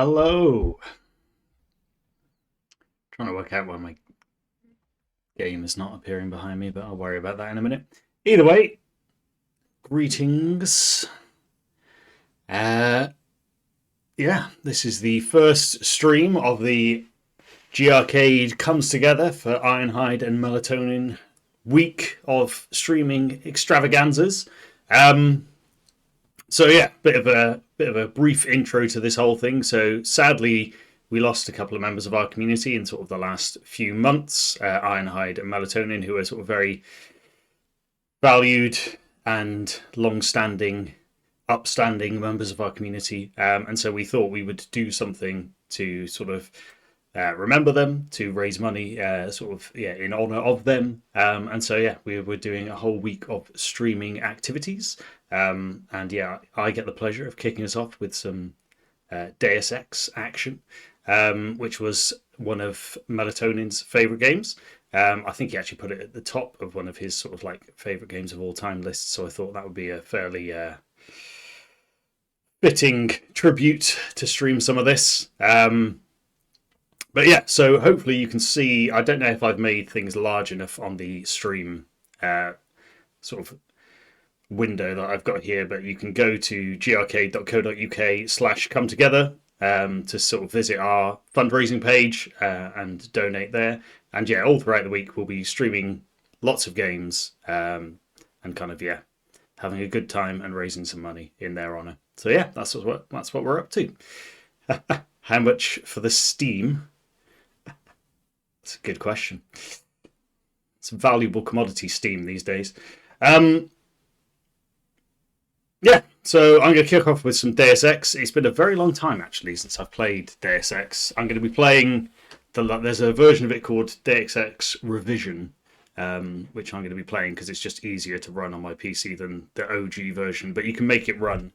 Hello. Trying to work out why my game is not appearing behind me, but I'll worry about that in a minute. Either way, greetings. Uh, yeah, this is the first stream of the GRcade comes together for Ironhide and Melatonin week of streaming extravaganzas. Um, so yeah, bit of a brief intro to this whole thing. So sadly, we lost a couple of members of our community in sort of the last few months. Ironhide and Melatonin, who are sort of very valued and long-standing, upstanding members of our community, and so we thought we would do something to sort of remember them, to raise money, in honor of them. And so yeah, we were doing a whole week of streaming activities. And yeah, I get the pleasure of kicking us off with some Deus Ex action, which was one of Melatonin's favorite games. I think he actually put it at the top of one of his sort of like favorite games of all time lists. So I thought that would be a fairly fitting tribute to stream some of this. But yeah, so hopefully you can see. I don't know if I've made things large enough on the stream sort of window that I've got here, but you can go to grcade.co.uk/come together to sort of visit our fundraising page and donate there. And yeah, all throughout the week we'll be streaming lots of games and kind of having a good time and raising some money in their honor. So yeah, that's what we're up to. How much for the Steam? That's a good question. It's a valuable commodity, Steam, these days. Yeah, so I'm going to kick off with some Deus Ex. It's been a very long time, actually, since I've played Deus Ex. I'm going to be playing there's a version of it called Deus Ex Revision, which I'm going to be playing because it's just easier to run on my PC than the OG version. But you can make it run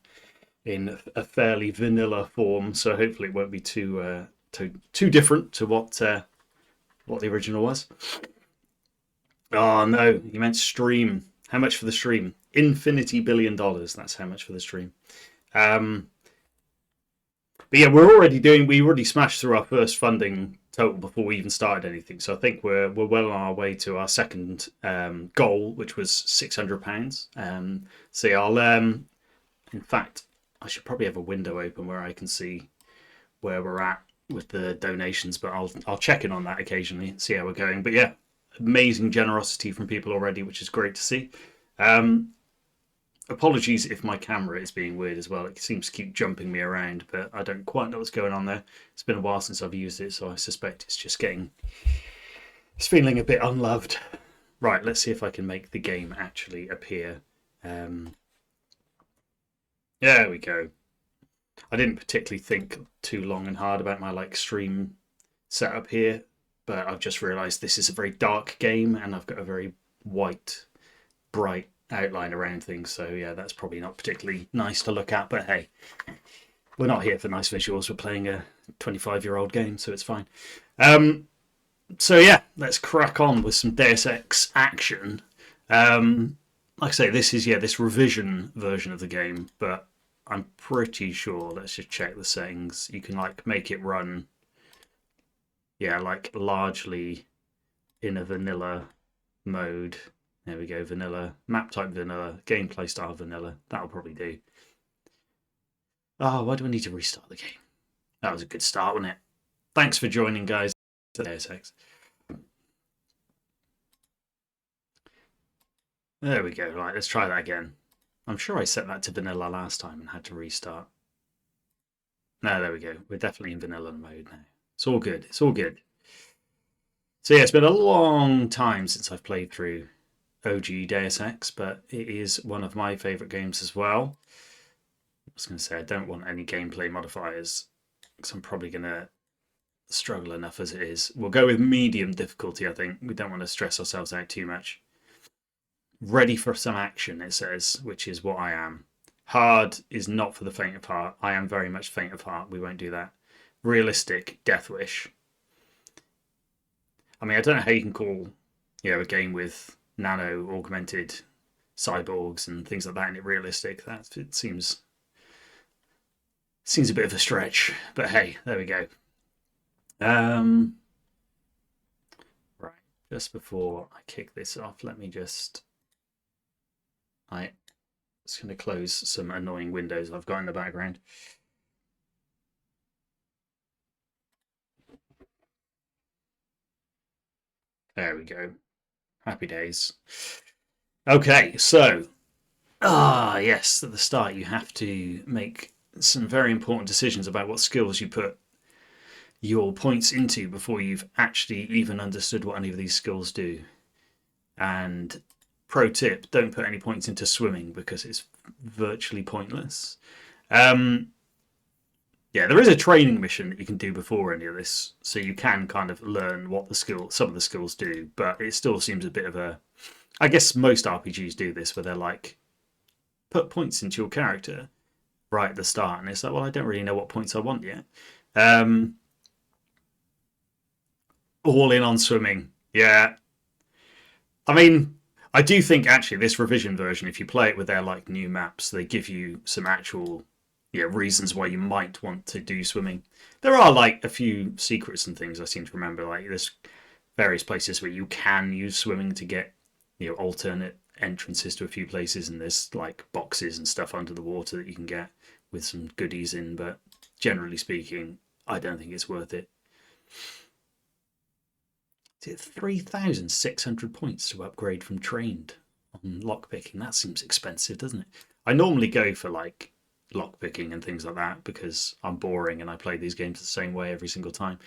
in a fairly vanilla form, so hopefully it won't be too different to what the original was. Oh no, you meant stream. How much for the stream? Infinity $billion. That's how much for the stream. But yeah, we already smashed through our first funding total before we even started anything. So I think we're well on our way to our second goal, which was £600. So yeah, in fact, I should probably have a window open where I can see where we're at with the donations, but I'll check in on that occasionally and see how we're going. But yeah, amazing generosity from people already, which is great to see. Apologies if my camera is being weird as well. It seems to keep jumping me around, but I don't quite know what's going on there. It's been a while since I've used it, so I suspect it's just it's feeling a bit unloved. Right, let's see if I can make the game actually appear. There we go. I didn't particularly think too long and hard about my stream setup here, but I've just realised this is a very dark game and I've got a very white, bright outline around things. So yeah, that's probably not particularly nice to look at, but hey, we're not here for nice visuals. We're playing a 25-year-old game, so it's fine. So yeah, let's crack on with some Deus Ex action. Like I say, this is this revision version of the game, but I'm pretty sure, let's just check the settings, you can make it run largely in a vanilla mode. There we go, vanilla, map type vanilla, gameplay style vanilla. That'll probably do. Oh, why do I need to restart the game? That was a good start, wasn't it? Thanks for joining, guys. Deus Ex. There we go. Right, let's try that again. I'm sure I set that to vanilla last time and had to restart. No, there we go. We're definitely in vanilla mode now. It's all good. It's all good. So yeah, it's been a long time since I've played through OG Deus Ex, but it is one of my favourite games as well. I was going to say I don't want any gameplay modifiers because I'm probably going to struggle enough as it is. We'll go with medium difficulty, I think. We don't want to stress ourselves out too much. Ready for some action, it says, which is what I am. Hard is not for the faint of heart. I am very much faint of heart. We won't do that. Realistic, Death Wish. I mean, I don't know how you can call a game with nano augmented cyborgs and things like that in it realistic. It seems Seems a bit of a stretch, but hey, there we go. Right, just before I kick this off, let me just... I'm just going to close some annoying windows I've got in the background. There we go. Happy days. Okay, so... yes, at the start you have to make some very important decisions about what skills you put your points into before you've actually even understood what any of these skills do. And pro tip, don't put any points into swimming because it's virtually pointless. Yeah, there is a training mission that you can do before any of this, so you can kind of learn what some of the skills do, but it still seems a bit of a... I guess most RPGs do this, where they're like, put points into your character right at the start, and it's like, well, I don't really know what points I want yet. All in on swimming. Yeah. I mean, I do think actually this revision version, if you play it with their like new maps, they give you some actual reasons why you might want to do swimming. There are like a few secrets and things I seem to remember. Like there's various places where you can use swimming to get alternate entrances to a few places, and there's like boxes and stuff under the water that you can get with some goodies in, but generally speaking, I don't think it's worth it. It's 3,600 points to upgrade from trained on lockpicking. That seems expensive, doesn't it? I normally go for like lockpicking and things like that because I'm boring and I play these games the same way every single time.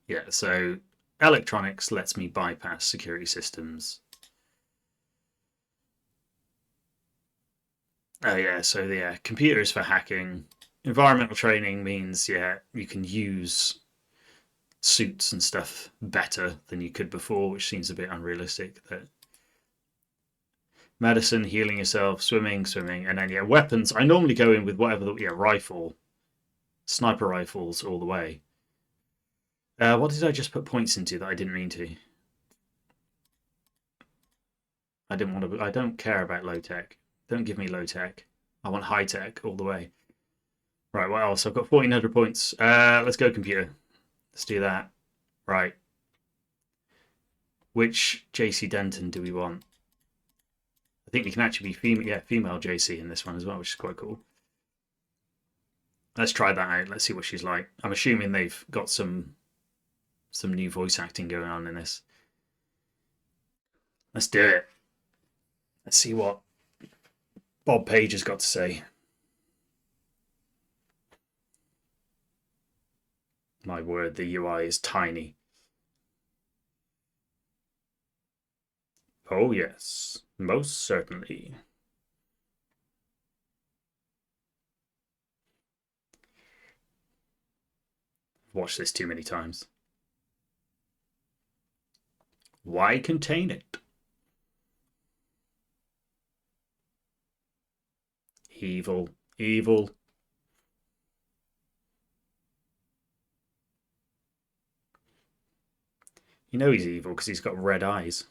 Yeah, so electronics lets me bypass security systems. Oh yeah, so yeah, computers for hacking. Environmental training means you can use suits and stuff better than you could before, which seems a bit unrealistic. That medicine, healing yourself, swimming, and then weapons. I normally go in with whatever rifle, sniper rifles all the way. What did I just put points into that I didn't mean to? I didn't want to. I don't care about low tech. Don't give me low tech. I want high tech all the way. Right. What else? I've got 1,400 points. Let's go computer. Let's do that. Right. Which JC Denton do we want? I think we can actually be female JC in this one as well, which is quite cool. Let's try that out. Let's see what she's like. I'm assuming they've got some new voice acting going on in this. Let's do it. Let's see what Bob Page has got to say. My word, the UI is tiny. Oh yes, most certainly. I've watched this too many times. Why contain it? Evil, evil. You know he's evil because he's got red eyes.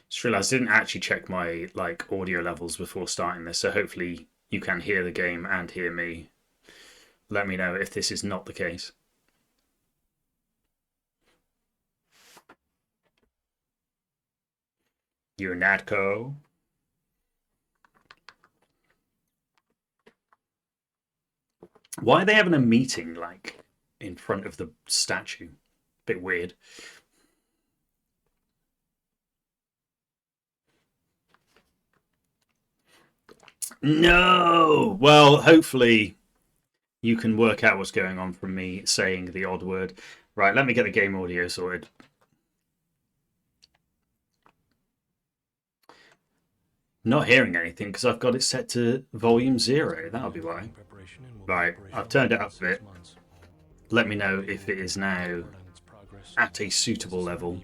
Just realised I didn't actually check my audio levels before starting this, so hopefully you can hear the game and hear me. Let me know if this is not the case. You're Natco. Why are they having a meeting in front of the statue? Bit weird. No! Well, hopefully you can work out what's going on from me saying the odd word. Right, let me get the game audio sorted. Not hearing anything because I've got it set to volume 0. That'll be why. Right, I've turned it up a bit. Let me know if it is now at a suitable level.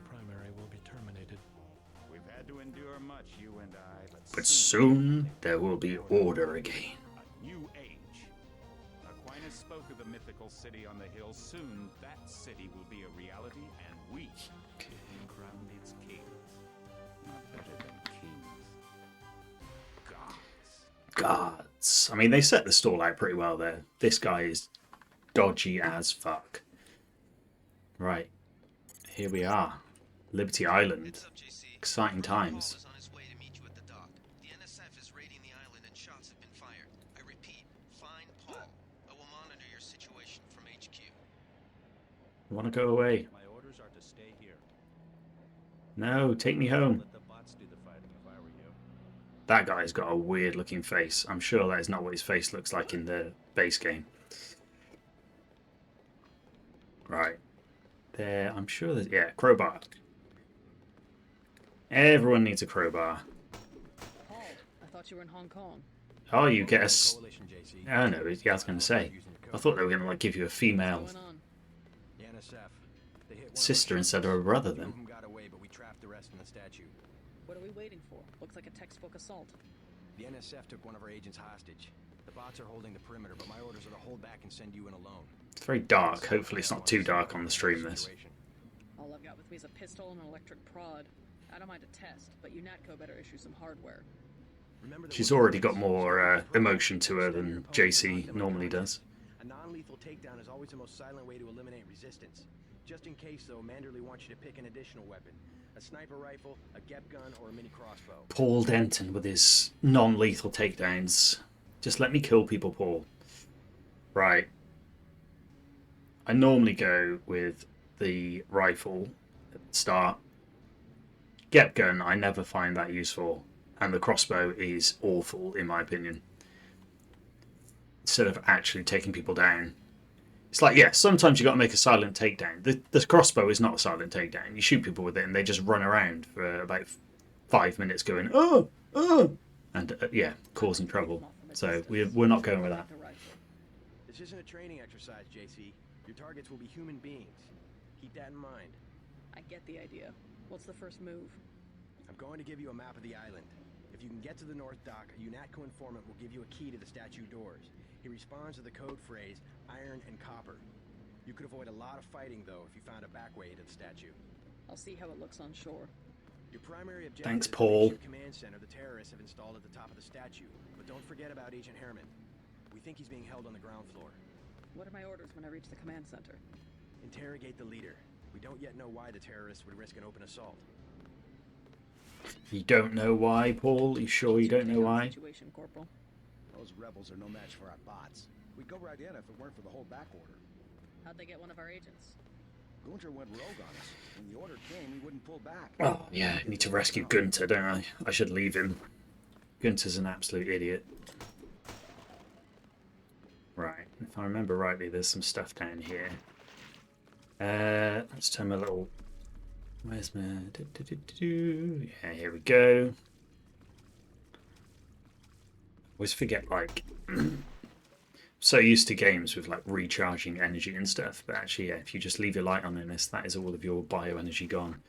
But soon there will be order again. to the mythical city on the hill. Soon, that city will be a reality, and we will crown its kings. Not better than kings. Gods. Gods. I mean, they set the stall out pretty well there. This guy is dodgy as fuck. Right. Here we are. Liberty Island. Exciting times. I want to go away. My orders are to stay here. No, take me home. Let the bots do the fighting if I were you. That guy's got a weird looking face. I'm sure that is not what his face looks like in the base game. Right. There, I'm sure there's... Yeah, crowbar. Everyone needs a crowbar. Paul, I thought you were in Hong Kong. Oh, you get a... Oh, no, yeah, I was going to say. I thought they were going to like give you a female What's going on? sister instead of a brother then. What are we waiting for? Looks like a textbook assault. The NSF took one of our agents hostage. The bots are holding the perimeter, but my orders are to hold back and send you in alone. It's very dark. Hopefully it's not too dark on the stream, this. All I've got with me is a pistol and an electric prod. I don't mind a test, but UNATCO better issue some hardware. She's already got more emotion to her than JC normally does. A non-lethal takedown is always the most silent way to eliminate resistance. Just in case, though, Manderley wants you to pick an additional weapon. A sniper rifle, a GEP gun, or a mini crossbow. Paul Denton with his non-lethal takedowns. Just let me kill people, Paul. Right. I normally go with the rifle at the start. GEP gun, I never find that useful. And the crossbow is awful, in my opinion. Instead of actually taking people down. It's like, yeah, sometimes you got to make a silent takedown. The crossbow is not a silent takedown. You shoot people with it and they just run around for about 5 minutes going, oh, oh, and yeah, causing trouble. So we're not going with that. This isn't a training exercise, JC. Your targets will be human beings. Keep that in mind. I get the idea. What's the first move? I'm going to give you a map of the island. If you can get to the North Dock, a UNATCO informant will give you a key to the statue doors. He responds to the code phrase, iron and copper. You could avoid a lot of fighting, though, if you found a back way to the statue. I'll see how it looks on shore. Your primary objective Thanks, is the Paul. makeshift command center the terrorists have installed at the top of the statue. But don't forget about Agent Herman. We think he's being held on the ground floor. What are my orders when I reach the command center? Interrogate the leader. We don't yet know why the terrorists would risk an open assault. You don't know why, Paul? You sure you don't know why? Situation, Corporal. Those rebels are no match for our bots. We'd go right in if it weren't for the whole back order. How'd they get one of our agents? Gunter went rogue on us. When the order came, he wouldn't pull back. Oh, yeah, I need to rescue Gunter, don't I? I should leave him. Gunter's an absolute idiot. Right, if I remember rightly, there's some stuff down here. Let's turn my little... Where's my... Yeah, here we go. Always forget, like... so used to games with, like, recharging energy and stuff. But actually, yeah, if you just leave your light on in this, that is all of your bioenergy gone.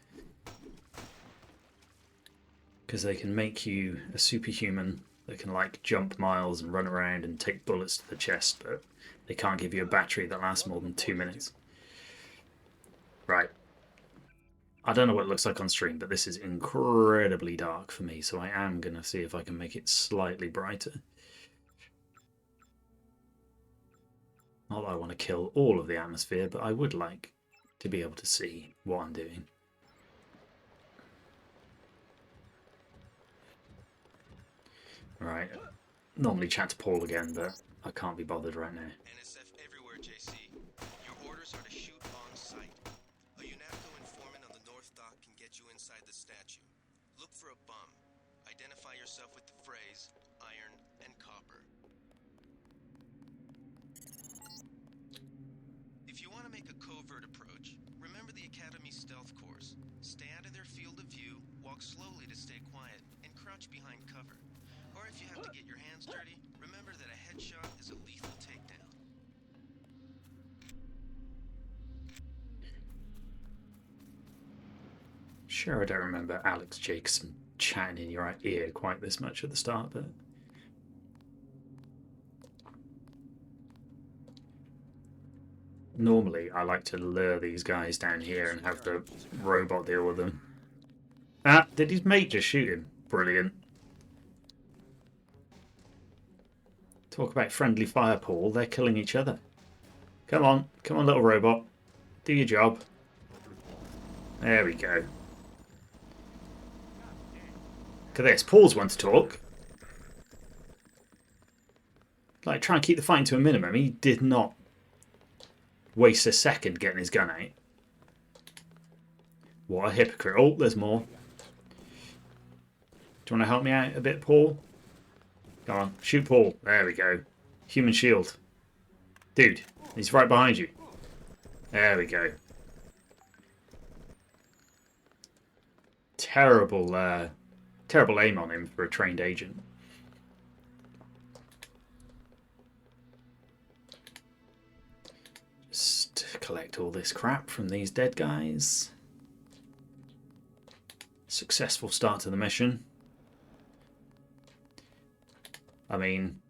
Because they can make you a superhuman that can, like, jump miles and run around and take bullets to the chest. But they can't give you a battery that lasts more than 2 minutes. Right. I don't know what it looks like on stream, but this is incredibly dark for me, so I am going to see if I can make it slightly brighter. Not that I want to kill all of the atmosphere, but I would like to be able to see what I'm doing. Right. Normally chat to Paul again, but I can't be bothered right now. NSF everywhere, JC. Your orders are to shoot on sight. A UNATCO informant on the North Dock can get you inside the statue. Look for a bum. Identify yourself with the phrase, iron and copper. If you want to make a covert approach, remember the Academy stealth course. Stay out of their field of view, walk slowly to stay quiet, and crouch behind cover. Or if you have to get your hands dirty, remember that a headshot is a lethal takedown. Sure, I don't remember Alex Jacobson chatting in your ear quite this much at the start, but... normally I like to lure these guys down here and have the robot deal with them. Ah, did his mate just shoot him? Brilliant. Talk about friendly fire, Paul. They're killing each other. Come on, little robot. Do your job. There we go. Look at this. Paul's one to talk. Like, try and keep the fighting to a minimum. He did not waste a second getting his gun out. What a hypocrite. Oh, there's more. Do you want to help me out a bit, Paul? Go on, shoot Paul. There we go. Human shield. Dude, he's right behind you. There we go. Terrible, terrible aim on him for a trained agent. Just collect all this crap from these dead guys. Successful start to the mission. I mean,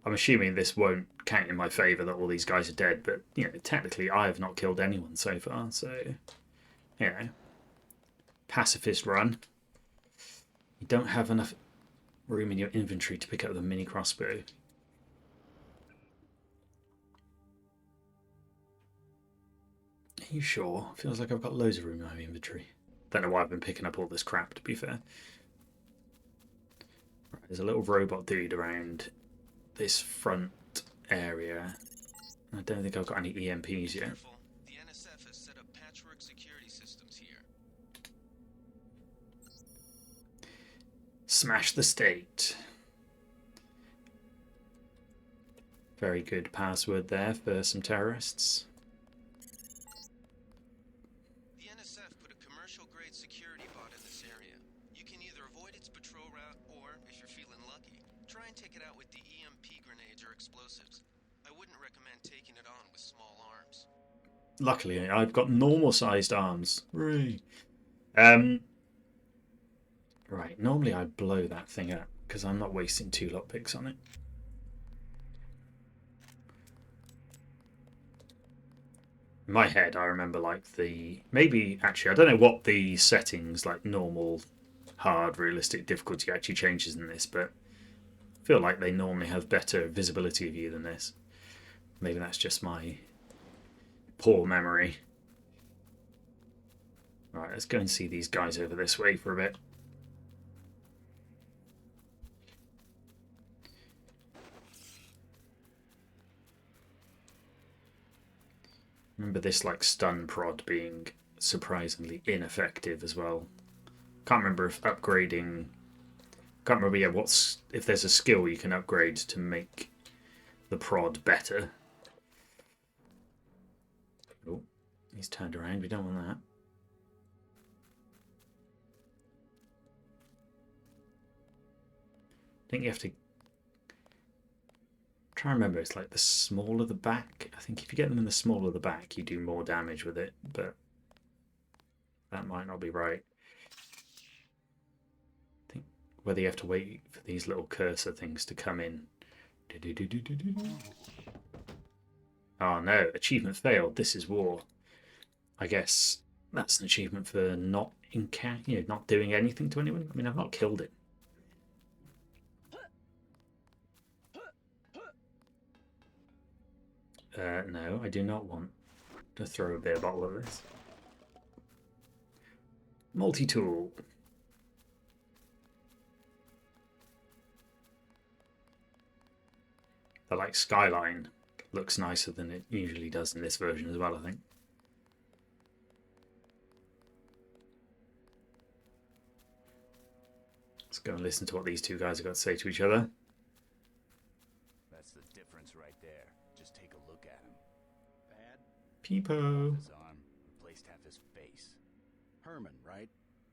I'm assuming this won't count in my favour that all these guys are dead, but, you know, technically I have not killed anyone so far, so, you know, pacifist run. You don't have enough room in your inventory to pick up the mini crossbow. Are you sure? Feels like I've got loads of room in my inventory. Don't know why I've been picking up all this crap, to be fair. Right, there's a little robot dude around this front area. I don't think I've got any EMPs yet. Careful. The NSF has set up patchwork security systems here. Smash the state. Very good password there for some terrorists. The NSF put a commercial-grade security bot in this area. You can either avoid its patrol route, or, if you're feeling lucky, try and take it out with the EMP grenades or explosives. I wouldn't recommend taking it on with small arms. Luckily, I've got normal-sized arms. Right, normally I'd blow that thing up, because I'm not wasting 2 lockpicks on it. In my head, I remember like maybe actually I don't know what the settings like normal, hard, realistic difficulty actually changes in this, but I feel like they normally have better visibility of you than this. Maybe that's just my poor memory. Right, let's go and see these guys over this way for a bit. Remember this like stun prod being surprisingly ineffective as well. Can't remember if upgrading. Can't remember if there's a skill you can upgrade to make the prod better. Oh, he's turned around. We don't want that. I think you have to try and remember, it's like the smaller the back. I think if you get them in the smaller the back, you do more damage with it, but that might not be right. I think whether you have to wait for these little cursor things to come in. Oh no, achievement failed. This is war. I guess that's an achievement for not not doing anything to anyone. I mean, I've not killed it. No, I do not want to throw a beer bottle at this. Multi-tool. The like skyline looks nicer than it usually does in this version as well, I think. Let's go and listen to what these two guys have got to say to each other. That's the difference right there. Just take a look at him. Bad? Peepo. His arm replaced half his face. Herman, right?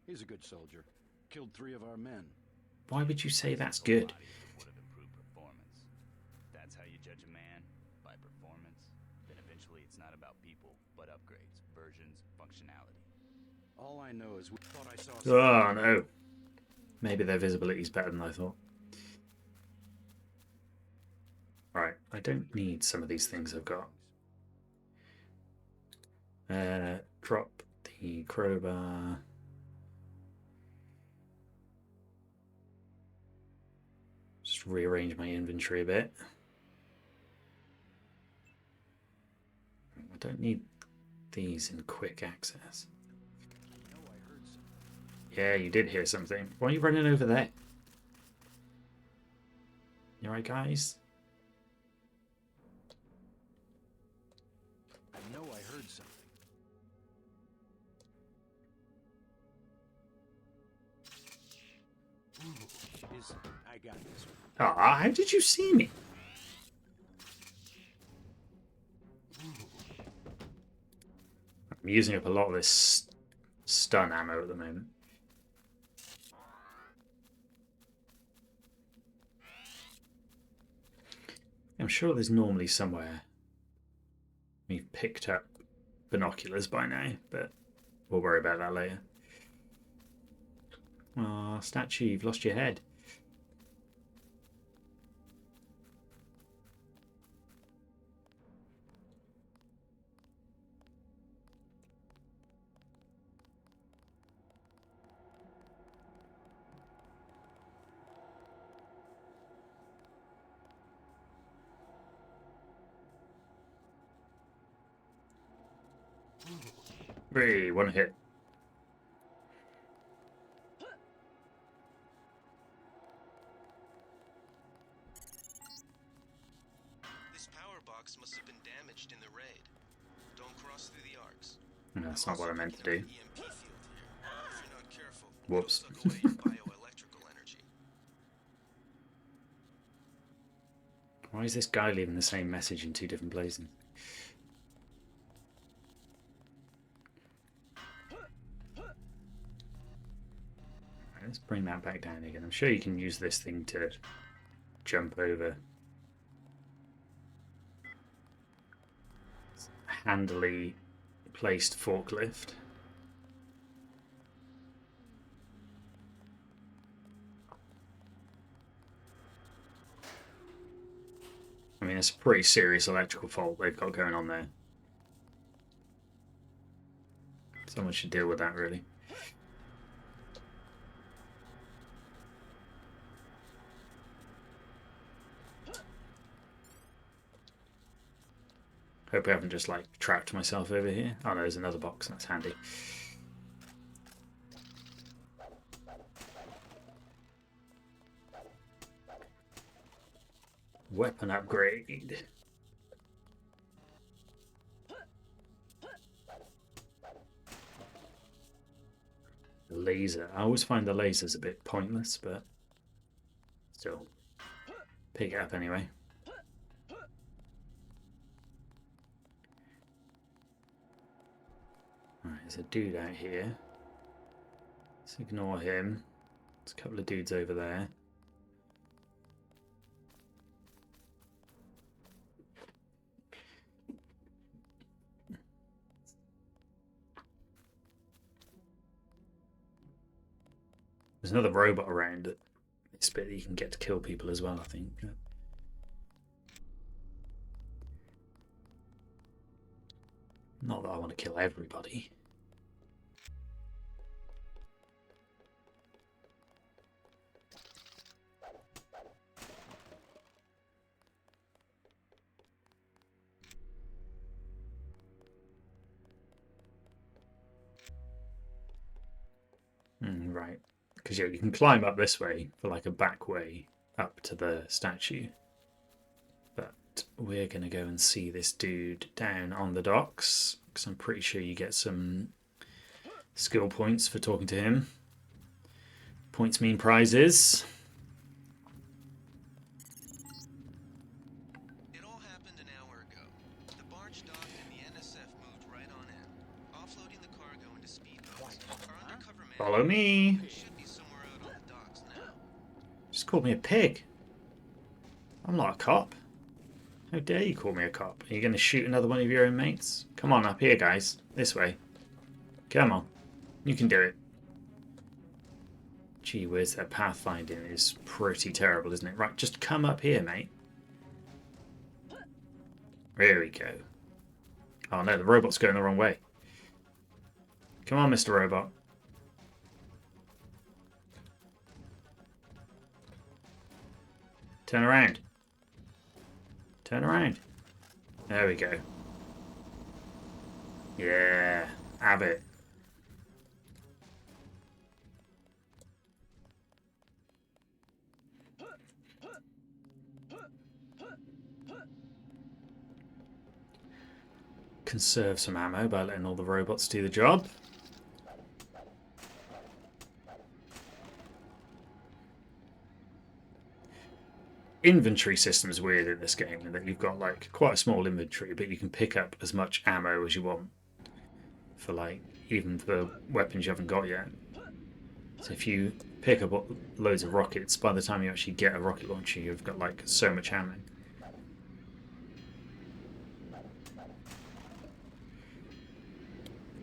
He's a good soldier. Killed 3 of our men. Why would you say that's good? Would have improved performance. That's how you judge a man, by performance. Then eventually it's not about people, but upgrades, versions, functionality. All I know is we thought I saw. Oh no. Maybe their visibility is better than I thought. Right, I don't need some of these things I've got. Drop the crowbar. Just rearrange my inventory a bit. I don't need these in quick access. Yeah, you did hear something. Why are you running over there? You alright, guys? I know I heard something. I got this one. Ah, how did you see me? I'm using up a lot of this stun ammo at the moment. I'm sure there's normally somewhere we've picked up binoculars by now, but we'll worry about that later. Ah, statue, you've lost your head. Hey, one hit. This power box must have been damaged in the raid. Don't cross through the arcs. No, that's not what I meant to do. EMP field here. If you're not careful, Whoops. it'll suck away bioelectrical energy. Why is this guy leaving the same message in two different places? Let's bring that back down again. I'm sure you can use this thing to jump over. It's a handily placed forklift. I mean, it's a pretty serious electrical fault they've got going on there. Someone should deal with that, really. Hope I haven't just like trapped myself over here. Oh no, there's another box. That's handy. Weapon upgrade. Laser. I always find the lasers a bit pointless, but still pick it up anyway. Alright, there's a dude out here. Let's ignore him. There's a couple of dudes over there. There's another robot around at this bit that you can get to kill people as well, I think. Not that I want to kill everybody. Right. Because yeah, you can climb up this way for like a back way up to the statue. But we're going to go and see this dude down on the docks, because I'm pretty sure you get some skill points for talking to him. Points mean prizes. It all happened an hour ago. The barge docked and the NSF moved right on in, offloading the cargo into speedboats. Our undercover man Follow me. should be somewhere out on the docks now. Just called me a pig. I'm not a cop. How dare you call me a cop? Are you going to shoot another one of your own mates? Come on, up here, guys. This way. Come on. You can do it. Gee whiz, that pathfinding is pretty terrible, isn't it? Right, just come up here, mate. There we go. Oh no, the robot's going the wrong way. Come on, Mr. Robot. Turn around. Turn around. There we go. Yeah, have it. Conserve some ammo by letting all the robots do the job. Inventory system is weird in this game in that you've got like quite a small inventory, but you can pick up as much ammo as you want for like even for weapons you haven't got yet. So if you pick up loads of rockets, by the time you actually get a rocket launcher, you've got like so much ammo.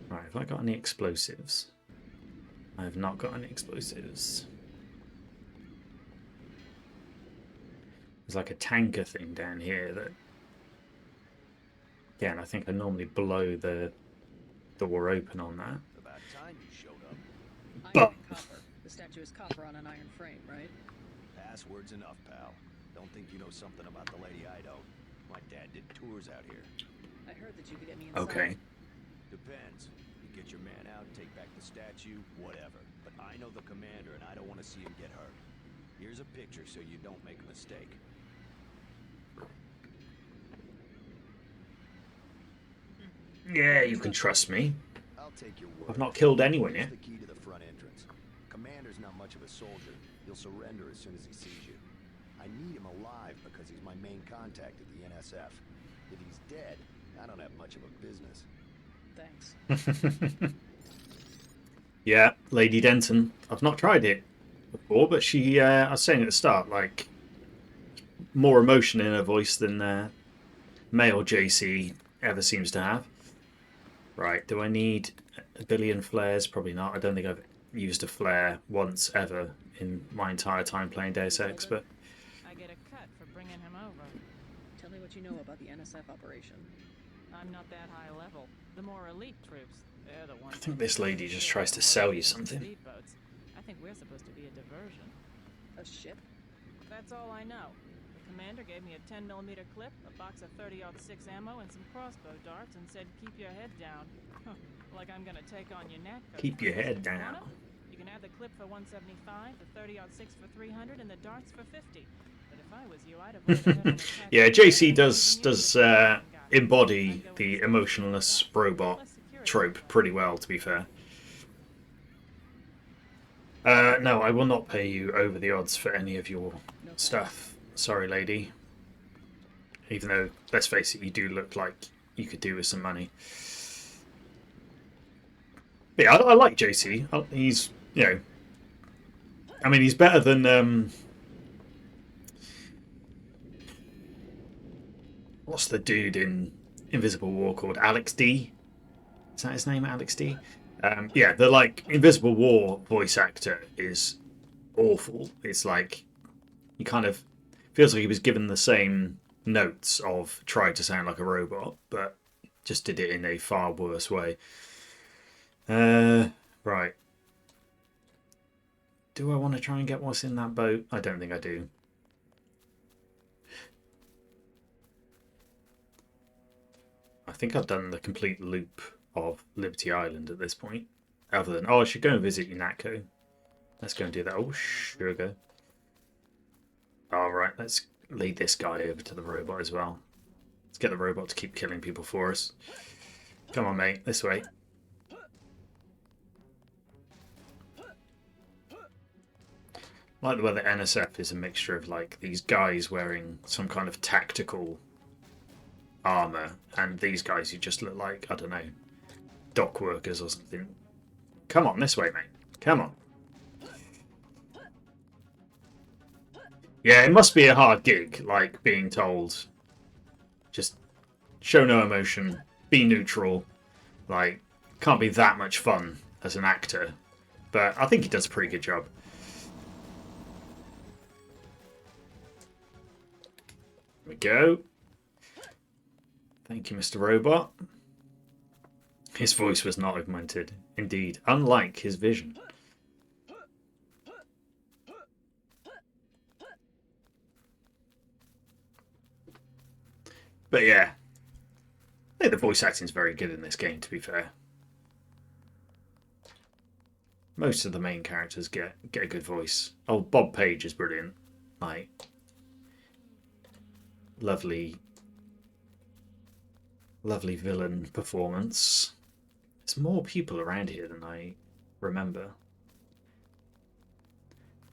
Right, have I got any explosives? I have not got any explosives. There's like a tanker thing down here that... Yeah, and I think I normally blow the door open on that. About time you showed up. But... Iron and copper. The statue is copper on an iron frame, right? Password's enough, pal. Don't think you know something about the lady I don't. My dad did tours out here. I heard that you could get me inside. Okay. Depends. You get your man out, take back the statue, whatever. But I know the commander and I don't want to see him get hurt. Here's a picture so you don't make a mistake. Yeah, you can trust me. I'll take your word. I've not killed anyone Here's yet. the key to the front entrance. Commander's not much of a soldier. He'll surrender as soon as he sees you. I need him alive because he's my main contact at the NSF. If he's dead, I don't have much of a business. Thanks. Yeah, Lady Denton. I've not tried it before, but she, I was saying at the start, like, more emotion in her voice than male JC ever seems to have. Right, do I need a billion flares? Probably not. I don't think I've used a flare once ever in my entire time playing Deus Ex, but... I get a cut for bringing him over. Tell me what you know about the NSF operation. I'm not that high level. The more elite troops, they're the ones... I think this lady just tries to sell you something. Speedboats. I think we're supposed to be a diversion. A ship? That's all I know. The commander gave me a 10mm clip, a box of 30-06 ammo, and some crossbow darts, and said, "Keep your head down." Like I'm gonna take on your neck. Keep your head down. You can have the clip for 175, the 30-06 for 300, and the darts for 50. But if I was you, I'd avoid a heavy attack. Yeah, JC does embody the emotionless robot trope pretty well, to be fair. No, I will not pay you over the odds for any of your stuff. Sorry, lady. Even though, let's face it, you do look like you could do with some money. But yeah, I like JC. He's, you know... I mean, he's better than... what's the dude in Invisible War called? Alex D? Is that his name, Alex D? Yeah, the, like, Invisible War voice actor is awful. It's like... He kind of... Feels like he was given the same notes of try to sound like a robot, but just did it in a far worse way. Right. Do I want to try and get what's in that boat? I don't think I do. I think I've done the complete loop of Liberty Island at this point. Other than, oh, I should go and visit UNATCO. Let's go and do that. Oh, sugar. Alright, let's lead this guy over to the robot as well. Let's get the robot to keep killing people for us. Come on, mate. This way. I like the way the NSF is a mixture of like these guys wearing some kind of tactical armour and these guys who just look like, I don't know, dock workers or something. Come on, this way, mate. Come on. Yeah, it must be a hard gig, like being told, just show no emotion, be neutral. Like, can't be that much fun as an actor. But I think he does a pretty good job. There we go. Thank you, Mr. Robot. His voice was not augmented. Indeed, unlike his vision. But yeah, I think the voice acting is very good in this game, to be fair. Most of the main characters get a good voice. Oh, Bob Page is brilliant. Like, lovely villain performance. There's more people around here than I remember.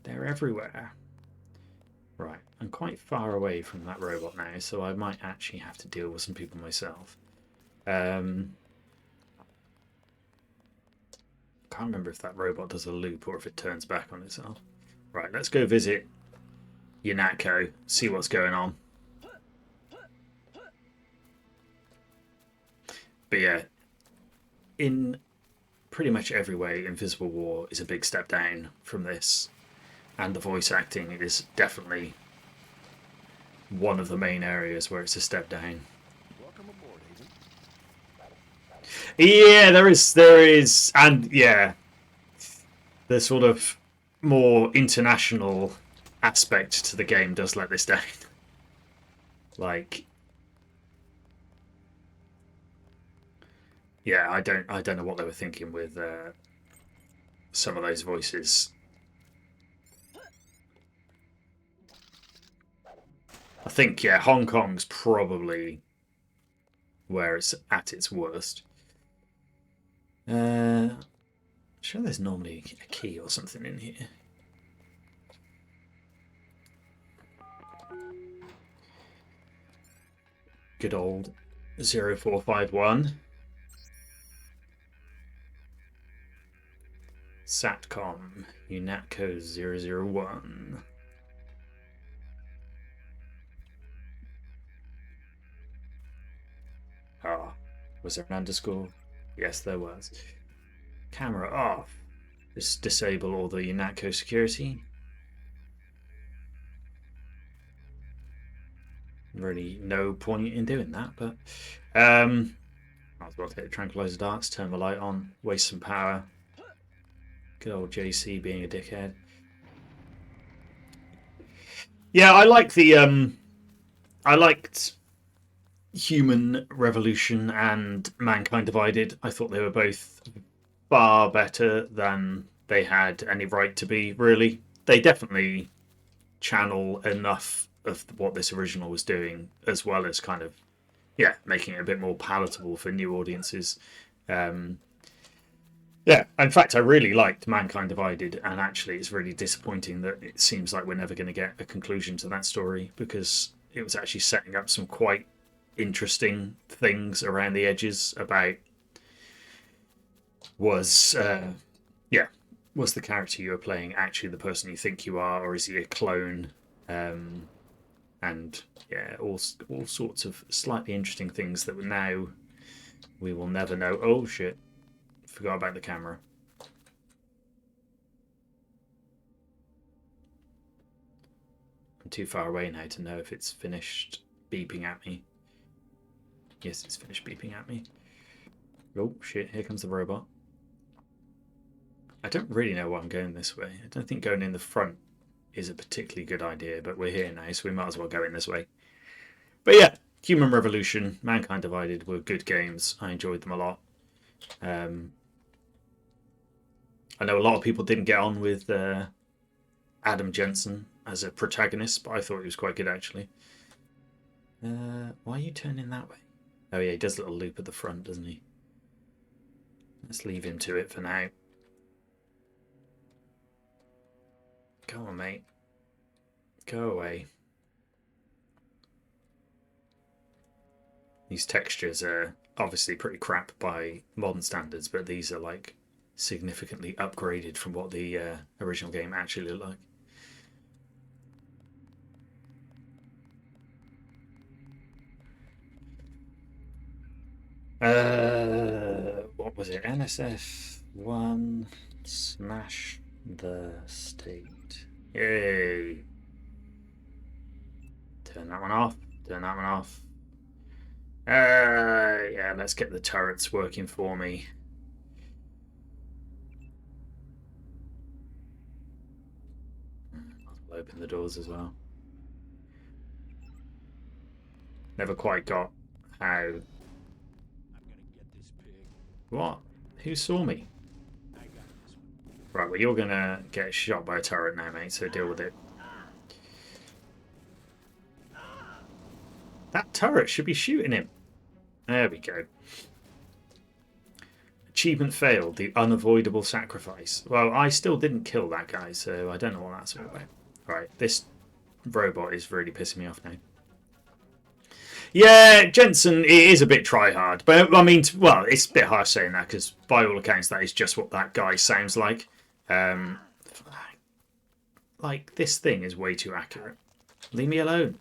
They're everywhere. Right, I'm quite far away from that robot now, so I might actually have to deal with some people myself. Can't remember if that robot does a loop or if it turns back on itself. Right, let's go visit Yanatko, see what's going on. But yeah, in pretty much every way, Invisible War is a big step down from this. And the voice acting is definitely one of the main areas where it's a step down. Welcome aboard, Agent. Yeah, there is, and yeah, the sort of more international aspect to the game does let this down. Like, yeah, I don't know what they were thinking with some of those voices. I think, yeah, Hong Kong's probably where it's at its worst. I'm sure there's normally a key or something in here. Good old 0451. Satcom, UNATCO 001. Ah, was there an underscore? Yes, there was. Camera off. Just disable all the UNATCO security. Really no point in doing that, but might as well take the tranquilizer darts, turn the light on, waste some power. Good old JC being a dickhead. Yeah, I like the I liked Human Revolution and Mankind Divided. I thought they were both far better than they had any right to be, really. They definitely channel enough of what this original was doing, as well as kind of, yeah, making it a bit more palatable for new audiences. Yeah, in fact, I really liked Mankind Divided, and actually it's really disappointing that it seems like we're never going to get a conclusion to that story, because it was actually setting up some quite interesting things around the edges about was the character you were playing actually the person you think you are, or is he a clone? And yeah, all sorts of slightly interesting things that now we will never know. Oh shit, forgot about the camera. I'm too far away now to know if it's finished beeping at me. Yes, it's finished beeping at me. Oh shit, here comes the robot. I don't really know why I'm going this way. I don't think going in the front is a particularly good idea, but we're here now, so we might as well go in this way. But yeah, Human Revolution, Mankind Divided were good games. I enjoyed them a lot. I know a lot of people didn't get on with Adam Jensen as a protagonist, but I thought he was quite good actually. Why are you turning that way? Oh yeah, he does a little loop at the front, doesn't he? Let's leave him to it for now. Come on, mate. Go away. These textures are obviously pretty crap by modern standards, but these are like significantly upgraded from what the original game actually looked like. What was it? NSF1 smash the state. Yay! Turn that one off. Turn that one off. Yeah, let's get the turrets working for me. open the doors as well. Never quite got how... I'm gonna get this pig. What? Who saw me? I got this one. Right, well, you're gonna get shot by a turret now, mate, so deal with it. That turret should be shooting him. There we go. Achievement failed, the unavoidable sacrifice. Well, I still didn't kill that guy, so I don't know what that's all about. Right, this robot is really pissing me off now. Yeah, Jensen, it is a bit try-hard. But, I mean, well, it's a bit harsh saying that, because by all accounts, that is just what that guy sounds like. Like, this thing is way too accurate. Leave me alone.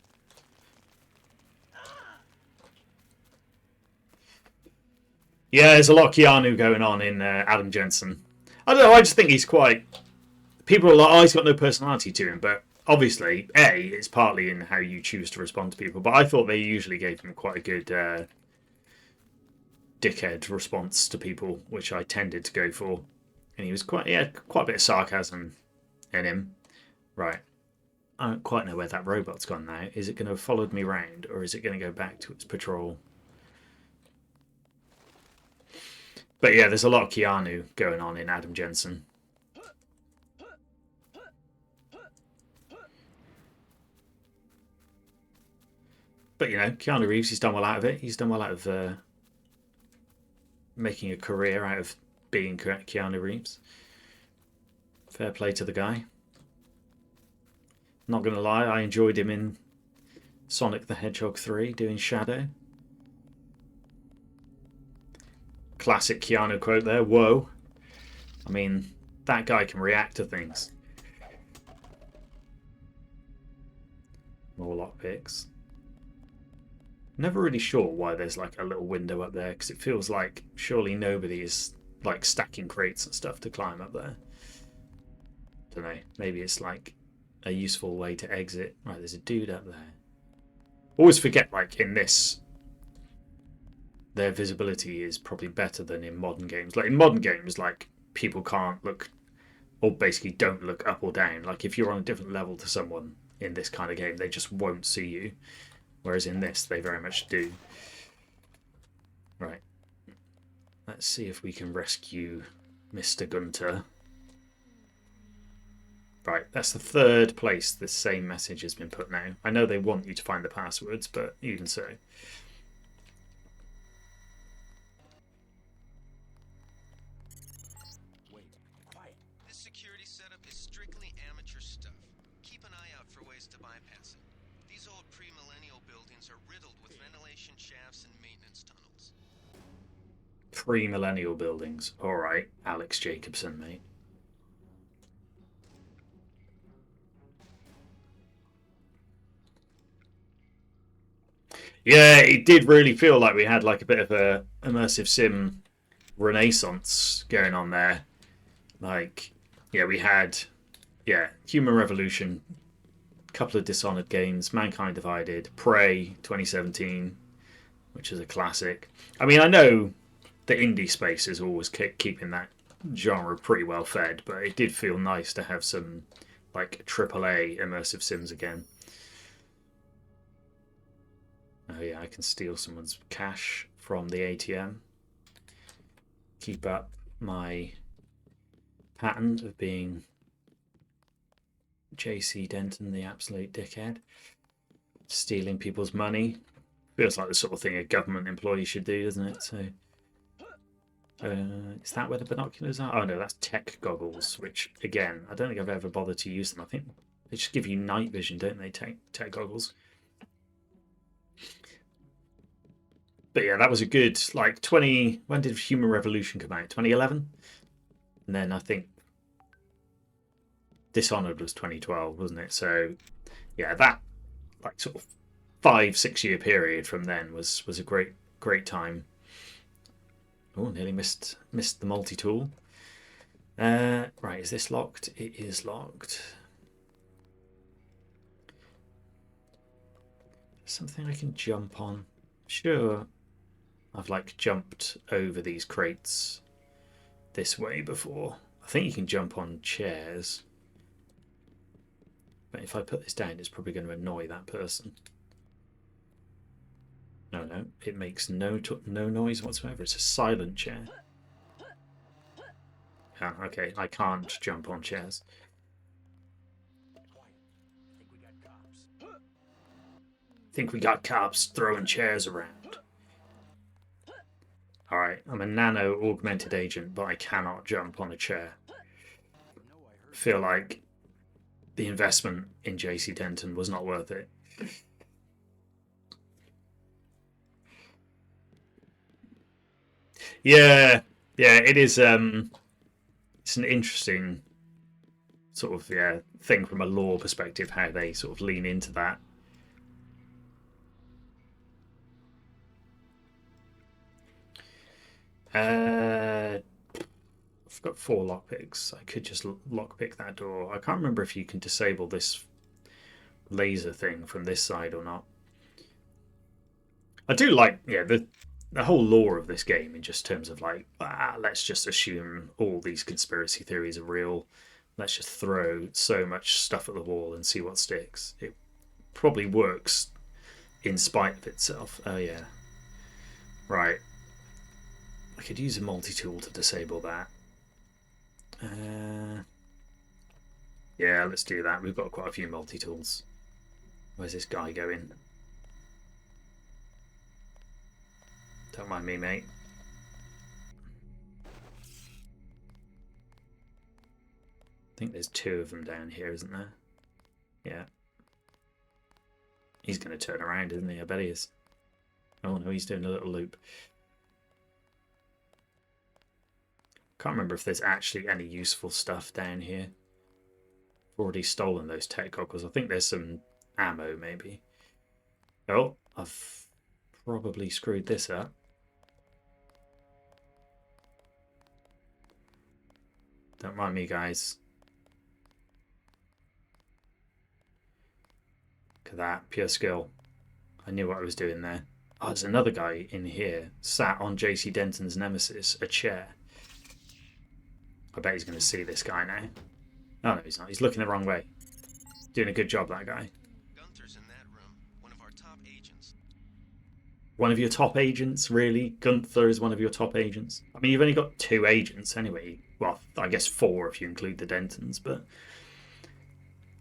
Yeah, there's a lot of Keanu going on in Adam Jensen. I don't know, I just think he's quite... People are like, oh, he's got no personality to him, but obviously, A, it's partly in how you choose to respond to people, but I thought they usually gave him quite a good dickhead response to people, which I tended to go for. And he was quite a bit of sarcasm in him. Right. I don't quite know where that robot's gone now. Is it going to have followed me round, or is it going to go back to its patrol? But yeah, there's a lot of Keanu going on in Adam Jensen. But, you know, Keanu Reeves, he's done well out of it. He's done well out of making a career out of being Keanu Reeves. Fair play to the guy. Not going to lie, I enjoyed him in Sonic the Hedgehog 3 doing Shadow. Classic Keanu quote there, whoa. I mean, that guy can react to things. More lockpicks. Never really sure why there's like a little window up there, because it feels like surely nobody is like stacking crates and stuff to climb up there. Don't know, maybe it's like a useful way to exit. Right, there's a dude up there. Always forget, like in this, their visibility is probably better than in modern games. Like in modern games, like people can't look, or basically don't look up or down. Like if you're on a different level to someone in this kind of game, they just won't see you. Whereas in this, they very much do. Right. Let's see if we can rescue Mr. Gunter. Right, that's the third place the same message has been put now. I know they want you to find the passwords, but even so. Wait, quiet. This security setup is strictly amateur stuff. Keep an eye out for ways to bypass it. These old pre-millennial buildings are riddled with ventilation shafts and maintenance tunnels. Pre-millennial buildings. Alright, Alex Jacobson, mate. Yeah, it did really feel like we had like a bit of a immersive sim renaissance going on there. Like, yeah, we had, Human Revolution, a couple of Dishonored games, Mankind Divided, Prey 2017, which is a classic. I mean, I know the indie space is always keeping that genre pretty well fed, but it did feel nice to have some like AAA immersive sims again. Oh yeah, I can steal someone's cash from the ATM. Keep up my pattern of being JC Denton, the absolute dickhead. Stealing people's money. Feels like the sort of thing a government employee should do, doesn't it? So, is that where the binoculars are? Oh no, that's tech goggles, which again, I don't think I've ever bothered to use them. I think they just give you night vision, don't they, tech goggles? But yeah, that was a good, like, when did Human Revolution come out? 2011? And then I think Dishonored was 2012, wasn't it? So, yeah, that, like, sort of 5-6 year period from then was a great time. Oh, nearly missed the multi-tool. Right, is this locked? It is locked. Something I can jump on. Sure. I've like jumped over these crates this way before. I think you can jump on chairs. But if I put this down, it's probably going to annoy that person. No, no, it makes no noise whatsoever. It's a silent chair. Ah, okay, I can't jump on chairs. Think we got cops throwing chairs around. Alright, I'm a nano augmented agent, but I cannot jump on a chair. I feel like the investment in JC Denton was not worth it. Yeah, it is. It's an interesting sort of thing from a lore perspective, how they sort of lean into that. I've got 4 lockpicks. I could just lockpick that door. I can't remember if you can disable this laser thing from this side or not. I do like, the whole lore of this game in just terms of like, let's just assume all these conspiracy theories are real. Let's just throw so much stuff at the wall and see what sticks. It probably works in spite of itself. Oh yeah. Right. I could use a multi-tool to disable that. Yeah, let's do that. We've got quite a few multi-tools. Where's this guy going? Don't mind me, mate. I think there's 2 of them down here, isn't there? Yeah. He's going to turn around, isn't he? I bet he is. Oh no, he's doing a little loop. Can't remember if there's actually any useful stuff down here. I've already stolen those tech goggles. I think there's some ammo, maybe. Oh, I've probably screwed this up. Don't mind me, guys. Look at that, pure skill. I knew what I was doing there. Oh, there's another guy in here, sat on JC Denton's nemesis, a chair. I bet he's going to see this guy now. Oh, no, he's not. He's looking the wrong way. Doing a good job, that guy. Gunther's in that room, one of our top agents. One of your top agents? Really? Gunther is one of your top agents? I mean, you've only got 2 agents anyway. Well, I guess 4 if you include the Dentons, but...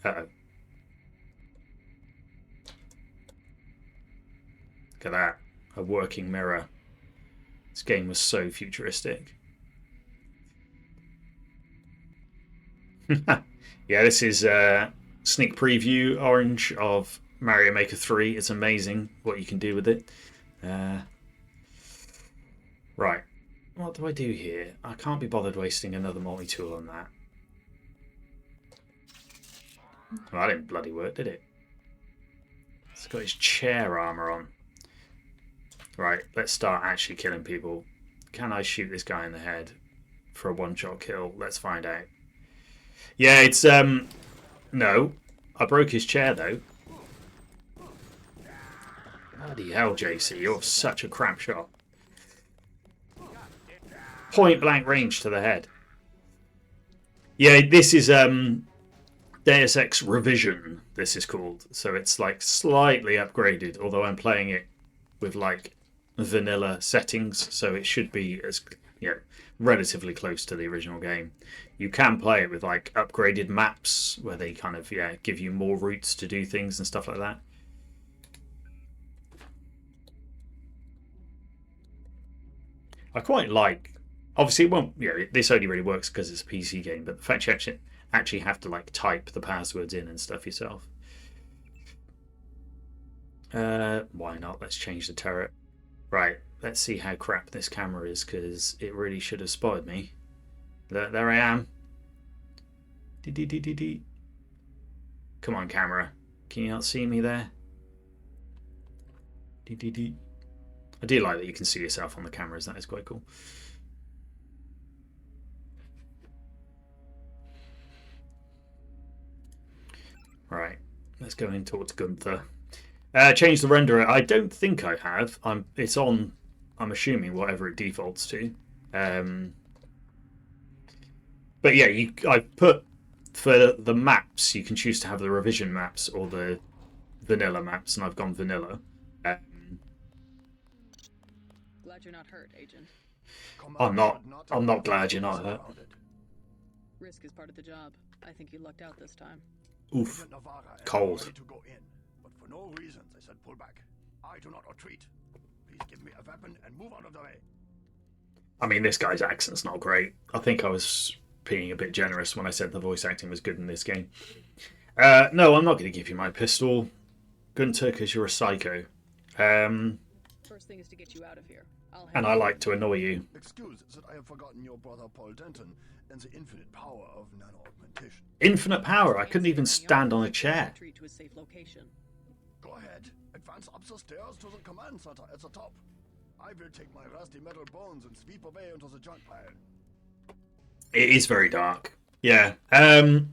Uh-oh. Look at that. A working mirror. This game was so futuristic. Yeah, this is a sneak preview orange of Mario Maker 3. It's amazing what you can do with it. Right. What do I do here? I can't be bothered wasting another multi-tool on that. Well, that didn't bloody work, did it? It's got his chair armor on. Right, let's start actually killing people. Can I shoot this guy in the head for a one-shot kill? Let's find out. Yeah, it's, no. I broke his chair, though. Bloody hell, JC, you're such a crap shot. Point blank range to the head. Yeah, this is, Deus Ex Revision, this is called. So it's, like, slightly upgraded, although I'm playing it with, like, vanilla settings, so it should be as, relatively close to the original game. You can play it with like upgraded maps where they kind of give you more routes to do things and stuff like that. I quite like, obviously it won't, this only really works because it's a PC game, but the fact you actually have to like type the passwords in and stuff yourself. Why not? Let's change the turret. Right, let's see how crap this camera is, because it really should have spotted me. There I am. Come on, camera. Can you not see me there? I do like that you can see yourself on the cameras. That is quite cool. Right, let's go and talk to Gunther. Change the renderer. I don't think I have. It's on, I'm assuming, whatever it defaults to. But yeah, I put for the maps, you can choose to have the revision maps or the vanilla maps, and I've gone vanilla. Glad you're not hurt, Agent. I'm not. I'm not glad you're not hurt. Risk is part of the job. I think you lucked out this time. Oof. Cold. To go in, but for no reason they said pull back. I do not retreat. Please give me a weapon and move out of the way. I mean, this guy's accent's not great. I think I was being a bit generous when I said the voice acting was good in this game. No, I'm not going to give you my pistol, Gunter, because you're a psycho. First thing is to get you out of here. And I like to annoy you. Excuse that I have forgotten your brother Paul Denton and the infinite power of nano-augmentation. Infinite power? I couldn't even stand on a chair. Retreat to a safe location. Go ahead. Advance up the stairs to the command center at the top. I will take my rusty metal bones and sweep away into the junk pile. It is very dark. Yeah. I'm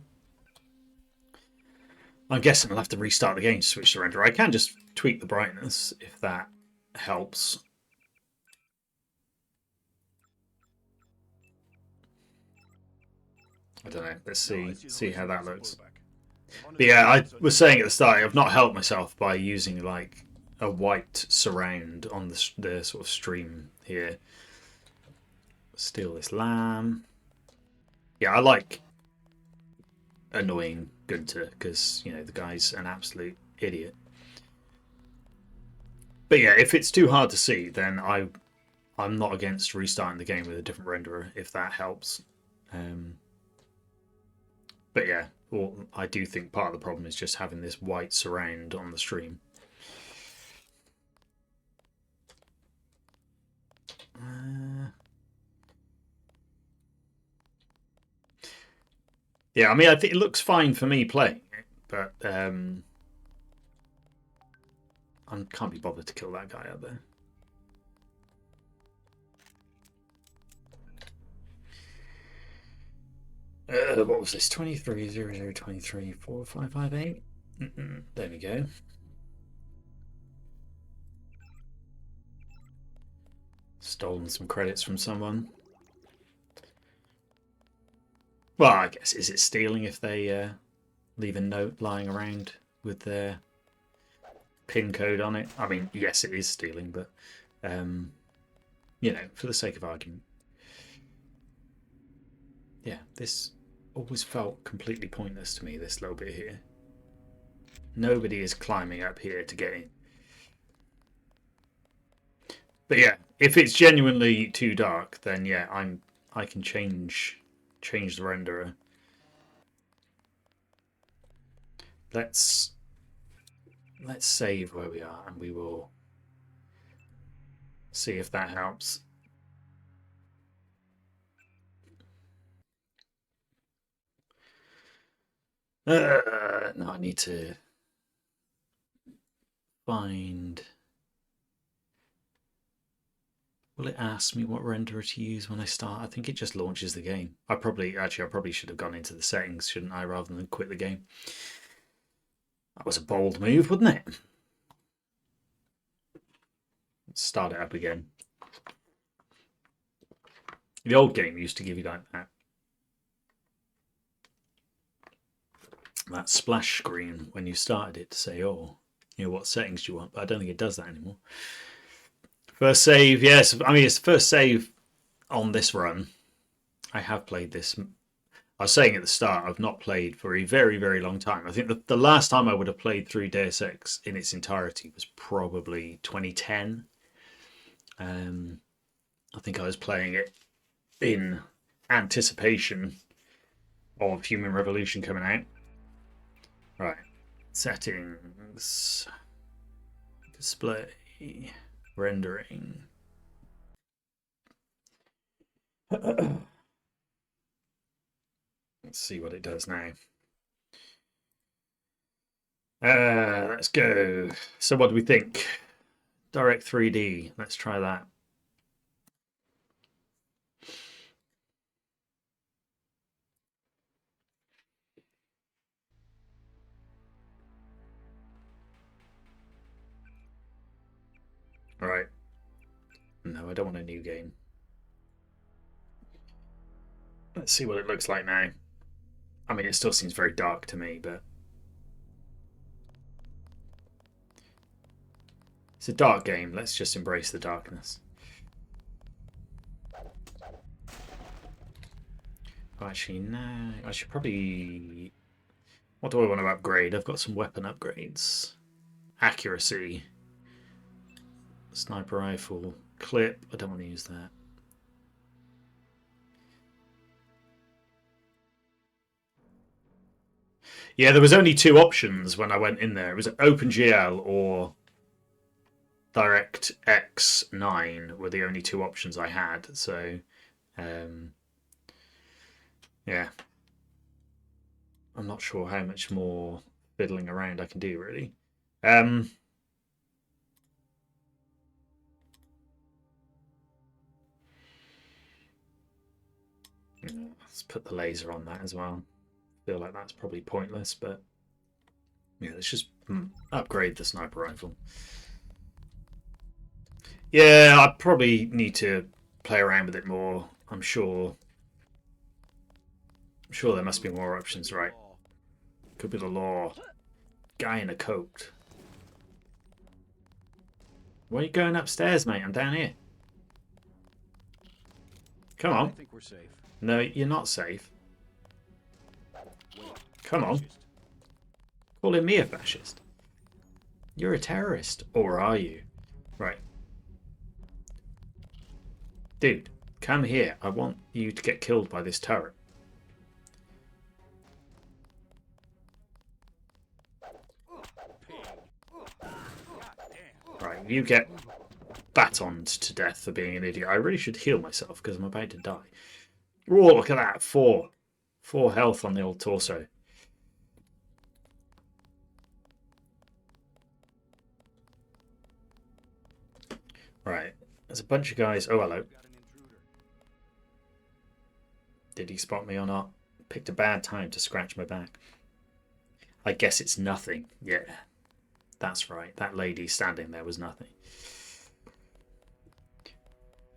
guessing I'll have to restart the game to switch the render. I can just tweak the brightness if that helps. I don't know. Let's see how that looks. But yeah, I was saying at the start, I've not helped myself by using like a white surround on the sort of stream here. Steal this lamb. Yeah, I like annoying Gunter because, you know, the guy's an absolute idiot. But yeah, if it's too hard to see, then I'm not against restarting the game with a different renderer if that helps. But yeah, well, I do think part of the problem is just having this white surround on the stream. Yeah, I mean, I think it looks fine for me playing it, but I can't be bothered to kill that guy out there. What was this? 2300234558. There we go. Stolen some credits from someone. Well, I guess, is it stealing if they leave a note lying around with their PIN code on it? I mean, yes, it is stealing, but, you know, for the sake of argument. Yeah, this always felt completely pointless to me, this little bit here. Nobody is climbing up here to get in. But yeah, if it's genuinely too dark, then yeah, I can change the renderer. Let's save where we are, and we will see if that helps. No, I need to find. Will it ask me what renderer to use when I start? I think it just launches the game. I probably should have gone into the settings, shouldn't I, rather than quit the game. That was a bold move, wasn't it? Let's start it up again. The old game used to give you like that splash screen when you started it to say, oh, you know, what settings do you want? But I don't think it does that anymore. First save, yes. I mean, it's the first save on this run. I have played this. I was saying at the start, I've not played for a very, very long time. I think the last time I would have played through Deus Ex in its entirety was probably 2010. I think I was playing it in anticipation of Human Revolution coming out. Right. Settings. Display. Rendering. Let's see what it does now. Let's go. So what do we think? Direct 3D. Let's try that. Right. No, I don't want a new game. Let's see what it looks like now. I mean, it still seems very dark to me, but it's a dark game. Let's just embrace the darkness. Oh, actually, no. I should probably... What do I want to upgrade? I've got some weapon upgrades. Accuracy. Sniper rifle. Clip. I don't want to use that. Yeah, there was only 2 options when I went in there. It was OpenGL or DirectX 9 were the only 2 options I had. So, yeah. I'm not sure how much more fiddling around I can do, really. Let's put the laser on that as well. Feel like that's probably pointless, but yeah, let's just upgrade the sniper rifle. Yeah, I probably need to play around with it more. I'm sure there must be more options, right? Could be the law. Guy in a coat. Where are you going upstairs, mate? I'm down here. Come on. I think we're safe. No, you're not safe. Come on. Calling me a fascist. You're a terrorist. Or are you? Right. Dude, come here. I want you to get killed by this turret. Right, you get batoned to death for being an idiot. I really should heal myself because I'm about to die. Oh, look at that. 4 health on the old torso. Right, there's a bunch of guys. Oh, hello. Did he spot me or not? Picked a bad time to scratch my back. I guess it's nothing. Yeah, that's right. That lady standing there was nothing.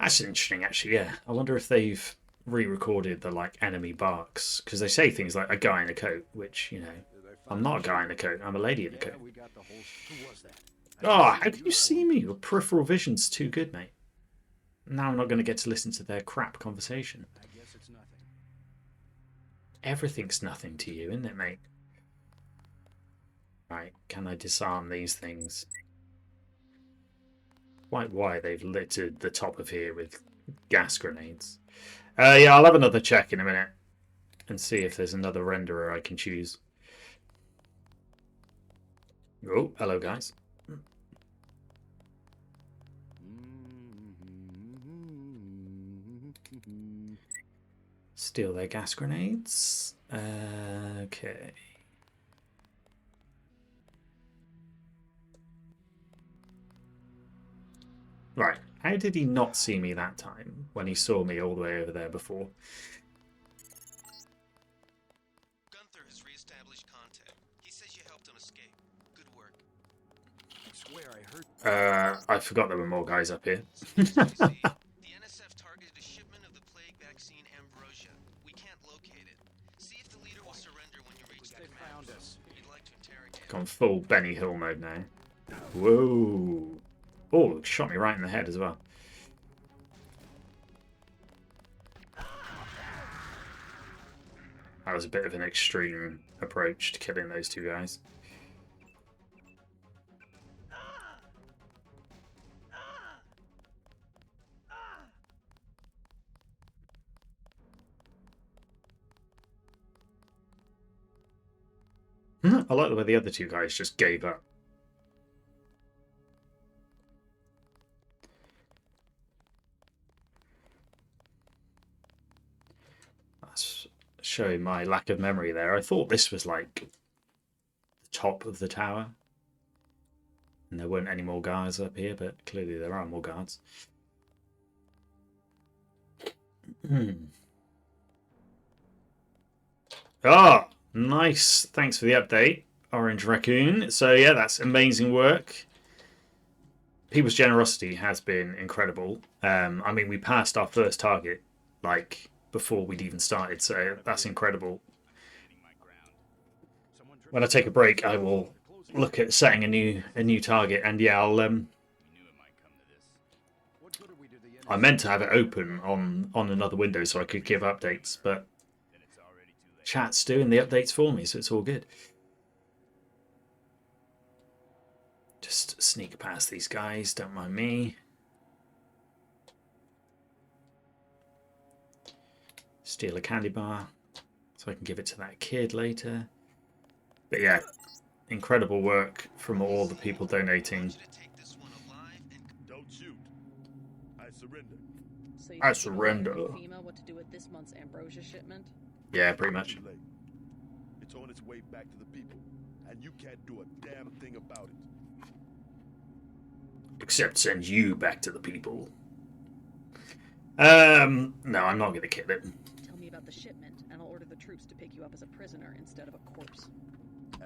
That's interesting, actually. Yeah, I wonder if they've re-recorded the like enemy barks because they say things like a guy in a coat, which, you know, I'm not a guy in a coat. I'm a lady in a coat. Oh, how can you see me? Your peripheral vision's too good, mate. Now I'm not going to get to listen to their crap conversation. I guess it's nothing. Everything's nothing to you, isn't it, mate? Right, can I disarm these things? Why they've littered the top of here with gas grenades. Yeah, I'll have another check in a minute and see if there's another renderer I can choose. Oh, hello, guys. Steal their gas grenades. Okay. Right. How did he not see me that time when he saw me all the way over there before? Gunther has reestablished contact. He says you helped him escape. Good work. I swear I heard. I forgot there were more guys up here. The NSF targeted a shipment of the plague vaccine Ambrosia. We can't locate it. See if the leader will surrender when you reach the command post. We'd like to interrogate him. Gone full Benny Hill mode now. Whoa. Oh, it shot me right in the head as well. That was a bit of an extreme approach to killing those 2 guys. I like the way the other 2 guys just gave up. That's showing my lack of memory there. I thought this was like the top of the tower. And there weren't any more guards up here, but clearly there are more guards. Ah, nice. Thanks for the update, Orange Raccoon. So yeah, that's amazing work. People's generosity has been incredible. I mean, we passed our first target like before we'd even started, so that's incredible. when I take a break, I will look at setting a new target, and yeah, I'll We knew it might come to this. What good are we to the I meant to have it open on another window so I could give updates, but Then it's already too late. chat's doing the updates for me, so it's all good. Just sneak past these guys, don't mind me. Steal a candy bar so I can give it to that kid later. But yeah, incredible work from all the people donating. To take this one alive and Don't shoot. I surrender. So you I think you're gonna surrender. tell FEMA what to do with this month's ambrosia shipment? Yeah, pretty much. Too late. It's on its way back to the people, and you can't do a damn thing about it. Except send you back to the people. No, I'm not going to kill it. Tell me about the shipment, and I'll order the troops to pick you up as a prisoner instead of a corpse.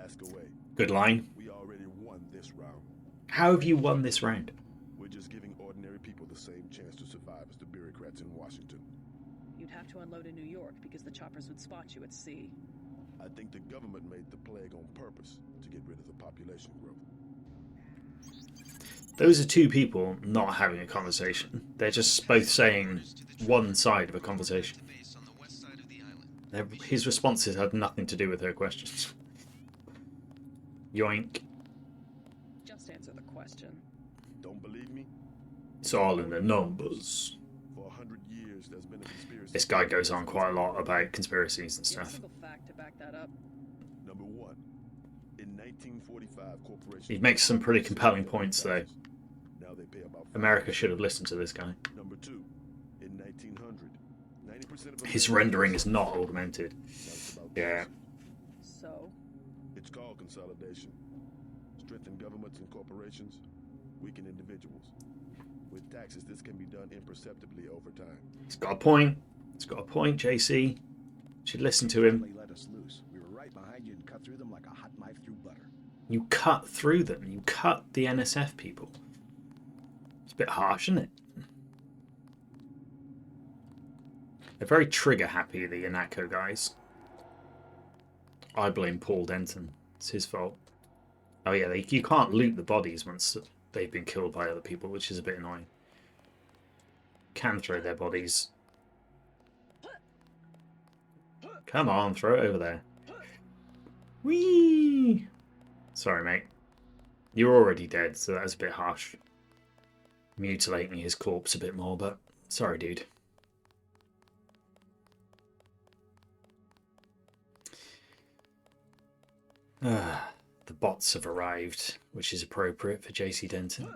Ask away. Good line. We already won this round. How have you won this round? We're just giving ordinary people the same chance to survive as the bureaucrats in Washington. You'd have to unload in New York because the choppers would spot you at sea. I think the government made the plague on purpose to get rid of the population growth. Those are two people not having a conversation. They're just both saying one side of a conversation. base on the west side of the island. His responses had nothing to do with her questions. Yoink. Just answer the question. Don't believe me? It's all in the numbers. For 100 years, there's been a conspiracy. This guy goes on quite a lot about conspiracies and Do you have a stuff. single fact to back that up? Number one, in 1945, corporations. He makes some pretty compelling points, though. Now they pay about. America should have listened to this guy. Number two, in 1900, 90% of His rendering is not augmented. Yeah. So, It's called consolidation. Strengthen governments and corporations, weaken individuals. With taxes, this can be done imperceptibly over time. He's got a point. He's got a point, JC. Should listen to him. Let us loose. We were right behind you and cut through them like a hot knife through butter. You cut through them. You cut the NSF people. It's a bit harsh, isn't it? They're very trigger happy, the Anako guys. I blame Paul Denton. It's his fault. Oh yeah, you can't loot the bodies once they've been killed by other people, which is a bit annoying. Can throw their bodies. Come on, throw it over there. Whee! Sorry, mate. You're already dead, so that was a bit harsh. Mutilating his corpse a bit more, but sorry, dude. The bots have arrived, which is appropriate for JC Denton.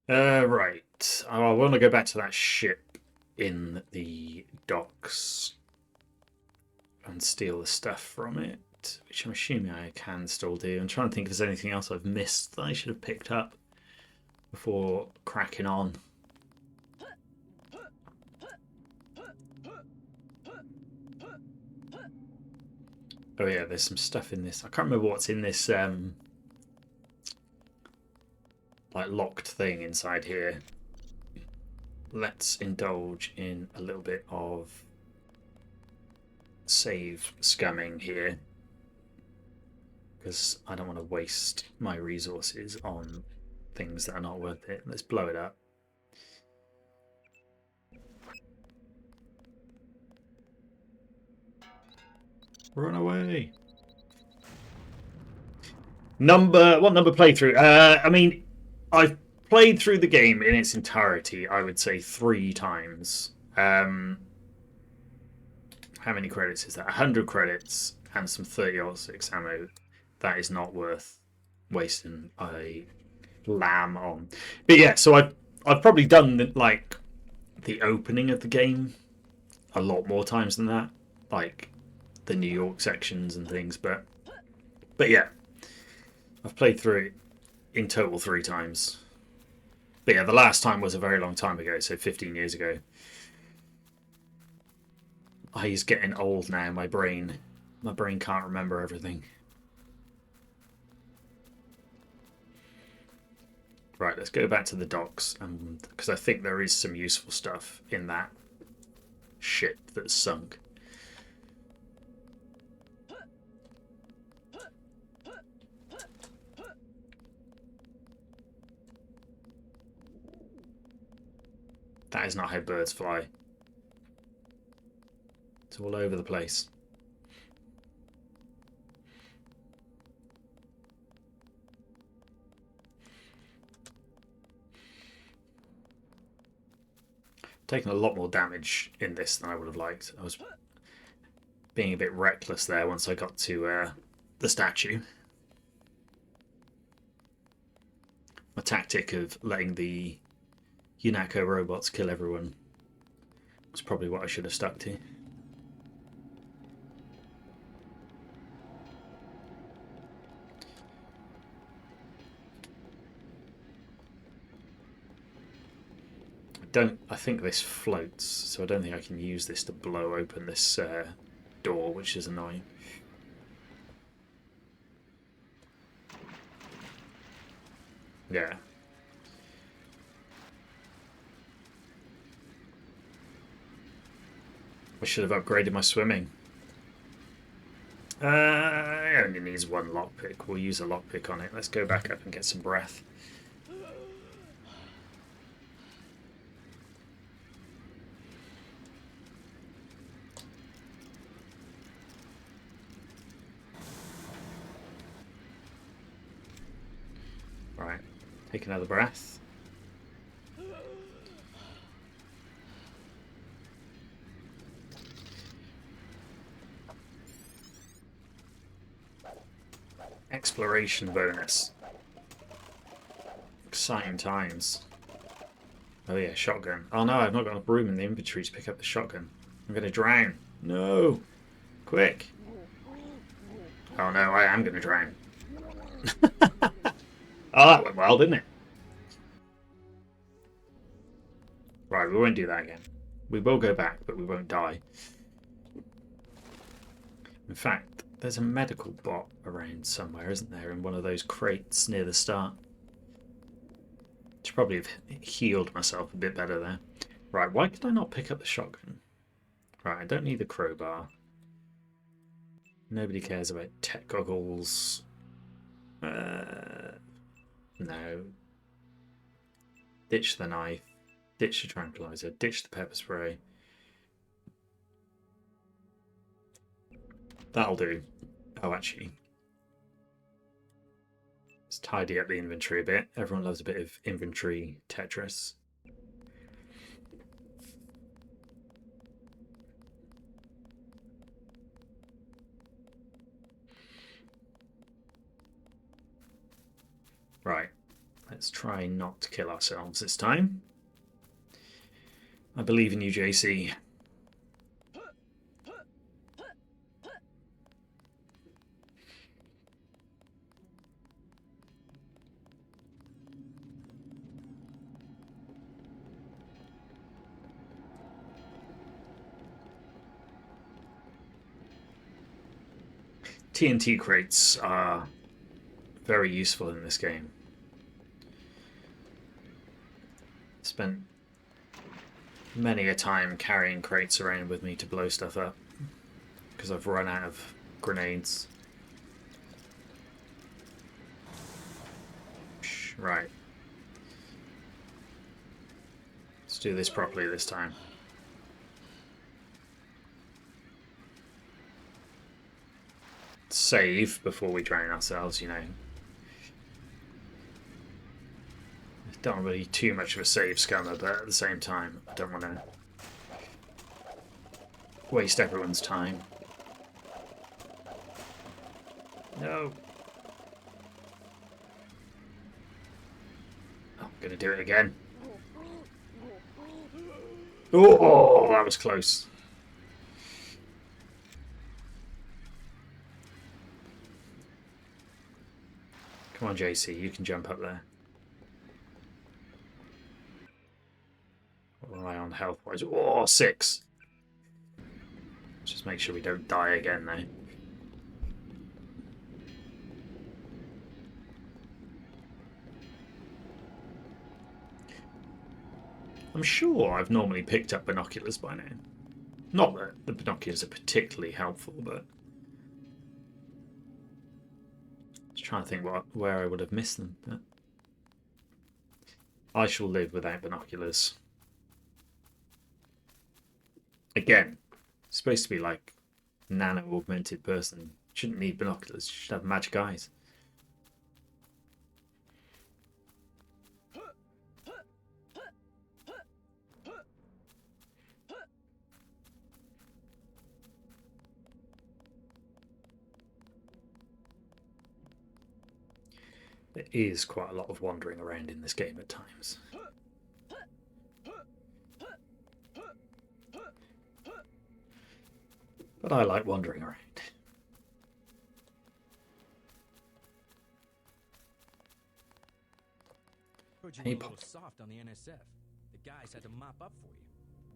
Right. I want to go back to that ship in the docks and steal the stuff from it, which I'm assuming I can still do. I'm trying to think if there's anything else I've missed that I should have picked up before cracking on. Oh yeah, there's some stuff in this. I can't remember what's in this like locked thing inside here. Let's indulge in a little bit of save scamming here, because I don't want to waste my resources on things that are not worth it. Let's blow it up. Run away. What number playthrough? I mean, I've played through the game in its entirety, I would say 3 times. How many credits is that? 100 credits and some 30-06 ammo. That is not worth wasting a lamb on. But yeah, so I've probably done the opening of the game a lot more times than that, like the New York sections and things. But yeah, I've played through it in total 3 times. But yeah, the last time was a very long time ago, so 15 years ago. He's getting old now. My brain can't remember everything. Right, let's go back to the docks, because I think there is some useful stuff in that ship that's sunk. That is not how birds fly. It's all over the place. Taken a lot more damage in this than I would have liked. I was being a bit reckless there once I got to the statue. My tactic of letting the UNATCO robots kill everyone was probably what I should have stuck to. I think this floats, so I don't think I can use this to blow open this door, which is annoying. Yeah. I should have upgraded my swimming. It only needs one lockpick. We'll use a lockpick on it. Let's go back up and get some breath. Right, take another breath. Exploration bonus. Exciting times. Oh yeah, shotgun. Oh no, I've not got enough room in the inventory to pick up the shotgun. I'm going to drown. No! Quick! Oh no, I am going to drown. Oh, that went well, didn't it? Right, we won't do that again. We will go back, but we won't die. In fact, there's a medical bot around somewhere, isn't there, in one of those crates near the start. Should probably have healed myself a bit better there. Right, why could I not pick up the shotgun? Right, I don't need the crowbar. Nobody cares about tech goggles. No. Ditch the knife. Ditch the tranquilizer. Ditch the pepper spray. That'll do. Oh, actually. Let's tidy up the inventory a bit. Everyone loves a bit of inventory Tetris. Right. Let's try not to kill ourselves this time. I believe in you, JC. TNT crates are very useful in this game. Spent many a time carrying crates around with me to blow stuff up because I've run out of grenades. Right. Let's do this properly this time. Save before we drown ourselves, you know. Don't really too much of a save scammer, but at the same time, I don't want to waste everyone's time. No. I'm going to do it again. Oh, that was close. Come on, JC, you can jump up there. Rely on health-wise. Oh, 6. Just make sure we don't die again, though. I'm sure I've normally picked up binoculars by now. Not that the binoculars are particularly helpful, but just trying to think where I would have missed them. But I shall live without binoculars. Again, it's supposed to be like nano augmented person. Shouldn't need binoculars. Should have magic eyes. There is quite a lot of wandering around in this game at times. But I like wandering around. Heard you Hey, were a Pop. little soft on the NSF. The guys had to mop up for you.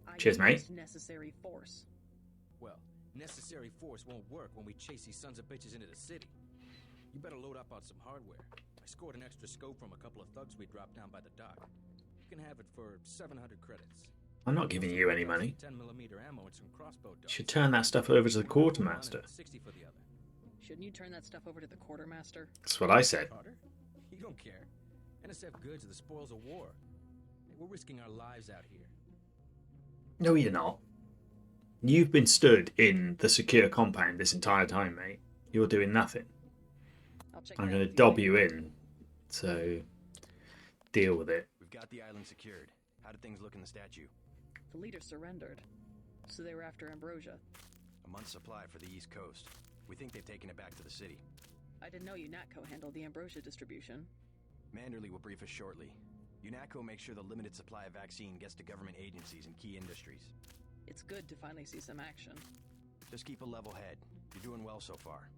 I Cheers, mate. use necessary force. Well, necessary force won't work when we chase these sons of bitches into the city. You better load up on some hardware. I scored an extra scope from a couple of thugs we dropped down by the dock. You can have it for 700 credits. I'm not giving you any money. 10mm ammo and some crossbow You darts. should turn that stuff over to the quartermaster. 60 for the other. Shouldn't you turn that stuff over to the quartermaster? That's what I said. Carter? You don't care. NSF goods are the spoils of war. Hey, we're risking our lives out here. No, you're not. You've been stood in the secure compound this entire time, mate. You're doing nothing. I'll check I'm that going to with dob later. you in, so deal with it. We've got the island secured. How did things look in the statue? The leader surrendered, so they were after Ambrosia. A month's supply for the East Coast. We think they've taken it back to the city. I didn't know UNATCO handled the Ambrosia distribution. Manderley will brief us shortly. UNATCO makes sure the limited supply of vaccine gets to government agencies and key industries. It's good to finally see some action. Just keep a level head. You're doing well so far.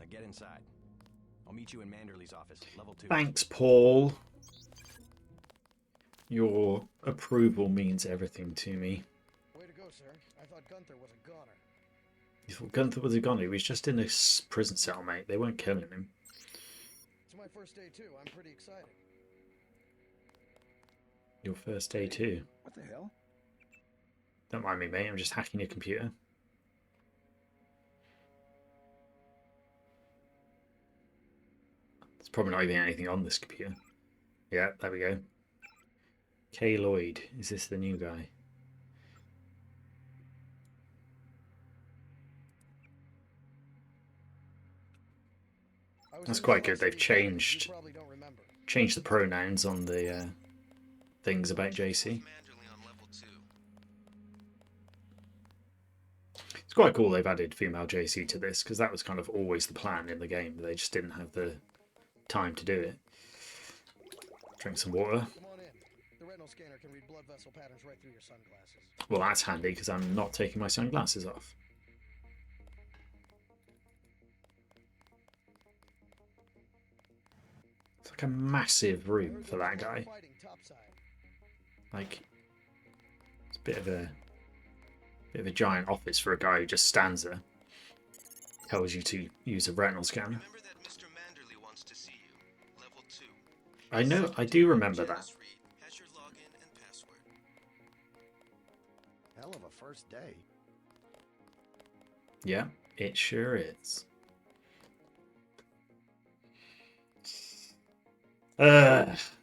Now get inside. I'll meet you in Manderley's office, level 2. Thanks, Paul. Your approval means everything to me. Way to go, sir. I thought Gunther was a goner. You thought Gunther was a goner? He was just in a prison cell, mate. They weren't killing him. It's my first day too. I'm pretty excited. Your first day too. What the hell? Don't mind me, mate. I'm just hacking your computer. There's probably not even anything on this computer. Yeah, there we go. K. Lloyd. Is this the new guy? That's quite good. They've changed the pronouns on the things about JC. It's quite cool they've added female JC to this, because that was kind of always the plan in the game. They just didn't have the time to do it. Drink some water. Come on in. The retinal scanner can read blood vessel patterns right through your sunglasses. Well, that's handy because I'm not taking my sunglasses off. It's like a massive room for that guy. Like, it's a bit of a giant office for a guy who just stands there. Tells you to use a retinal scanner. Remember that Mr. Manderley wants to see you. Level 2. I know, I do remember that. Janice Reed has your login and password. Hell of a first day. Yeah, it sure is.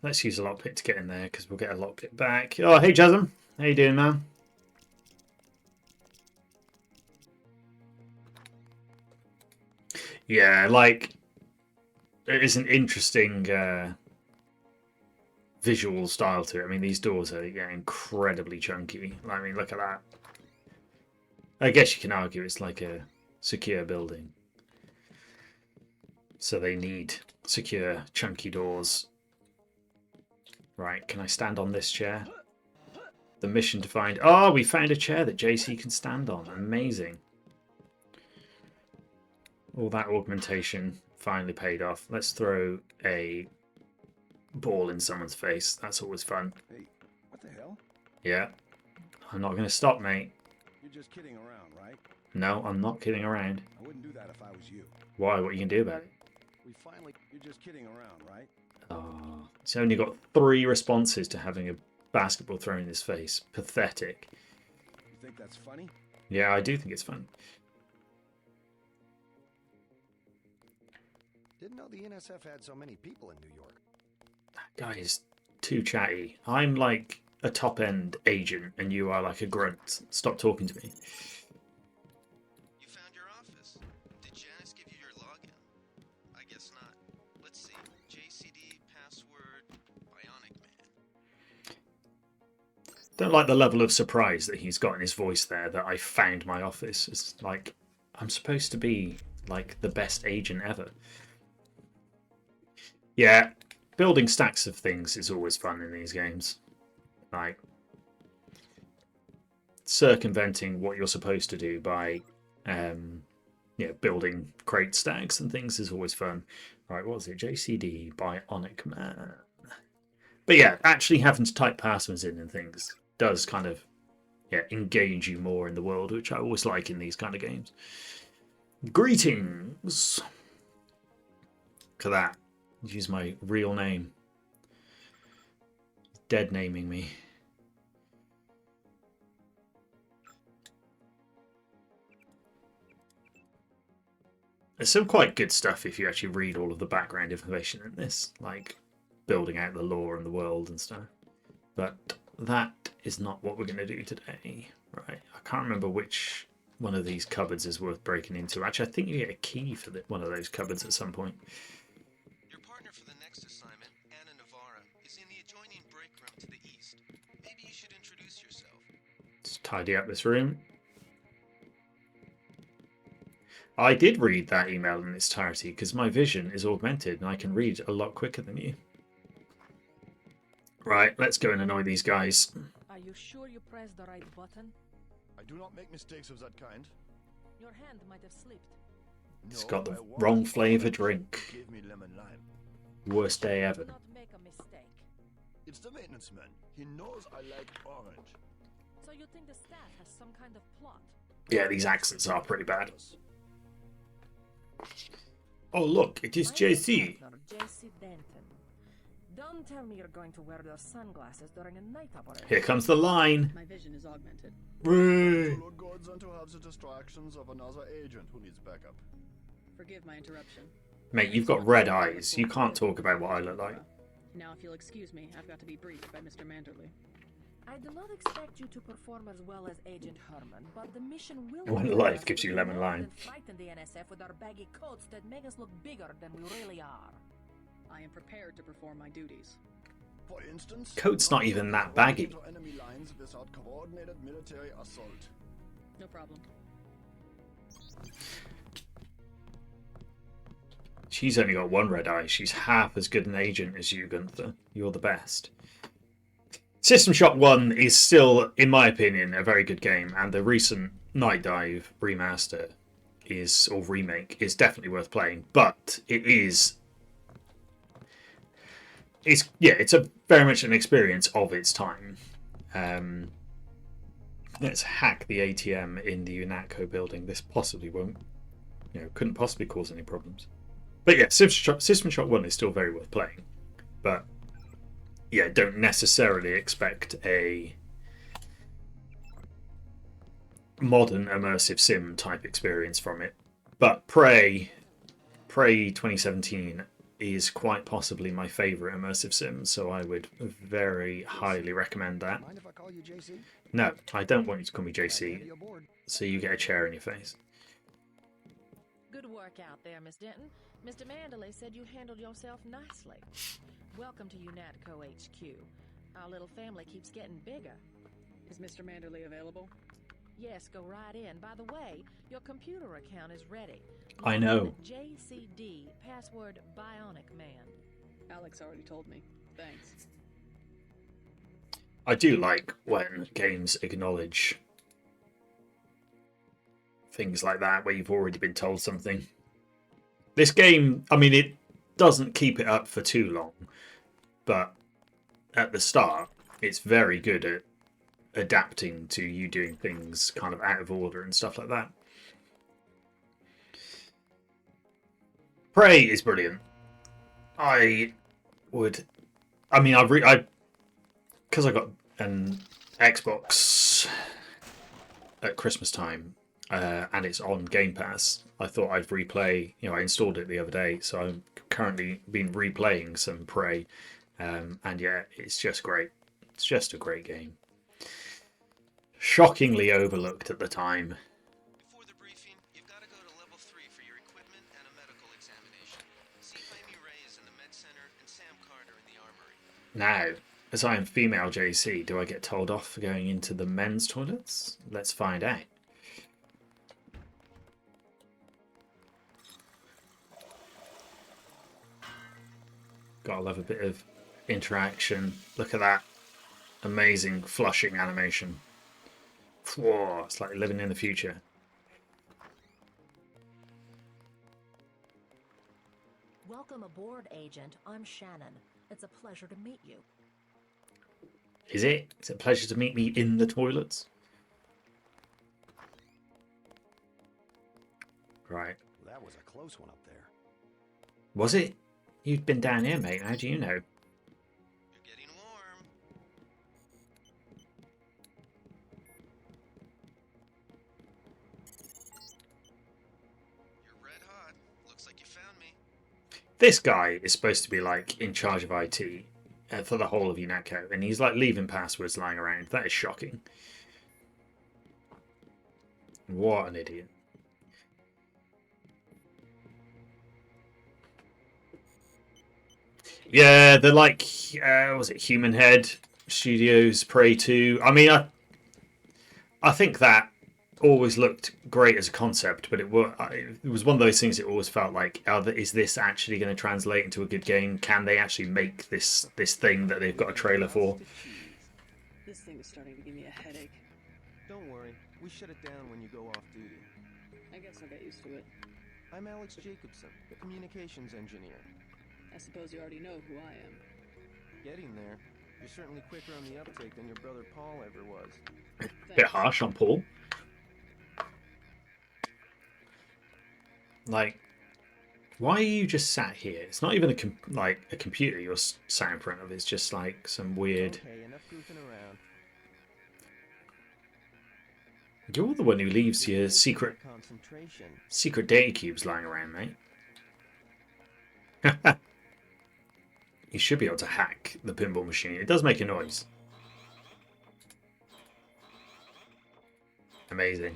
Let's use a lockpick to get in there because we'll get a lockpick back. Oh, hey Jasm, how you doing, man? Yeah, like it is an interesting visual style to it. I mean, these doors are incredibly chunky. I mean, look at that. I guess you can argue it's like a secure building, so they need secure, chunky doors. Right, can I stand on this chair? The mission to find... Oh, we found a chair that JC can stand on. Amazing. All that augmentation finally paid off. Let's throw a ball in someone's face. That's always fun. Hey, what the hell? Yeah. I'm not going to stop, mate. You're just kidding around, right? No, I'm not kidding around. I wouldn't do that if I was you. Why? What are you going to do about it? You're just kidding around, right? Oh, it's only got 3 responses to having a basketball thrown in his face. Pathetic. You think that's funny? Yeah, I do think it's funny. Didn't know the NSF had so many people in New York. That guy is too chatty. I'm like a top-end agent, and you are like a grunt. Stop talking to me. You found your office. Did Janice give you your login? I guess not. Let's see. JCD password Bionic Man. Don't like the level of surprise that he's got in his voice there that I found my office. It's like I'm supposed to be like the best agent ever. Yeah, building stacks of things is always fun in these games. Like circumventing what you're supposed to do by building crate stacks and things is always fun. Right, what was it? JCD Bionic Man. But yeah, actually having to type passwords in and things does kind of engage you more in the world, which I always like in these kind of games. Greetings. Look at that. Use my real name. Dead naming me. There's some quite good stuff if you actually read all of the background information in this, like building out the lore and the world and stuff. But that is not what we're going to do today. Right, I can't remember which one of these cupboards is worth breaking into. Actually, I think you get a key for one of those cupboards at some point. Your partner for the next assignment, Anna Navarra, is in the adjoining break room to the east. Maybe you should introduce yourself. Let's tidy up this room. I did read that email in its entirety because my vision is augmented and I can read a lot quicker than you. Right, let's go and annoy these guys. Are you sure you pressed the right button? I do not make mistakes of that kind. Your hand might have slipped. It's got the wrong flavour drink. Give me lemon lime. Worst day ever. Do not make a mistake. It's the maintenance man. He knows I like orange. So you think the staff has some kind of plot? Yeah, these accents are pretty bad. Oh look, it is JC. JC Denton. Don't tell me you're going to wear those sunglasses during a night operation. Here comes the line. My vision is augmented. Hooray. To look good and to have the distractions of another agent who needs backup. Forgive my interruption. Mate, you've got red eyes. You can't talk about what I look like. Now, if you'll excuse me, I've got to be briefed by Mr. Manderley. I do not expect you to perform as well as Agent Herman, but the mission will When life gives you lemon lime. frighten the NSF with our baggy coats that make us look bigger than we really are. I am prepared to perform my duties. For instance, Coat's not even that baggy. into enemy lines without coordinated military assault. No problem. She's only got one red eye. She's half as good an agent as you, Gunther. You're the best. System Shock 1 is still, in my opinion, a very good game, and the recent Night Dive remaster or remake is definitely worth playing, but it's a very much an experience of its time. Let's hack the ATM in the UNATCO building. This possibly won't, couldn't possibly cause any problems. But yeah, System Shock 1 is still very worth playing, but yeah, don't necessarily expect a modern immersive sim type experience from it. But Prey 2017 is quite possibly my favourite immersive sim, so I would very highly recommend that. Mind if I call you JC? No, I don't want you to call me JC, so you get a chair in your face. Good work out there, Miss Denton. Mr. Manderley said you handled yourself nicely. Welcome to UNATCO HQ. Our little family keeps getting bigger. Is Mr. Manderley available? Yes, go right in. By the way, your computer account is ready. I know. JCD, password Bionic Man. Alex already told me. Thanks. I do like when games acknowledge things like that, where you've already been told something. This game, I mean, it doesn't keep it up for too long, but at the start, it's very good at adapting to you doing things kind of out of order and stuff like that. Prey is brilliant. I because I got an Xbox at Christmas time, and it's on Game Pass, I thought I'd replay. You know, I installed it the other day, so I'm currently been replaying some Prey, and yeah, it's just great. It's just a great game. Shockingly overlooked at the time. Before the briefing, you've got to go to level 3 for your equipment and a medical examination. See Jaime Reyes in the med center and Sam Carter in the armory. Now, as I am female JC, do I get told off for going into the men's toilets? Let's find out. Gotta love a bit of interaction. Look at that amazing flushing animation. Whoa, it's like living in the future. Welcome aboard, Agent. I'm Shannon. It's a pleasure to meet you. Is it? It's a pleasure to meet me in the toilets. Right. That was a close one up there. Was it? You've been down here, mate. How do you know? You're getting warm. You're red hot. Looks like you found me. This guy is supposed to be like in charge of IT for the whole of UNATCO, and he's like leaving passwords lying around. That is shocking. What an idiot. Yeah, they're like, was it Human Head Studios, Prey 2? I mean, I think that always looked great as a concept, but it was one of those things that always felt like, is this actually going to translate into a good game? Can they actually make this thing that they've got a trailer for? This thing is starting to give me a headache. Don't worry. We shut it down when you go off duty. I guess I'll get used to it. I'm Alex Jacobson, the communications engineer. I suppose you already know who I am. Getting there. You're certainly quicker on the uptake than your brother Paul ever was. Bit harsh on Paul. Like, why are you just sat here? It's not even a computer you're sat in front of. It's just like some weird. Okay, enough goofing around. You're the one who leaves your secret data cubes lying around, mate. You should be able to hack the pinball machine. It does make a noise. Amazing.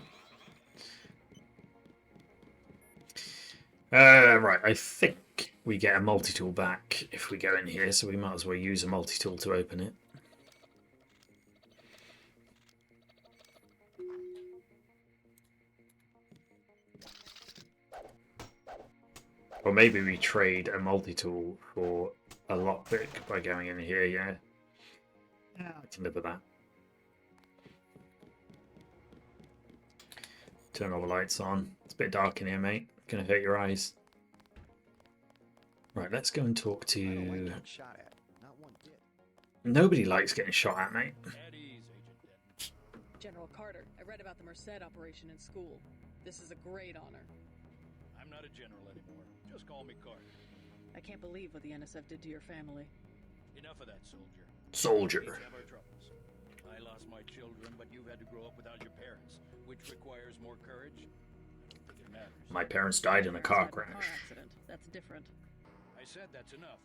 Right, I think we get a multi-tool back if we go in here, so we might as well use a multi-tool to open it. Or maybe we trade a multi-tool for a lockpick by going in here, yeah. Yeah, I can live with that. Turn all the lights on. It's a bit dark in here, mate. Gonna hurt your eyes. Right, let's go and talk to... Nobody likes getting shot at, mate. General Carter, I read about the Merced operation in school. This is a great honor. I'm not a general anymore. Just call me Carter. I can't believe what the NSF did to your family. Enough of that, soldier. Soldier. We have our troubles. I lost my children, but you've had to grow up without your parents, which requires more courage. I don't think it matters. My parents died in a car crash. Accident. That's different. I said that's enough.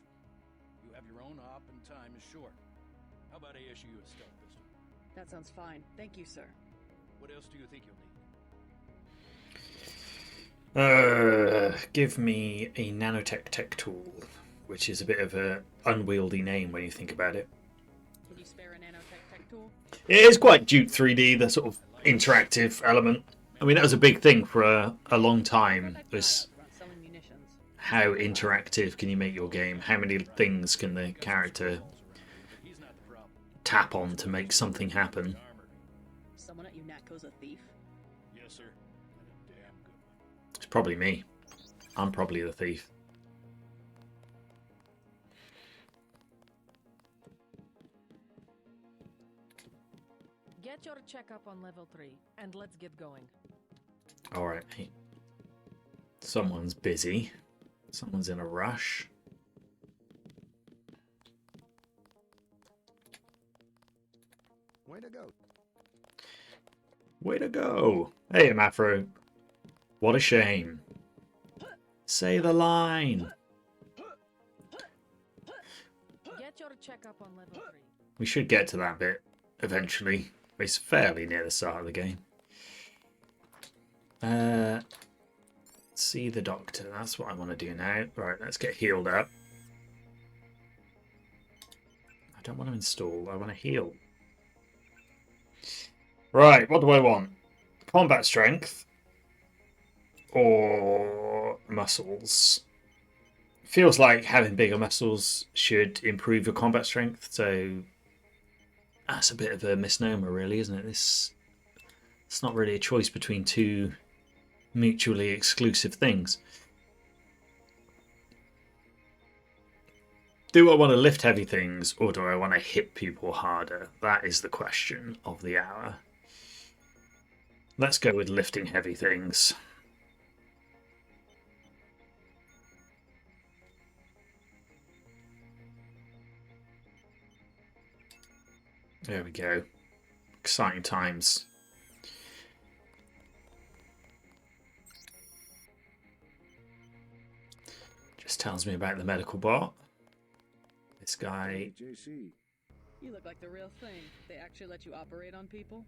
You have your own op and time is short. How about I issue you a stealth pistol? That sounds fine. Thank you, sir. What else do you think you'll need? Give me a nanotech tech tool, which is a bit of an unwieldy name when you think about it. Can you spare a nanotech tech tool? It is quite Duke 3D, the sort of interactive element. I mean, that was a big thing for a long time. Was how interactive can you make your game? How many things can the character tap on to make something happen? Someone at UNATCO's a thief? Yes, sir. And a damn good one. It's probably me. I'm probably the thief. Get your checkup on level 3, and let's get going. Alright, mate. Someone's busy. Someone's in a rush. Way to go. Hey, Mafro. What a shame. Say the line. Get your checkup on level 3. We should get to that bit eventually. It's fairly near the start of the game. See the doctor. That's what I want to do now. Right, let's get healed up. I don't want to install. I want to heal. Right, what do I want? Combat strength or muscles? Feels like having bigger muscles should improve your combat strength, so that's a bit of a misnomer, really, isn't it? It's not really a choice between two mutually exclusive things. Do I want to lift heavy things or do I want to hit people harder? That is the question of the hour. Let's go with lifting heavy things. There we go. Exciting times. Just tells me about the medical bot. This guy. JC. You look like the real thing. They actually let you operate on people?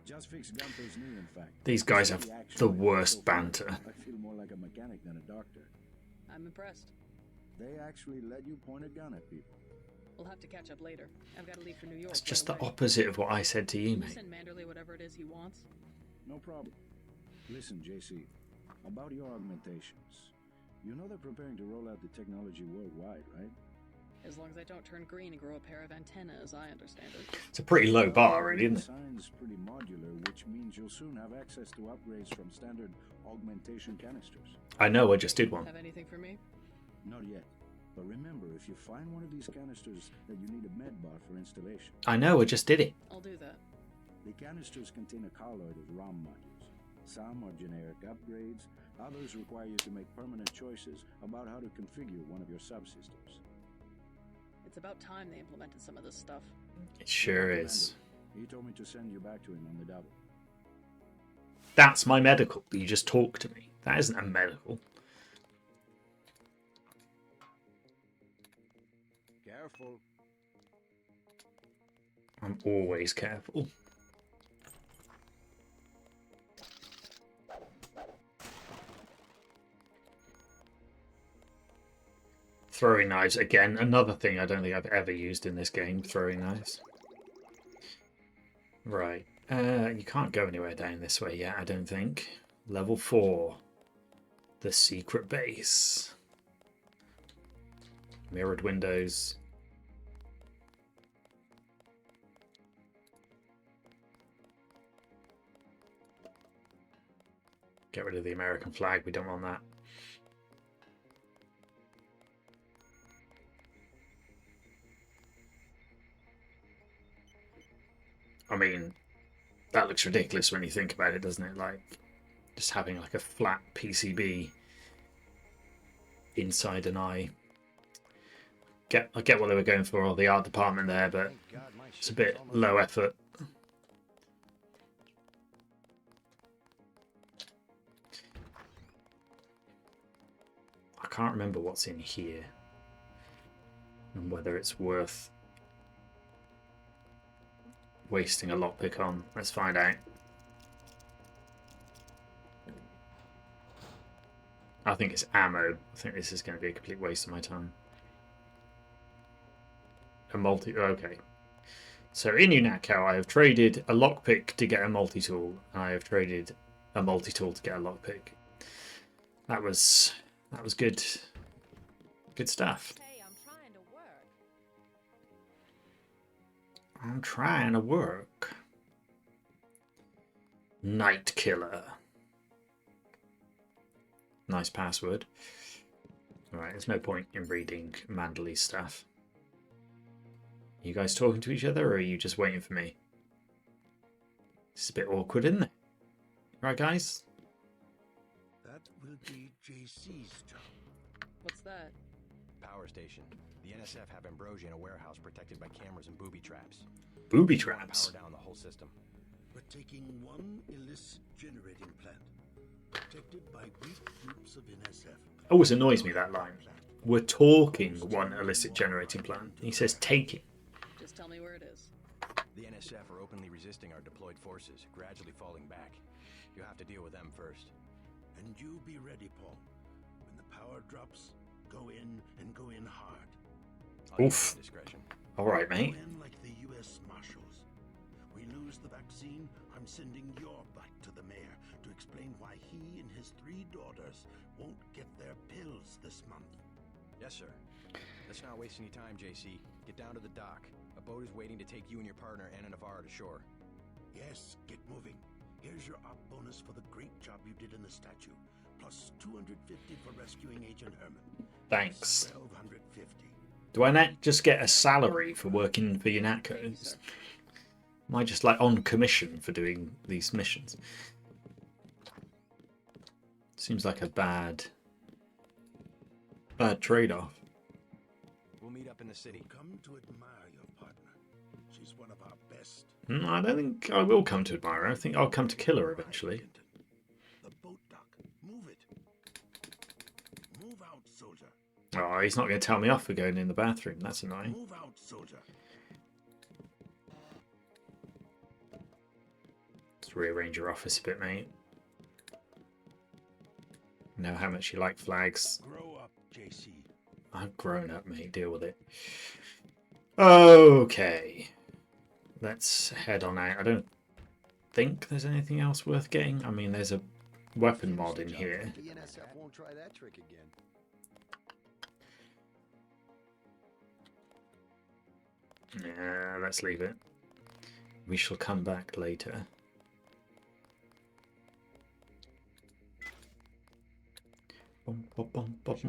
Just fixed Gunther's knee, in fact. These guys have the worst banter. I feel more like a mechanic than a doctor. I'm impressed. They actually let you point a gun at people. We'll have to catch up later. I've got to leave for New York. It's just right the away. opposite of what I said to you, Can mate. send Manderley whatever it is he wants? No problem. Listen, JC, about your augmentations. You know they're preparing to roll out the technology worldwide, right? As long as I don't turn green and grow a pair of antennas, I understand it. It's a pretty low bar, really, isn't it? Design's pretty modular, which means you'll soon have access to upgrades from standard augmentation canisters. I know, I just did one. Have anything for me? Not yet. But remember, if you find one of these canisters that you need a medbot for installation. I know, I just did it. I'll do that. The canisters contain a colloid of ROM modules. Some are generic upgrades, others require you to make permanent choices about how to configure one of your subsystems. It's about time they implemented some of this stuff. It sure is. He told me to send you back to him on the double. That's my medical. You just talk to me. That isn't a medical. Careful. I'm always careful. Throwing knives, again, another thing I don't think I've ever used in this game, throwing knives. Right, you can't go anywhere down this way yet, I don't think. Level 4. The secret base. Mirrored windows. Get rid of the American flag, we don't want that. I mean, that looks ridiculous when you think about it, doesn't it? Like, just having like a flat PCB inside an eye. I get what they were going for, or the art department there, but it's a bit low effort. I can't remember what's in here and whether it's worth wasting a lockpick on. Let's find out. I think it's ammo. I think this is going to be a complete waste of my time. A multi... Okay. So in UNATCO, I have traded a lockpick to get a multi-tool. And I have traded a multi-tool to get a lockpick. That was good. Good stuff. Hey, I'm trying to work. I'm trying to work. Night Killer. Nice password. Alright, there's no point in reading Manderley's stuff. You guys talking to each other, or are you just waiting for me? It's a bit awkward, isn't it? Right, guys? That will be JC's job. What's that? power station. The NSF have ambrosia in a warehouse protected by cameras and booby traps. Booby traps? Power down the whole system. We're taking one illicit generating plant, protected by weak groups of NSF. Always annoys me, that line. We're talking one illicit generating plant. He says taking. Just tell me where it is. The NSF are openly resisting our deployed forces, gradually falling back. You have to deal with them first. And you be ready, Paul. When the power drops, go in and go in hard. Oof. Alright, mate. Go in like the U.S. Marshals. We lose the vaccine, I'm sending your butt to the mayor to explain why he and his 3 daughters won't get their pills this month. Yes, sir. Let's not waste any time, JC. Get down to the dock. A boat is waiting to take you and your partner, Anna Navarro, to shore. Yes, get moving. Here's your op bonus for the great job you did in the statue, plus 250 for rescuing Agent Herman. Thanks. 1250. Do I not just get a salary for working for UNATCO? Am I just like on commission for doing these missions? Seems like a bad trade-off. We'll meet up in the city. Come to admire your partner. She's one of our best. I don't think I will come to admire her. I think I'll come to kill her eventually. The boat dock. Move it. Move out, soldier. Oh, he's not going to tell me off for going in the bathroom. That's annoying. Move out, soldier. Let's rearrange your office a bit, mate. Know how much you like flags. Grow up, JC. I've grown up, mate. Deal with it. Okay. Let's head on out. I don't think there's anything else worth getting. I mean, there's a weapon mod in here. The NSF won't try that trick again. Yeah, let's leave it. We shall come back later.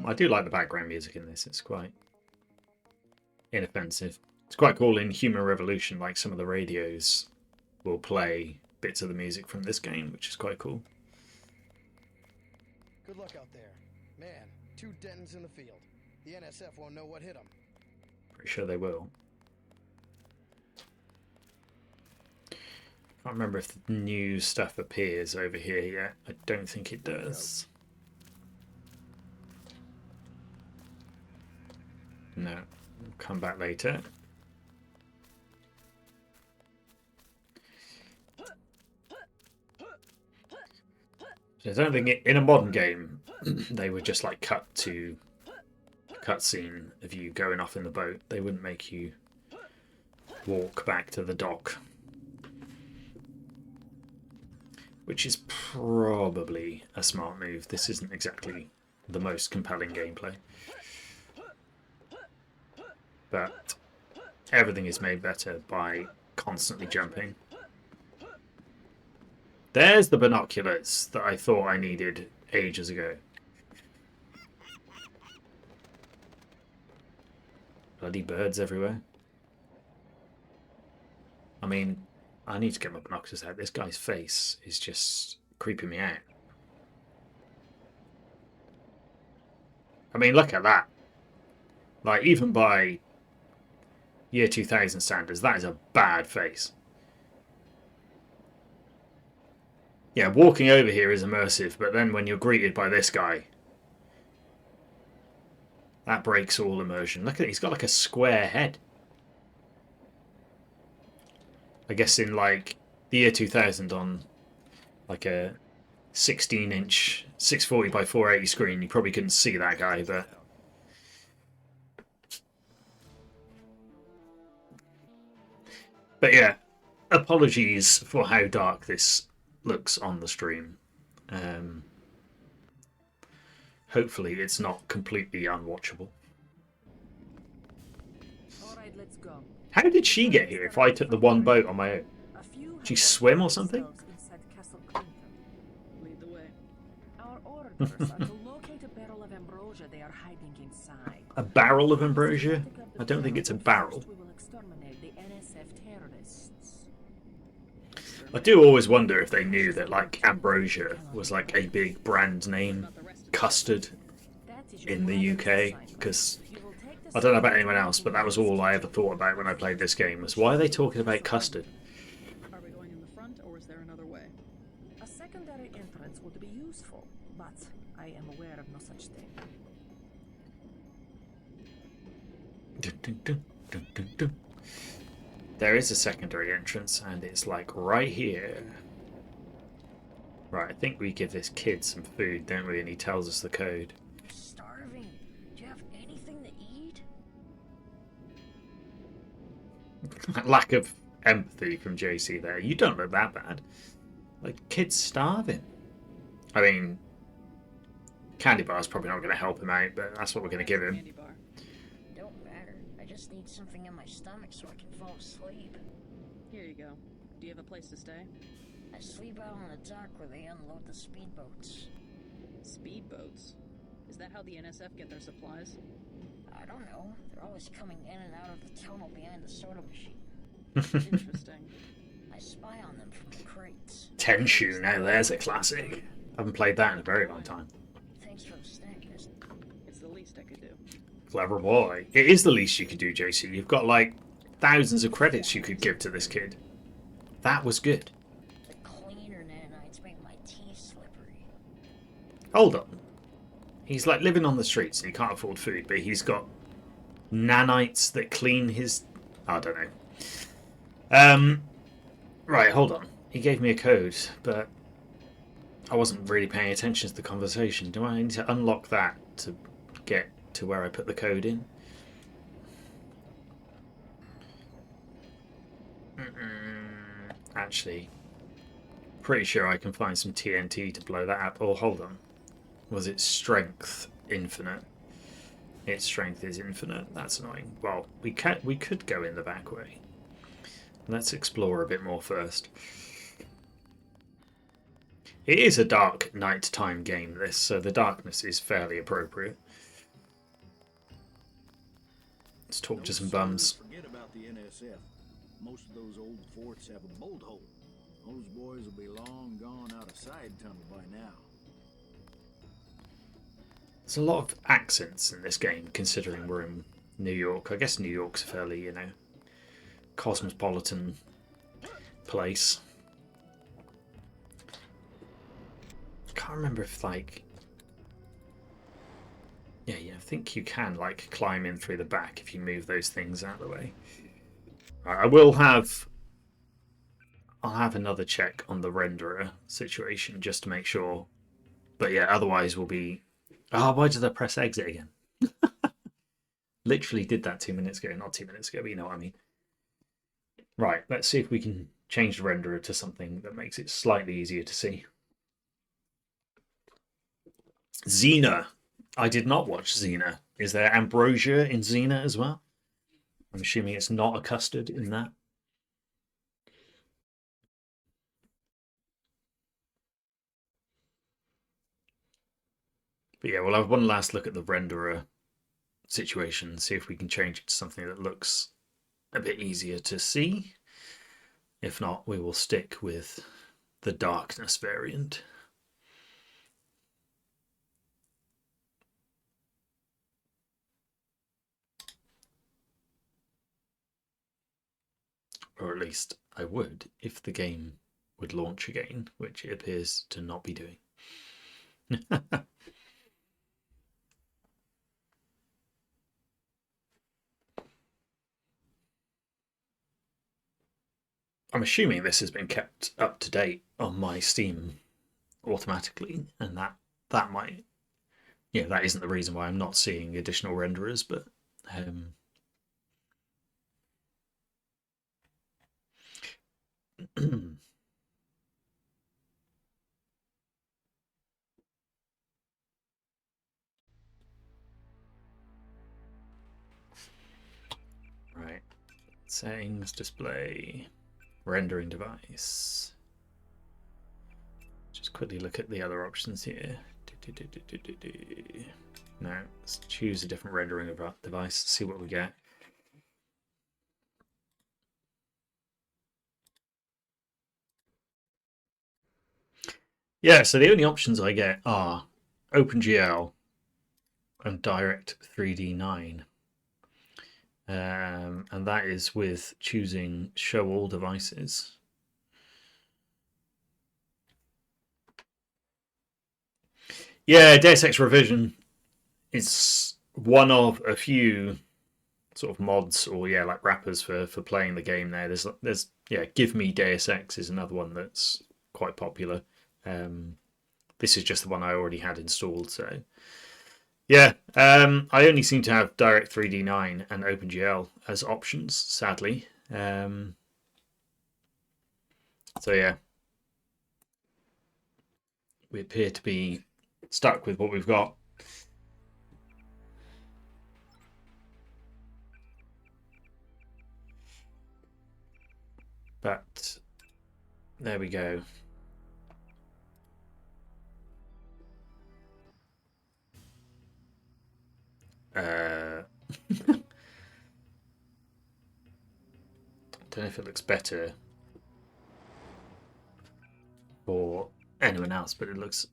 I do like the background music in this. It's quite inoffensive. It's quite cool in Human Revolution, like some of the radios will play bits of the music from this game, which is quite cool. Good luck out there. Man, 2 Dentons in the field. The NSF won't know what hit them. Pretty sure they will. Can't remember if the new stuff appears over here yet. I don't think it does. No, we'll come back later. So I don't think in a modern game they would just like cut to a cutscene of you going off in the boat. They wouldn't make you walk back to the dock, which is probably a smart move. This isn't exactly the most compelling gameplay, but everything is made better by constantly jumping. There's the binoculars that I thought I needed ages ago. Bloody birds everywhere. I mean, I need to get my binoculars out. This guy's face is just creeping me out. I mean, look at that. Like, even by year 2000 standards, that is a bad face. Yeah, walking over here is immersive, but then when you're greeted by this guy, that breaks all immersion. Look at it, he's got like a square head. I guess in like the year 2000 on like a 16-inch 640 by 480 screen, you probably couldn't see that guy, but yeah, apologies for how dark this looks on the stream. Hopefully it's not completely unwatchable. All right, let's go. How did she get here if I took the one boat on my own? Did she swim or something? Lead the way. Our orders are to locate a barrel of ambrosia they are hiding inside. A barrel of ambrosia? I don't think it's a barrel. We will exterminate the NSF terrorists. I do always wonder if they knew that like ambrosia was like a big brand name custard in the UK, because I don't know about anyone else, but that was all I ever thought about when I played this game, was why are they talking about custard? Are we going in the front, or is there another way? A secondary entrance would be useful, but I am aware of no such thing. Dun, dun, dun, dun, dun, dun. There is a secondary entrance, and it's like right here. Right, I think we give this kid some food, don't we? And he tells us the code. I'm starving. Do you have anything to eat? Lack of empathy from JC there. You don't look that bad. Like, kid's starving. I mean, candy bar's probably not going to help him out, but that's what we're going to give him. Candy bar. Don't matter. I just need something in my stomach so I can fall asleep. Here you go. Do you have a place to stay? I sleep out on the dock where they unload the speedboats. Speedboats? Is that how the NSF get their supplies? I don't know. They're always coming in and out of the tunnel behind the soda machine. Interesting. I spy on them from the crates. Tenshu, now there's a classic. I haven't played that in a very long time. Thanks for the snack, mister. It's the least I could do. Clever boy. It is the least you could do, JC. You've got like thousands of credits you could give to this kid. That was good. The cleaner nanites make my teeth slippery. Hold on. He's like living on the streets and he can't afford food, but he's got nanites that clean his... I don't know. Right, hold on. He gave me a code, but I wasn't really paying attention to the conversation. Do I need to unlock that to get to where I put the code in? Actually, pretty sure I can find some TNT to blow that up. Oh, hold on. Was it strength infinite? Its strength is infinite. That's annoying. Well, we could go in the back way. Let's explore a bit more first. It is a dark nighttime game, this, so the darkness is fairly appropriate. Let's talk to some bums. Forget about the NSF. Most of those old forts have a bolt hole. Those boys will be long gone out of side tunnel by now. There's a lot of accents in this game, considering we're in New York. I guess New York's a fairly, you know, cosmopolitan place. Can't remember if, like... Yeah, I think you can, like, climb in through the back if you move those things out of the way. Right, I'll have another check on the renderer situation just to make sure. But yeah, otherwise we'll be... Oh, why did I press exit again? Literally did that 2 minutes ago. Not 2 minutes ago, but you know what I mean. Right, let's see if we can change the renderer to something that makes it slightly easier to see. Xena. I did not watch Xena. Is there ambrosia in Xena as well? I'm assuming it's not a custard in that. But yeah, we'll have one last look at the renderer situation and see if we can change it to something that looks a bit easier to see. If not, we will stick with the darkness variant. Or at least I would if the game would launch again, which it appears to not be doing. I'm assuming this has been kept up to date on my Steam automatically, and that might, yeah, that isn't the reason why I'm not seeing additional renderers, but right, settings, display, rendering device. Just quickly look at the other options here. Now let's choose a different rendering device, see what we get. Yeah, so the only options I get are OpenGL and Direct 3D 9. And that is with choosing show all devices. Yeah, Deus Ex Revision is one of a few sort of mods or like wrappers for playing the game there. There's Give Me Deus Ex is another one that's quite popular. This is just the one I already had installed, so yeah. I only seem to have Direct 3D9 and OpenGL as options, sadly. So yeah, we appear to be stuck with what we've got. But there we go. Don't know if it looks better for anyone else, but it looks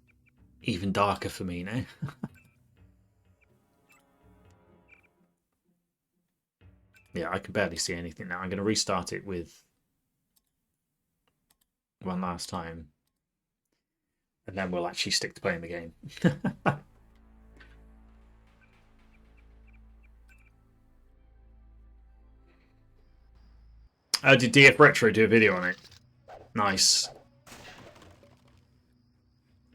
even darker for me now. Yeah, I can barely see anything now. I'm going to restart it with one last time, and then we'll actually stick to playing the game. Did DF Retro do a video on it? Nice.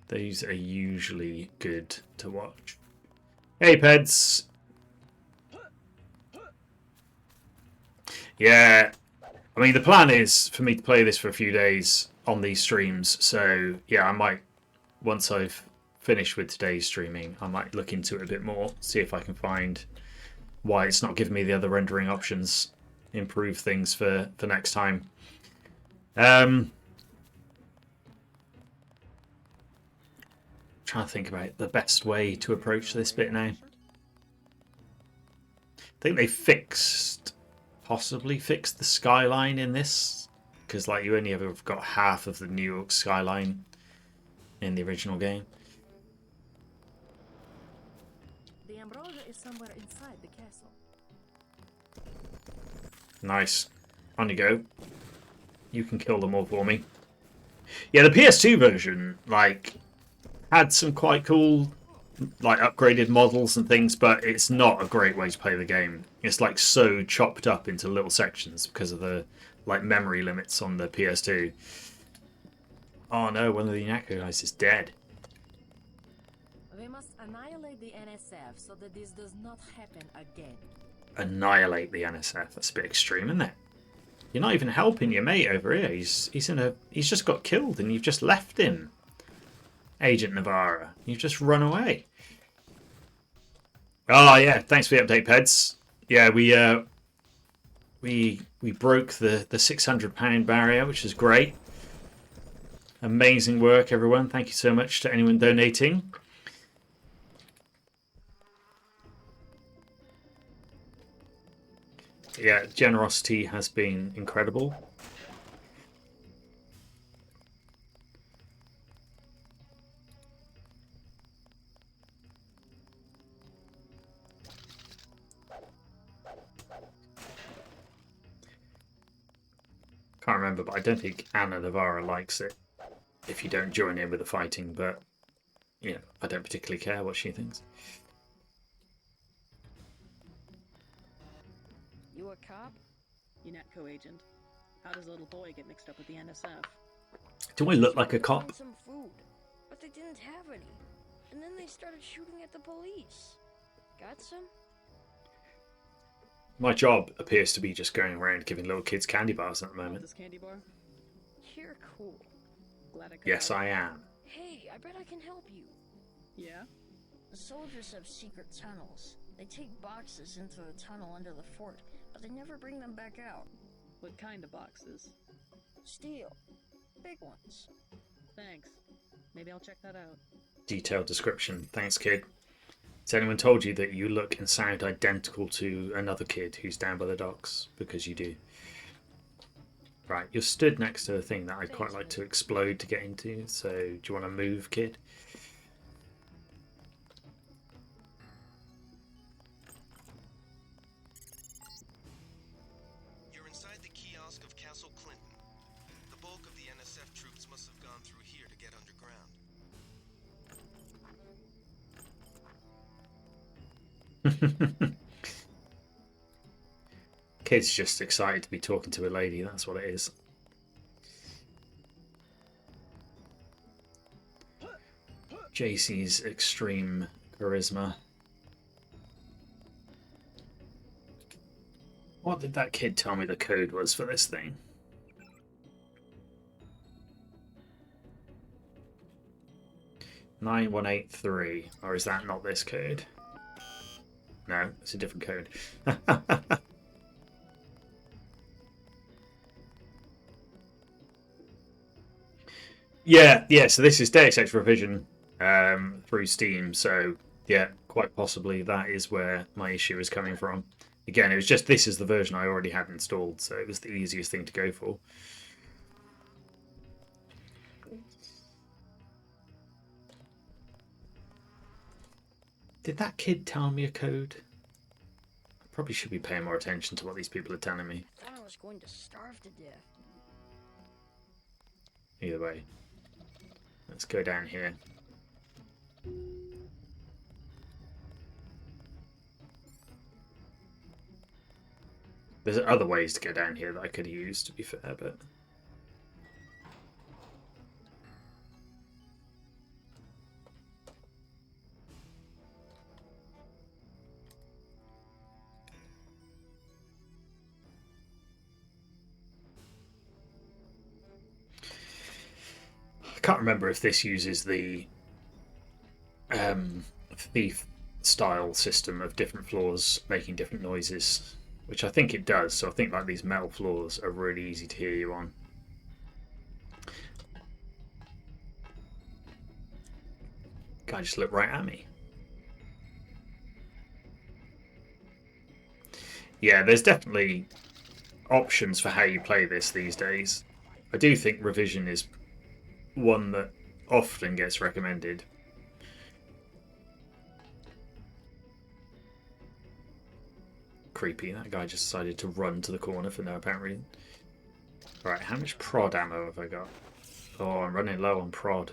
These are usually good to watch. Hey, Peds. Yeah, I mean, the plan is for me to play this for a few days on these streams. So yeah, I might, once I've finished with today's streaming, I might look into it a bit more, see if I can find why it's not giving me the other rendering options, improve things for next time. Trying to think about the best way to approach this bit now. I think they possibly fixed the skyline in this, because like you only ever got half of the New York skyline in the original game. The ambrosia is somewhere inside the castle. Nice. On you go. You can kill them all for me. Yeah, the PS2 version like had some quite cool like upgraded models and things, but it's not a great way to play the game. It's like so chopped up into little sections because of the like memory limits on the PS2. Oh no, one of the Inako guys is dead. We must annihilate the NSF so that this does not happen again. Annihilate the NSF. That's a bit extreme, isn't it? You're not even helping your mate over here. He's just got killed and you've just left him. Agent Navarra, you've just run away. Oh yeah, thanks for the update, Peds. Yeah, we broke the £600 barrier, which is great. Amazing work, everyone. Thank you so much to anyone donating. Yeah, generosity has been incredible. Can't remember, but I don't think Anna Navarra likes it if you don't join in with the fighting, but you know, I don't particularly care what she thinks. You a cop? UNATCO agent. How does a little boy get mixed up with the NSF? Do I look like a cop? Some food, but they didn't have any. And then they started shooting at the police. Got some? My job appears to be just going around giving little kids candy bars at the moment. This candy bar? You're cool. Glad I could Yes, help. I am. Hey, I bet I can help you. Yeah? The soldiers have secret tunnels. They take boxes into the tunnel under the fort, but they never bring them back out. What kind of boxes? Steel. Big ones. Thanks. Maybe I'll check that out. Detailed description. Thanks, kid. Has anyone told you that you look and sound identical to another kid who's down by the docks? Because you do. Right, you're stood next to a thing that I'd quite like to explode to get into, so do you want to move, kid? get underground. Kid's just excited to be talking to a lady, that's what it is. JC's extreme charisma. What did that kid tell me the code was for this thing? 9183, or is that not this code? No, it's a different code. Yeah, so this is Deus Ex Revision through Steam, so yeah, quite possibly that is where my issue is coming from. Again, it was just this is the version I already had installed, so it was the easiest thing to go for. Did that kid tell me a code? I probably should be paying more attention to what these people are telling me. I thought I was going to starve to death. Either way, let's go down here. There's other ways to go down here that I could use, to be fair, but... I can't remember if this uses the thief style system of different floors making different noises, which I think it does. So I think like these metal floors are really easy to hear you on. Guy just looked right at me. Yeah, there's definitely options for how you play this these days. I do think Revision is one that often gets recommended. Creepy, that guy just decided to run to the corner for no apparent reason. Right, how much prod ammo have I got? Oh, I'm running low on prod.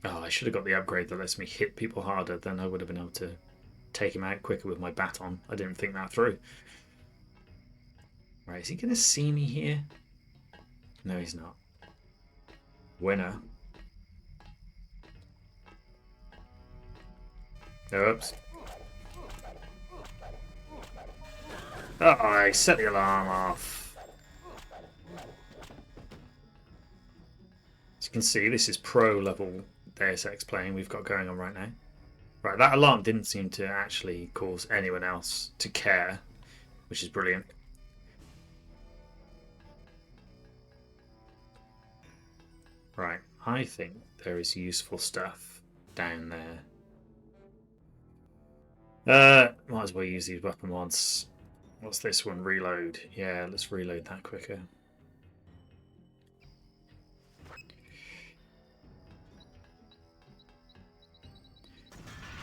Oh, I should have got the upgrade that lets me hit people harder, then I would have been able to take him out quicker with my baton. I didn't think that through. Right, is he going to see me here? No, he's not. Winner. Oops. Oh, I set the alarm off. As you can see, this is pro level Deus Ex playing we've got going on right now. Right, that alarm didn't seem to actually cause anyone else to care, which is brilliant. Right, I think there is useful stuff down there. Might as well use these weapon mods. What's this one? Reload. Yeah, let's reload that quicker.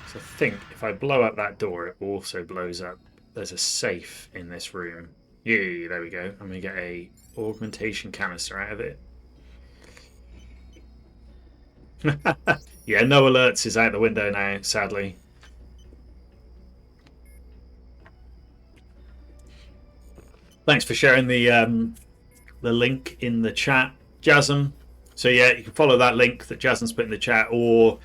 So I think if I blow up that door, it also blows up. There's a safe in this room. Yeah, there we go. I'm going to get a augmentation canister out of it. Yeah, no alerts is out the window now, sadly. Thanks for sharing the link in the chat, Jasm. So yeah, you can follow that link that Jasm's put in the chat, or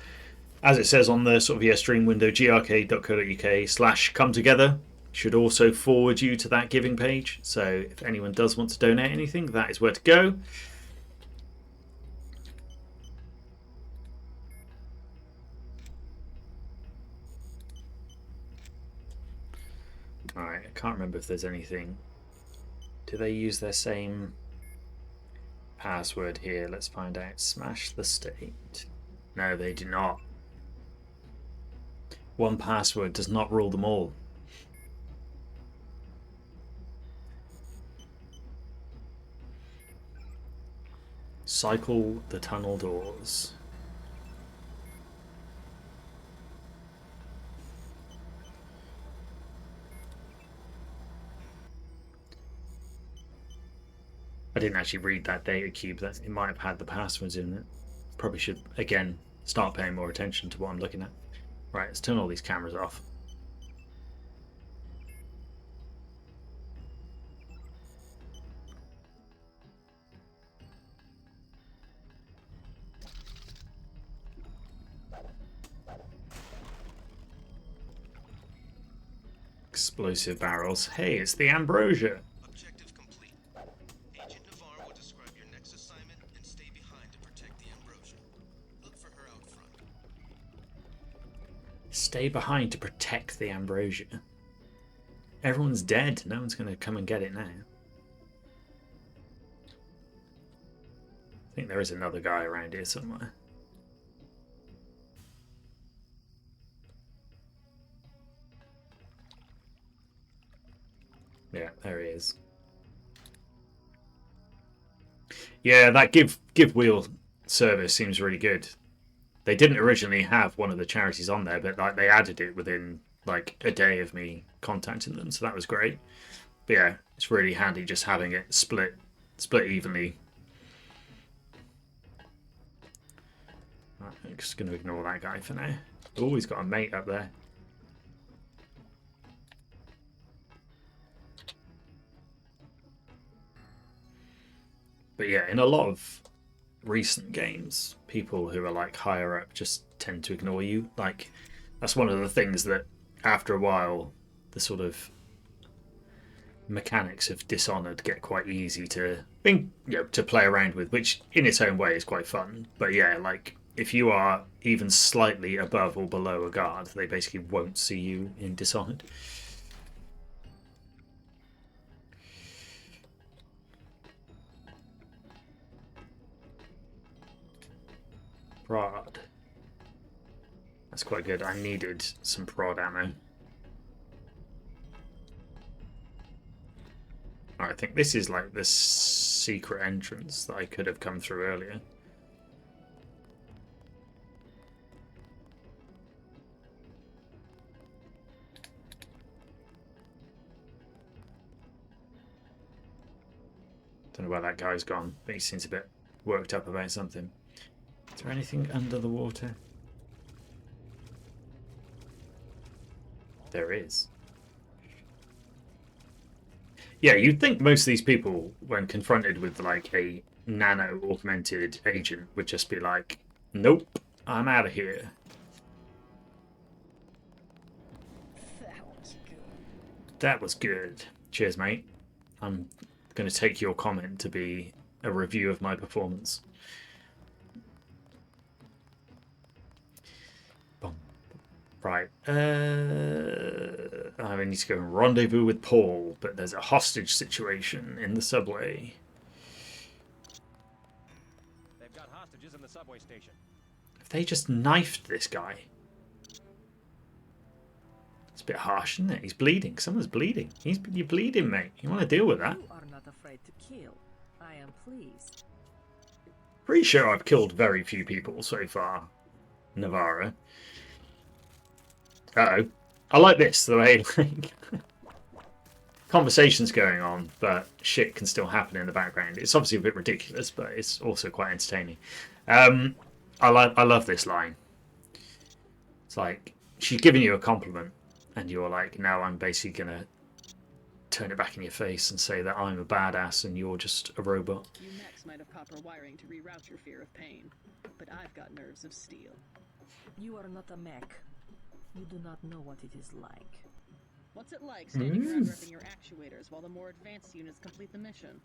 as it says on the sort of stream window, grcade.co.uk/come together should also forward you to that giving page. So if anyone does want to donate anything, that is where to go. Alright, I can't remember if there's anything. Do they use their same password here? Let's find out. Smash the state. No, they do not. One password does not rule them all. Cycle the tunnel doors. I didn't actually read that data cube. That it might have had the passwords in it. Probably should again start paying more attention to what I'm looking at. Right, let's turn all these cameras off. Explosive barrels. Hey, it's the ambrosia. Objective complete. Agent Navarre will describe your next assignment and stay behind to protect the ambrosia. Look for her out front. Stay behind to protect the ambrosia. Everyone's dead. No one's going to come and get it now. I think there is another guy around here somewhere. Yeah, there he is. Yeah, that give wheel service seems really good. They didn't originally have one of the charities on there, but like they added it within like a day of me contacting them, so that was great. But yeah, it's really handy just having it split evenly. Right, I'm just going to ignore that guy for now. Oh, he's got a mate up there. But yeah, in a lot of recent games, people who are like higher up just tend to ignore you. Like that's one of the things that after a while the sort of mechanics of Dishonored get quite easy to to play around with, which in its own way is quite fun. But yeah, like if you are even slightly above or below a guard, they basically won't see you in Dishonored. Prod. That's quite good. I needed some prod ammo. I think this is like the secret entrance that I could have come through earlier. Don't know where that guy's gone, but he seems a bit worked up about something. Is there anything under the water? There is. Yeah, you'd think most of these people, when confronted with like a nano-augmented agent, would just be like, nope, I'm out of here. That was good. That was good. Cheers, mate. I'm going to take your comment to be a review of my performance. Right. I need to go and rendezvous with Paul, but there's a hostage situation in the subway. They've got hostages in the subway station. Have they just knifed this guy? It's a bit harsh, isn't it? He's bleeding. Someone's bleeding. You're bleeding, mate. You want to deal with that? You are not afraid to kill. I am pleased. Pretty sure I've killed very few people so far, Navarro. Uh-oh. I like this, the way like conversation's going on, but shit can still happen in the background. It's obviously a bit ridiculous, but it's also quite entertaining. I love this line. It's like she's giving you a compliment, and you're like, "No, I'm basically gonna turn it back in your face and say that I'm a badass and you're just a robot." You mechs might have copper wiring to reroute your fear of pain, but I've got nerves of steel. You are not a mech. You do not know what it is like. What's it like standing around repping your actuators while the more advanced units complete the mission?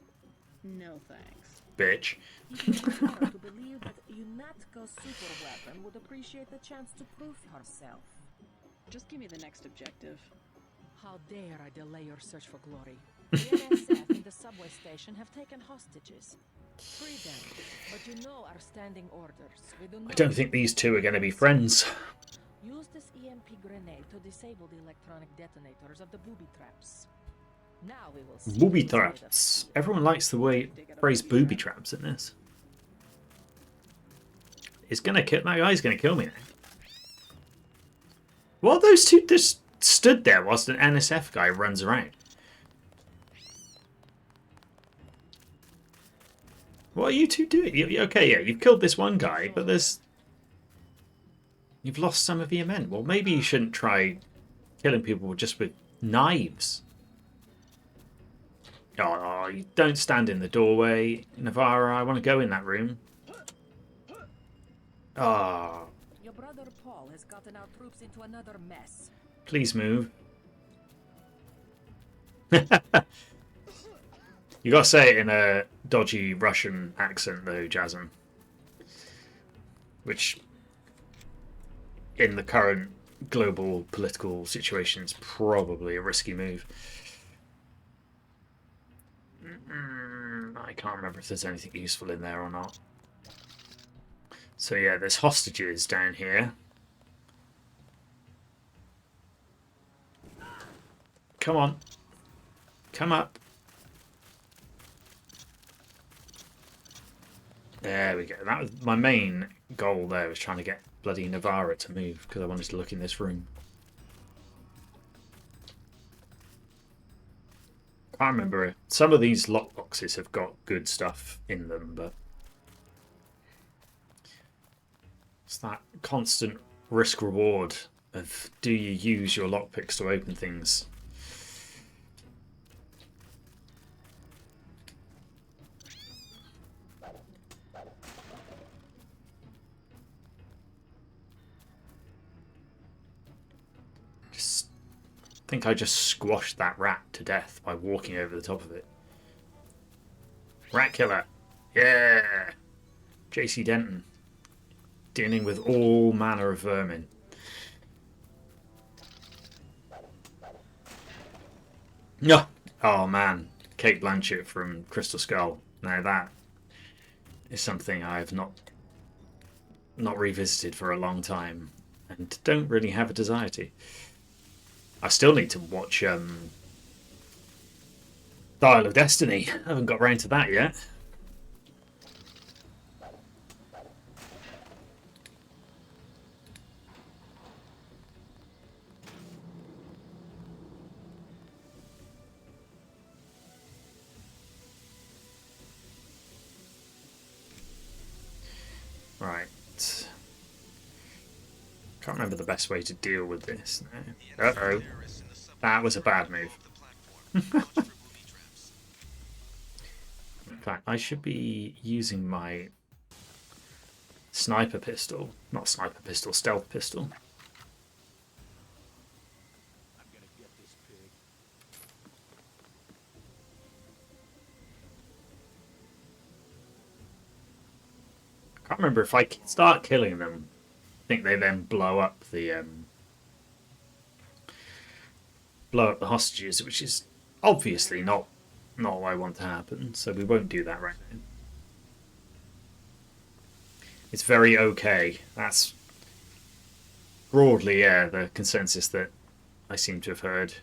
No thanks. Bitch. It is hard to believe that UNATCO's super weapon would appreciate the chance to prove herself. Just give me the next objective. How dare I delay your search for glory? The NSF in the subway station have taken hostages. Free them, but you know our standing orders. We do not I don't think these two are going to be friends. use this EMP grenade to disable the electronic detonators of the booby traps. Now we will see. Booby traps. Everyone likes the way phrase booby traps in this. It's gonna kill. That guy's gonna kill me now. Well, those two just stood there whilst an NSF guy runs around. What are you two doing? Okay, yeah, you've killed this one guy, but you've lost some of your men. Well, maybe you shouldn't try killing people just with knives. Oh, you don't stand in the doorway, Navarra. I want to go in that room. Ah. Oh. Your brother Paul has gotten our troops into another mess. Please move. You gotta say it in a dodgy Russian accent, though, Jasm. Which, in the current global political situation, is probably a risky move. I can't remember if there's anything useful in there or not. So yeah, there's hostages down here. Come on. Come up. There we go. That was my main goal there, was trying to get bloody Navarra to move, because I wanted to look in this room. I remember some of these lockboxes have got good stuff in them, but it's that constant risk reward of, do you use your lockpicks to open things? I think I just squashed that rat to death by walking over the top of it. Rat killer. Yeah. JC Denton. Dealing with all manner of vermin. No. Oh man. Kate Blanchett from Crystal Skull. Now that is something I've not revisited for a long time, and don't really have a desire to. I still need to watch Dial of Destiny. I haven't got round to that yet. Right. Can't remember the best way to deal with this now. Uh-oh. That was a bad move. In fact, I should be using my sniper pistol. Not sniper pistol, stealth pistol. I can't remember if I start killing them. I think they then blow up the hostages, which is obviously not what I want to happen. So we won't do that right now. It's very okay. That's broadly, yeah, the consensus that I seem to have heard.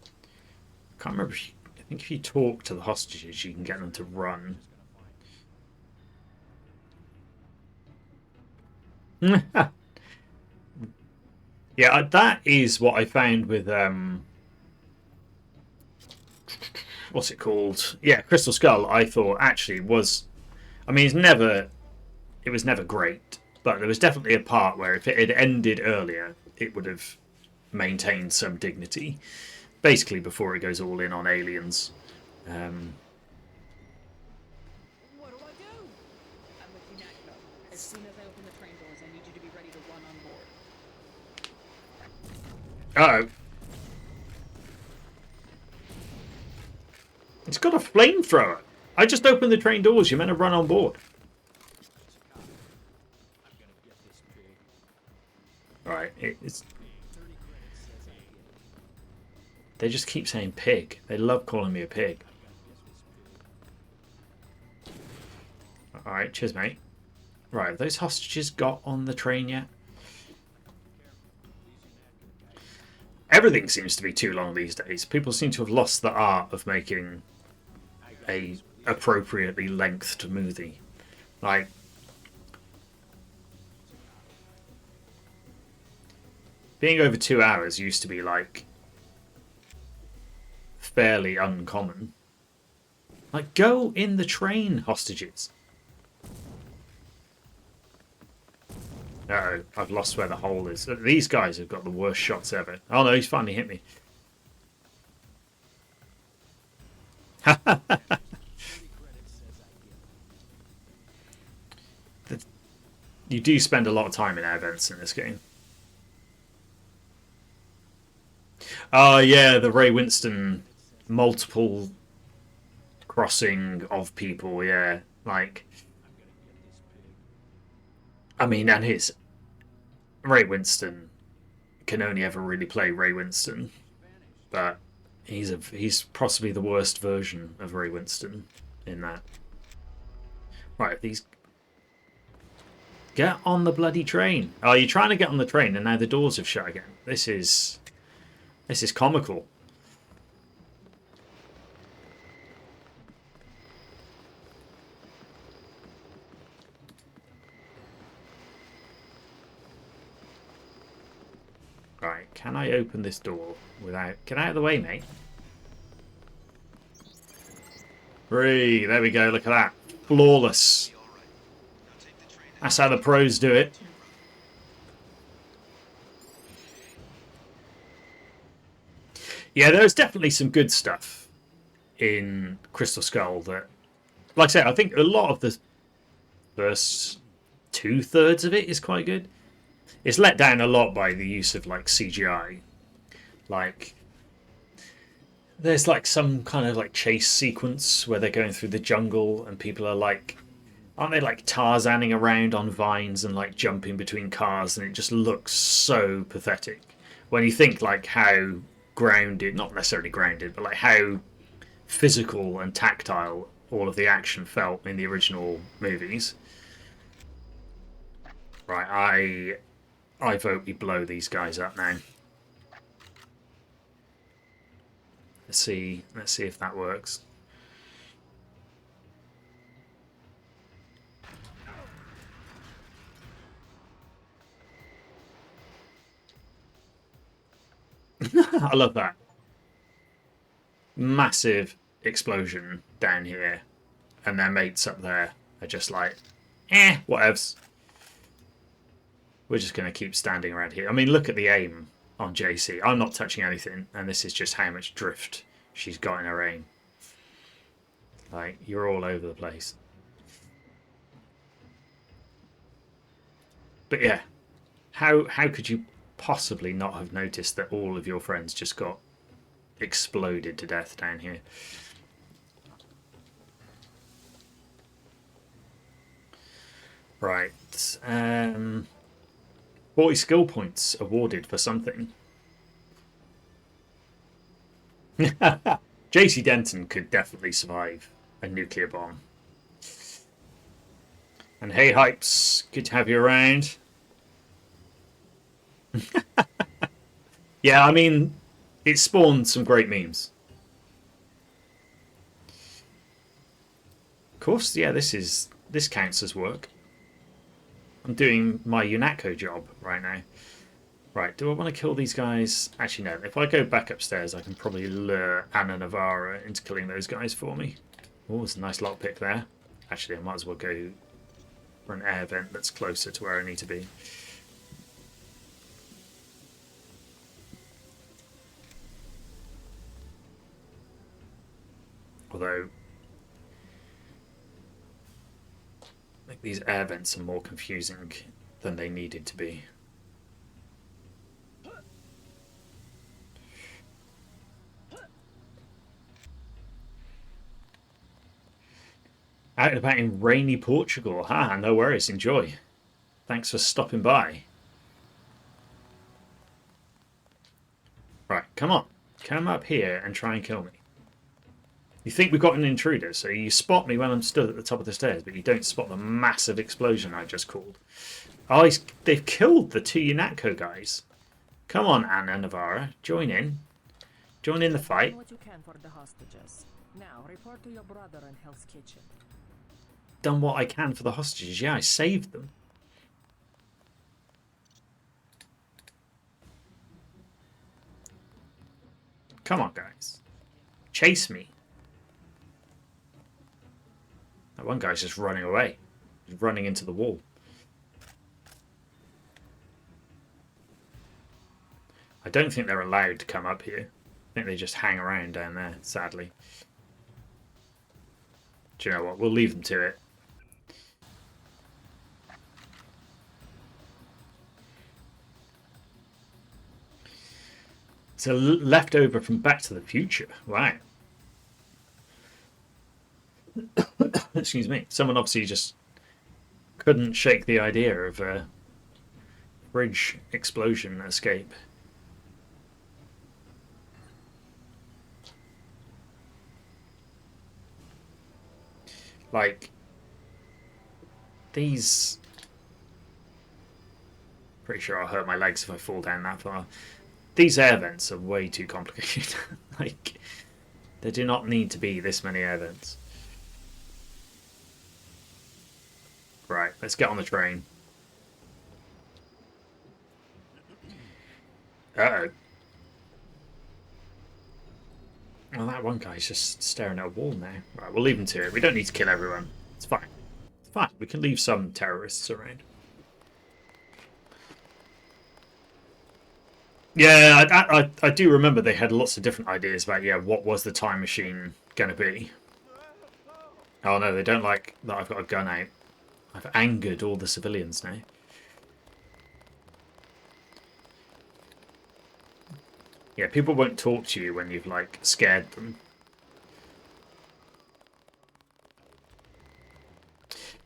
I can't remember. I think if you talk to the hostages, you can get them to run. Yeah, that is what I found with what's it called? Yeah, Crystal Skull. I thought actually was, I mean, it was never great, but there was definitely a part where if it had ended earlier, it would have maintained some dignity. Basically, before it goes all in on aliens. What do I do? I'm with you, Natco. As soon as I open the train doors, I need you to be ready to run on board. Uh-oh. It's got a flamethrower. I just opened the train doors. You're meant to run on board. Alright, it's... They just keep saying pig. They love calling me a pig. Alright, cheers, mate. Right, have those hostages got on the train yet? Everything seems to be too long these days. People seem to have lost the art of making a appropriately lengthed movie. Like, being over 2 hours used to be like fairly uncommon. Like, go in the train, hostages. Uh-oh, I've lost where the hole is. These guys have got the worst shots ever. Oh no, he's finally hit me. You do spend a lot of time in air vents in this game. Oh yeah, the Ray Winston multiple crossing of people, yeah. Like, I mean, and his Ray Winston can only ever really play Ray Winston, but he's possibly the worst version of Ray Winston in that. Right, these get on the bloody train. Oh, you're trying to get on the train, and now the doors have shut again. This is comical. Right, can I open this door without... Get out of the way, mate. Free, there we go, look at that. Flawless. That's how the pros do it. Yeah, there's definitely some good stuff in Crystal Skull that... Like I said, I think a lot of the first 2/3 of it is quite good. It's let down a lot by the use of like CGI. Like there's like some kind of like chase sequence where they're going through the jungle and people are like, aren't they like Tarzaning around on vines and like jumping between cars, and it just looks so pathetic when you think like how grounded, not necessarily grounded, but like how physical and tactile all of the action felt in the original movies. Right, I vote we blow these guys up now. Let's see if that works. I love that. Massive explosion down here, and their mates up there are just like, whatevs. We're just going to keep standing around here. I mean, look at the aim on JC. I'm not touching anything, and this is just how much drift she's got in her aim. Like, you're all over the place. But yeah, how could you possibly not have noticed that all of your friends just got exploded to death down here? Right. 40 skill points awarded for something. JC Denton could definitely survive a nuclear bomb. And hey, Hypes, good to have you around. Yeah, I mean, it spawned some great memes. Of course, yeah, this counts as work. I'm doing my UNATCO job right now. Right, do I want to kill these guys? Actually, no. If I go back upstairs, I can probably lure Anna Navarra into killing those guys for me. Oh, it's a nice lockpick there. Actually, I might as well go for an air vent that's closer to where I need to be. Although, I think these air vents are more confusing than they needed to be. Out and about in rainy Portugal. Ha, no worries, enjoy. Thanks for stopping by. Right, come on. Come up here and try and kill me. You think we've got an intruder, so you spot me when I'm stood at the top of the stairs, but you don't spot the massive explosion I just called. Oh, they've killed the two UNATCO guys. Come on, Anna Navarra, join in. Join in the fight. What you can for the hostages. Now report to your brother in Hell's Kitchen. Done what I can for the hostages. Yeah, I saved them. Come on, guys. Chase me. That one guy's just running away. He's running into the wall. I don't think they're allowed to come up here. I think they just hang around down there, sadly. Do you know what? We'll leave them to it. It's a leftover from Back to the Future. Wow. Excuse me. Someone obviously just couldn't shake the idea of a bridge explosion escape. Like, these... Pretty sure I'll hurt my legs if I fall down that far. These air vents are way too complicated. Like, there do not need to be this many air vents. Right, let's get on the train. Uh-oh. Well, that one guy's just staring at a wall now. Right, we'll leave him to it. We don't need to kill everyone. It's fine. It's fine. We can leave some terrorists around. Yeah, I do remember they had lots of different ideas about, yeah, what was the time machine going to be. Oh no, they don't like that I've got a gun out. I've angered all the civilians now. Yeah, people won't talk to you when you've, like, scared them.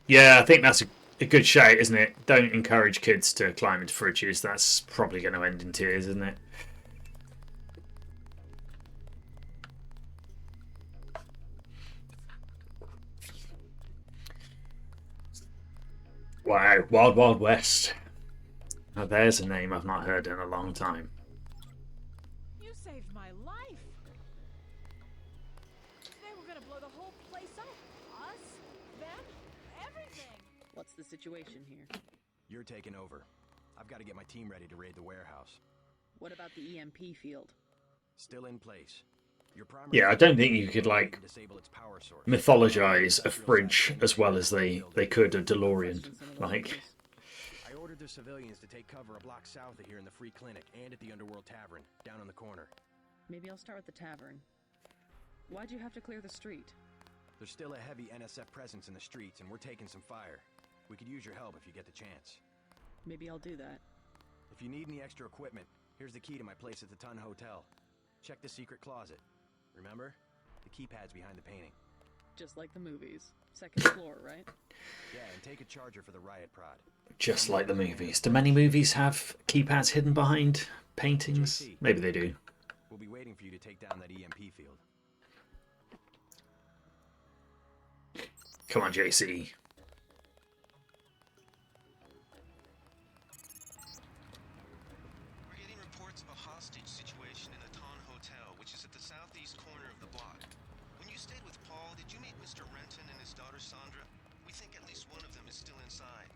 Yeah, I think that's a good shout, isn't it? Don't encourage kids to climb into fridges. That's probably going to end in tears, isn't it? Wow, Wild Wild West. Now there's a name I've not heard in a long time. You saved my life. They were gonna blow the whole place up. Us, them, everything. What's the situation here? You're taking over. I've got to get my team ready to raid the warehouse. What about the EMP field? Still in place. Yeah, I don't think you could, like, mythologize a fridge as well as they could a DeLorean. Like, I ordered the civilians to take cover a block south of here in the Free Clinic and at the Underworld Tavern, down on the corner. Maybe I'll start with the tavern. Why'd you have to clear the street? There's still a heavy NSF presence in the streets, and we're taking some fire. We could use your help if you get the chance. Maybe I'll do that. If you need any extra equipment, here's the key to my place at the Ton Hotel. Check the secret closet. Remember? The keypad's behind the painting. Just like the movies. Second floor, right? Yeah, and take a charger for the riot prod. just like the movies. Do many movies have keypads hidden behind paintings? Maybe they do. We'll be waiting for you to take down that EMP field. Come on, JC. We're getting reports of a hostage situation in the Ton Hotel, which is at the southeast corner of the block. When you stayed with Paul, did you meet Mr. Renton and his daughter Sandra? We think at least one of them is still inside.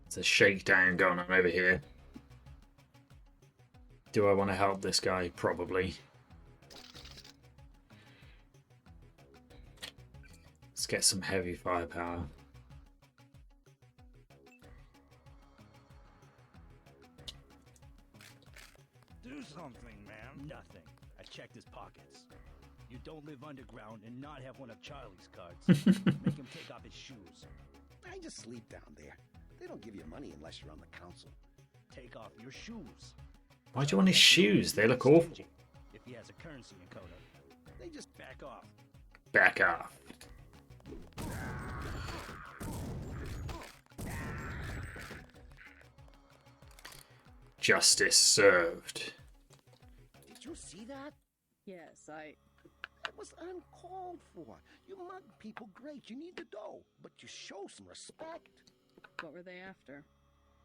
There's a shakedown going on over here. Do I want to help this guy? Probably. Let's get some heavy firepower. Do something, man. Nothing. I checked his pockets. You don't live underground and not have one of Charlie's cards. Make him take off his shoes. I just sleep down there. They don't give you money unless you're on the council. Take off your shoes. Why do you want his shoes? They look awful. If he has a currency encoder, they just back off. Back off. Justice served. Did you see that? Yes, That was uncalled for. You mug people, great. You need the dough. But you show some respect. What were they after?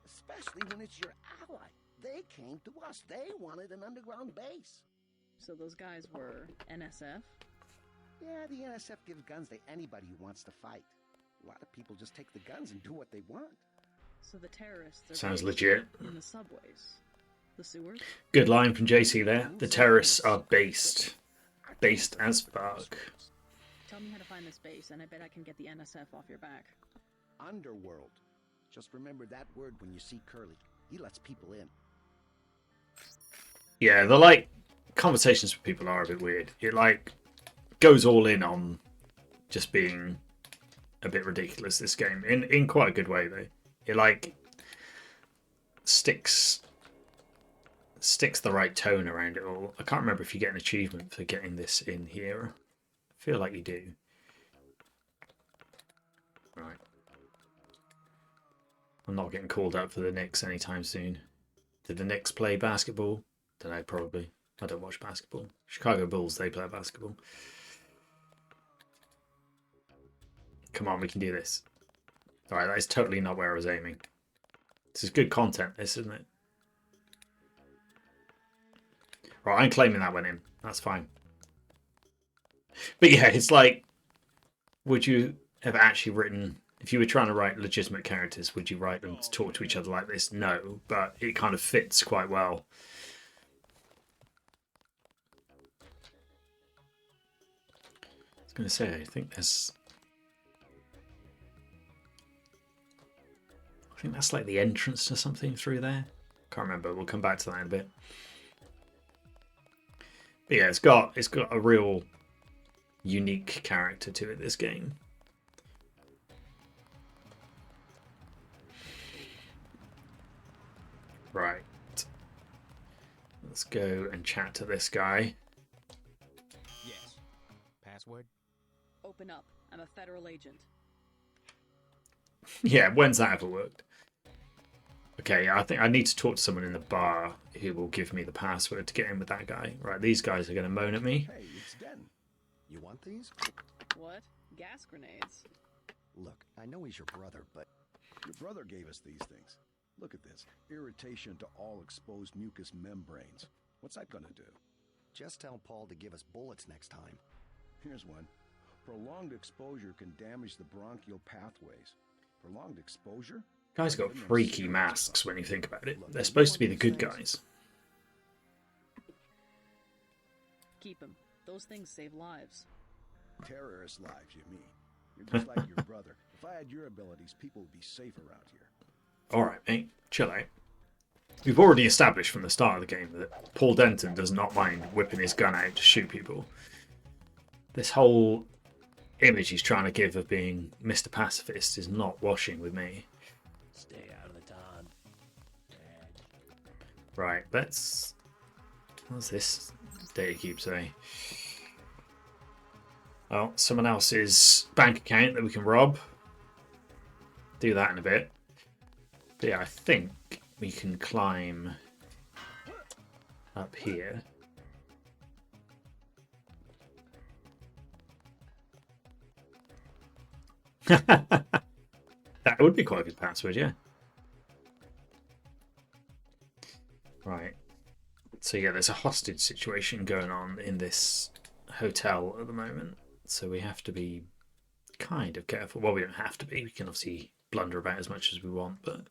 Especially when it's your ally. They came to us. They wanted an underground base. So those guys were NSF? Yeah, the NSF gives guns to anybody who wants to fight. A lot of people just take the guns and do what they want. So the terrorists are Sounds based legit. in the subways. The sewers? Good line from JC there. The terrorists are based. Based as fuck. Tell me how to find this base, and I bet I can get the NSF off your back. Underworld. Just remember that word when you see Curly. He lets people in. Yeah, the like conversations with people are a bit weird. It like goes all in on just being a bit ridiculous, this game, in quite a good way though. It like sticks the right tone around it all. I can't remember if you get an achievement for getting this in here. I feel like you do. Right. I'm not getting called up for the Knicks anytime soon. Did the Knicks play basketball? Don't know, probably. I don't watch basketball. Chicago Bulls, they play basketball. Come on, we can do this. Alright, that is totally not where I was aiming. This is good content, this, isn't it? Right, I'm claiming that went in. That's fine. But yeah, it's like, would you have actually written, if you were trying to write legitimate characters, would you write them to talk to each other like this? No, but it kind of fits quite well. I was going to say, I think that's like the entrance to something through there. Can't remember. We'll come back to that in a bit. But yeah, it's got a real unique character to it, this game. Right. Let's go and chat to this guy. Yes. Password? Open up. I'm a federal agent. Yeah, when's that ever worked? Okay, I think I need to talk to someone in the bar who will give me the password to get in with that guy. Right, these guys are going to moan at me. Hey, it's Den. You want these? What? Gas grenades? Look, I know he's your brother, but... Your brother gave us these things. Look at this. Irritation to all exposed mucous membranes. What's that gonna do? Just tell Paul to give us bullets next time. Here's one. Prolonged exposure can damage the bronchial pathways. Prolonged exposure? Guys got freaky masks when you think about it. They're supposed to be the good guys. Keep them. Those things save lives. Terrorist lives, you mean? You're just like your brother. If I had your abilities, people would be safe around here. Alright, mate. Chill out. We've already established from the start of the game that Paul Denton does not mind whipping his gun out to shoot people. This whole image he's trying to give of being Mr. Pacifist is not washing with me. Stay out of the ton. Right, let's... What's this data cube say? Well, someone else's bank account that we can rob. Do that in a bit. But yeah, I think we can climb up here. That would be quite a good password, yeah. Right. So yeah, there's a hostage situation going on in this hotel at the moment. So we have to be kind of careful. Well, we don't have to be. We can obviously blunder about as much as we want, but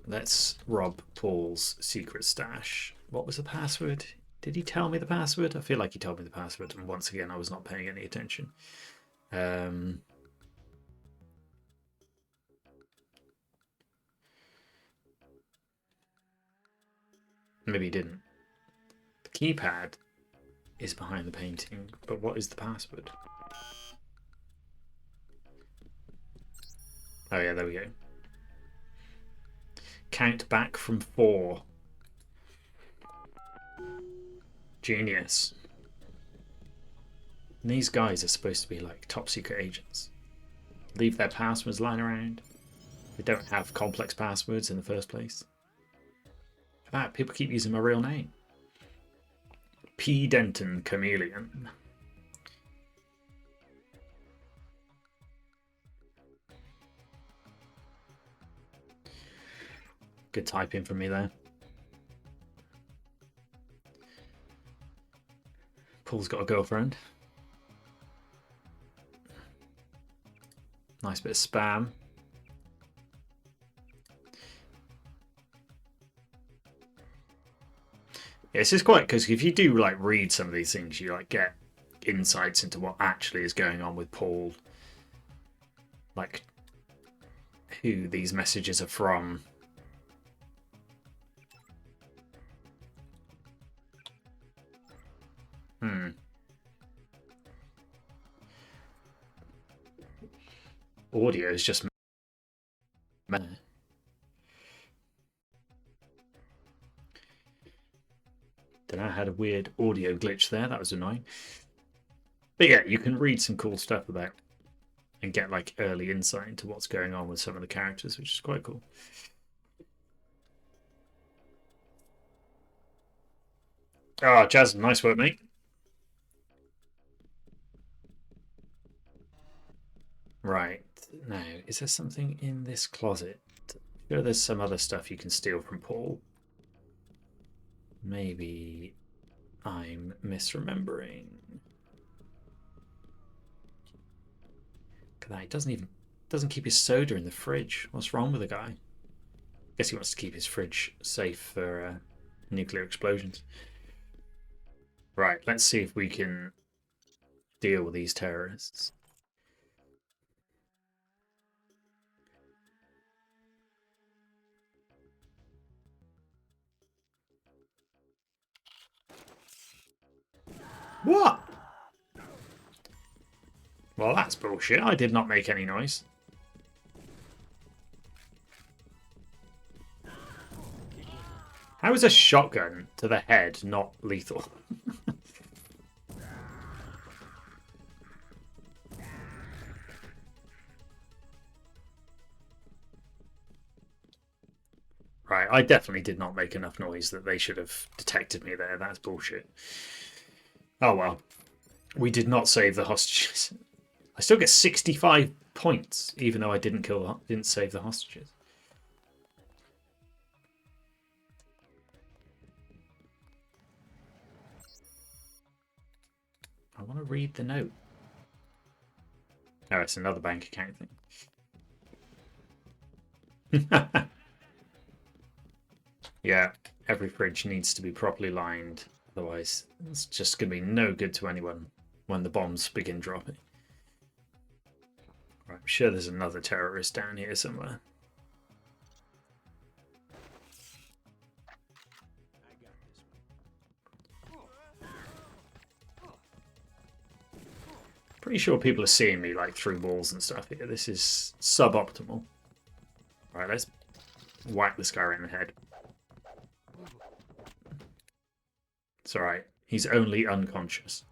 let's rob Paul's secret stash. What was the password? Did he tell me the password? I feel like he told me the password, and once again, I was not paying any attention. Maybe he didn't. The keypad is behind the painting, but what is the password? Oh yeah, there we go. Count back from 4. Genius. And these guys are supposed to be like top secret agents. Leave their passwords lying around. They don't have complex passwords in the first place. In fact, people keep using my real name. P. Denton Chameleon. Good typing from me there. Paul's got a girlfriend. Nice bit of spam. Yeah, this is quite because if you do like read some of these things, you like get insights into what actually is going on with Paul, like who these messages are from. Audio is just don't know, I had a weird audio glitch there. That was annoying. But yeah, you can read some cool stuff about and get like early insight into what's going on with some of the characters, which is quite cool. Ah, Jazz, nice work, mate. Right. Now, is there something in this closet? I'm sure there's some other stuff you can steal from Paul. Maybe I'm misremembering. He doesn't keep his soda in the fridge. What's wrong with the guy? Guess he wants to keep his fridge safe for nuclear explosions. Right, let's see if we can deal with these terrorists. What? Well, that's bullshit. I did not make any noise. How is a shotgun to the head not lethal? Right, I definitely did not make enough noise that they should have detected me there. That's bullshit. Oh well. We did not save the hostages. I still get 65 points, even though I didn't save the hostages. I want to read the note. Oh, it's another bank account thing. Yeah, every fridge needs to be properly lined. Otherwise, it's just going to be no good to anyone when the bombs begin dropping. Right, I'm sure there's another terrorist down here somewhere. Pretty sure people are seeing me like through walls and stuff here. This is suboptimal. Right, let's whack this guy right in the head. It's alright. He's only unconscious.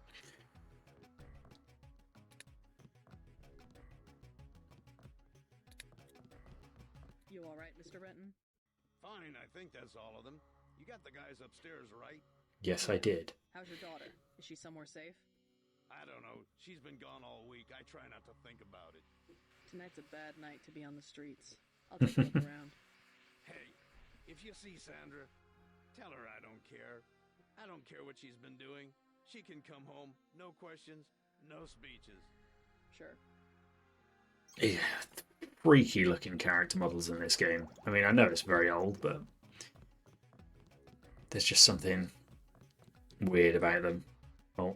You alright, Mr. Renton? Fine, I think that's all of them. You got the guys upstairs, right? Yes, I did. How's your daughter? Is she somewhere safe? I don't know. She's been gone all week. I try not to think about it. Tonight's a bad night to be on the streets. I'll take a look around. Hey, if you see Sandra, tell her I don't care. I don't care what she's been doing. She can come home. No questions, no speeches. Sure. Yeah, freaky looking character models in this game. I mean, I know it's very old, but there's just something weird about them. Oh,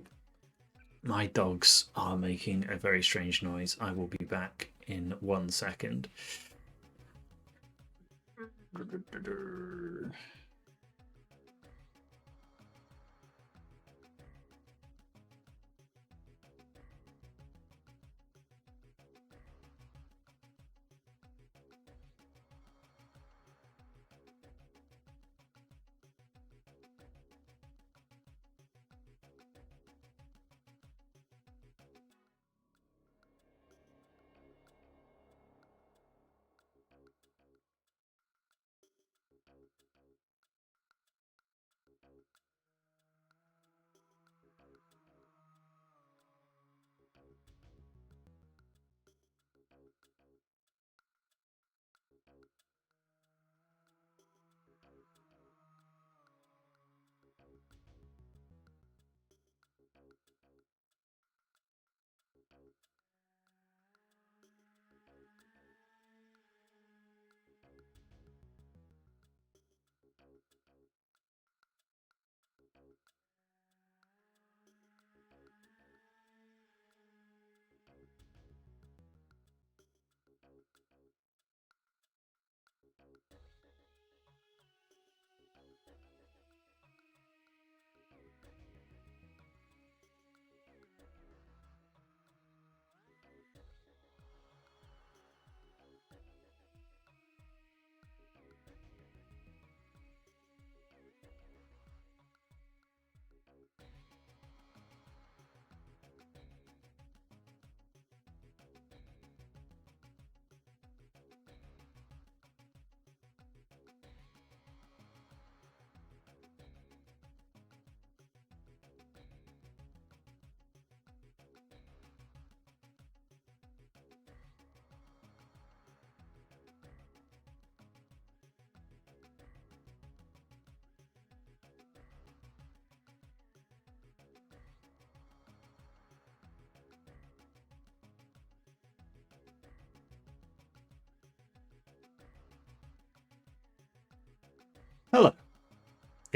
my dogs are making a very strange noise. I will be back in 1 second.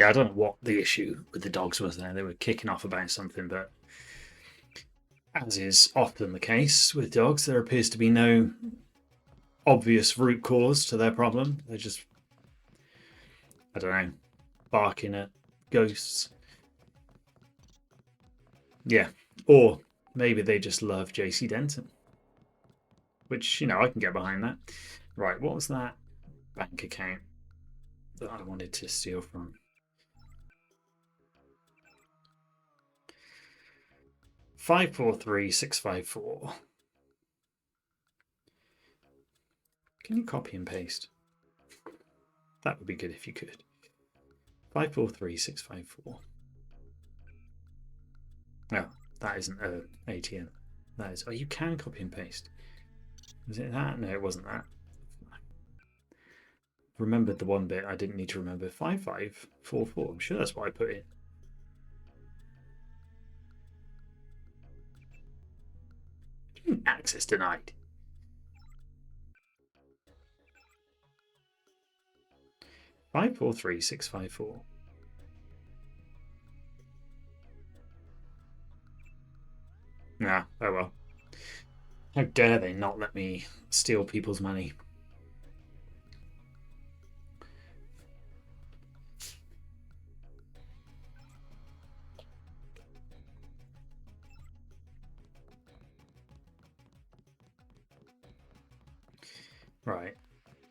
Yeah, I don't know what the issue with the dogs was there. They were kicking off about something, but as is often the case with dogs, there appears to be no obvious root cause to their problem. They're just, I don't know, barking at ghosts. Yeah, or maybe they just love JC Denton, which, you know, I can get behind that. Right, what was that bank account that I wanted to steal from? 543654. Can you copy and paste? That would be good if you could. 543654. No, that isn't an ATM. That is. Oh, you can copy and paste. Was it that? No, it wasn't that. Remembered the one bit I didn't need to remember. 5544. I'm sure that's what I put in. Access denied. Five four three six five four. Nah, oh well. How dare they not let me steal people's money? Right.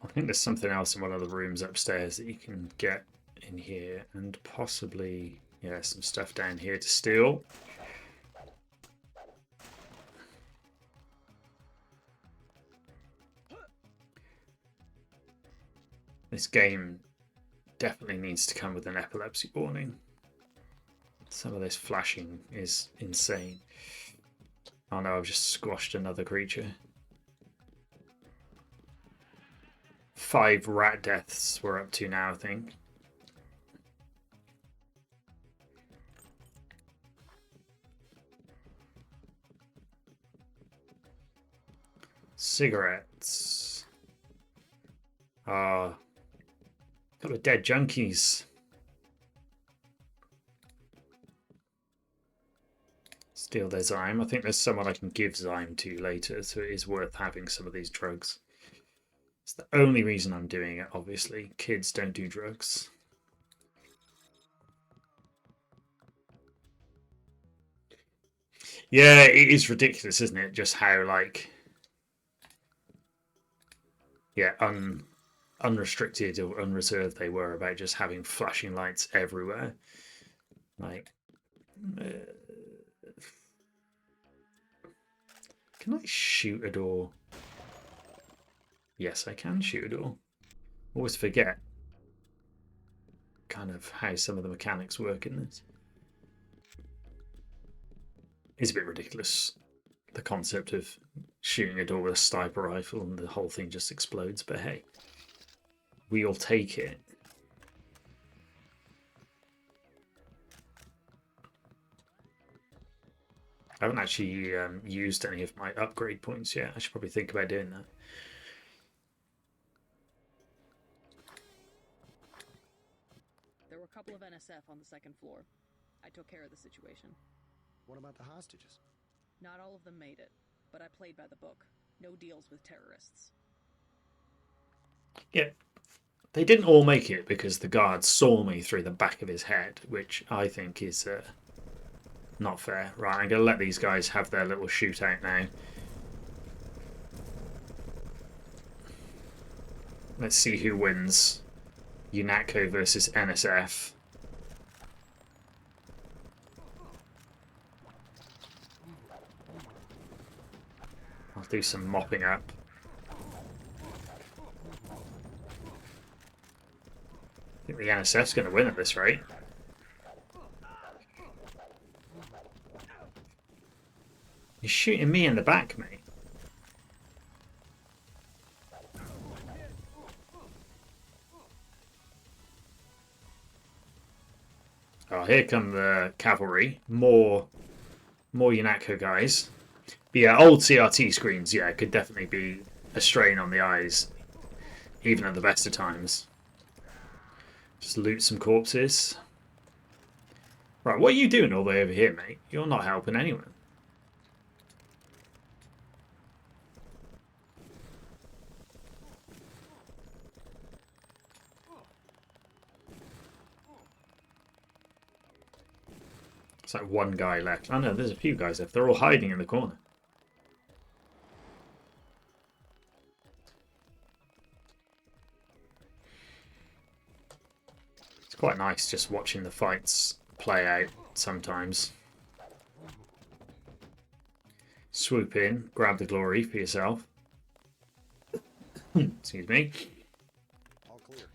I think there's something else in one of the rooms upstairs that you can get in here, and possibly, yeah, some stuff down here to steal. This game definitely needs to come with an epilepsy warning. Some of this flashing is insane. Oh no, I've just squashed another creature. 5 rat deaths we're up to now, I think. Cigarettes. Ah, couple of dead junkies. Steal their Zyme. I think there's someone I can give Zyme to later, so it is worth having some of these drugs. It's the only reason I'm doing it, obviously. Kids don't do drugs. Yeah, it is ridiculous, isn't it? Just how, like, yeah, unrestricted or unreserved they were about just having flashing lights everywhere. Like, can I shoot a door? Yes, I can shoot a door. Always forget kind of how some of the mechanics work in this. It's a bit ridiculous, the concept of shooting a door with a sniper rifle and the whole thing just explodes, but hey, we'll take it. I haven't actually used any of my upgrade points yet. I should probably think about doing that. There were a couple of NSF on the second floor. I took care of the situation. What about the hostages? Not all of them made it, but I played by the book. No deals with terrorists. Yeah, they didn't all make it because the guard saw me through the back of his head, which I think is not fair. Right, I'm going to let these guys have their little shootout now. Let's see who wins. UNATCO versus NSF. I'll do some mopping up. I think the NSF's going to win at this rate. You're shooting me in the back, mate. Oh, here come the cavalry. More UNATCO guys. But yeah, old CRT screens, yeah, could definitely be a strain on the eyes, even at the best of times. Just loot some corpses. Right, what are you doing all the way over here, mate? You're not helping anyone. It's like one guy left. Oh no, there's a few guys left. They're all hiding in the corner. It's quite nice just watching the fights play out sometimes. Swoop in, grab the glory for yourself. Excuse me. All clear.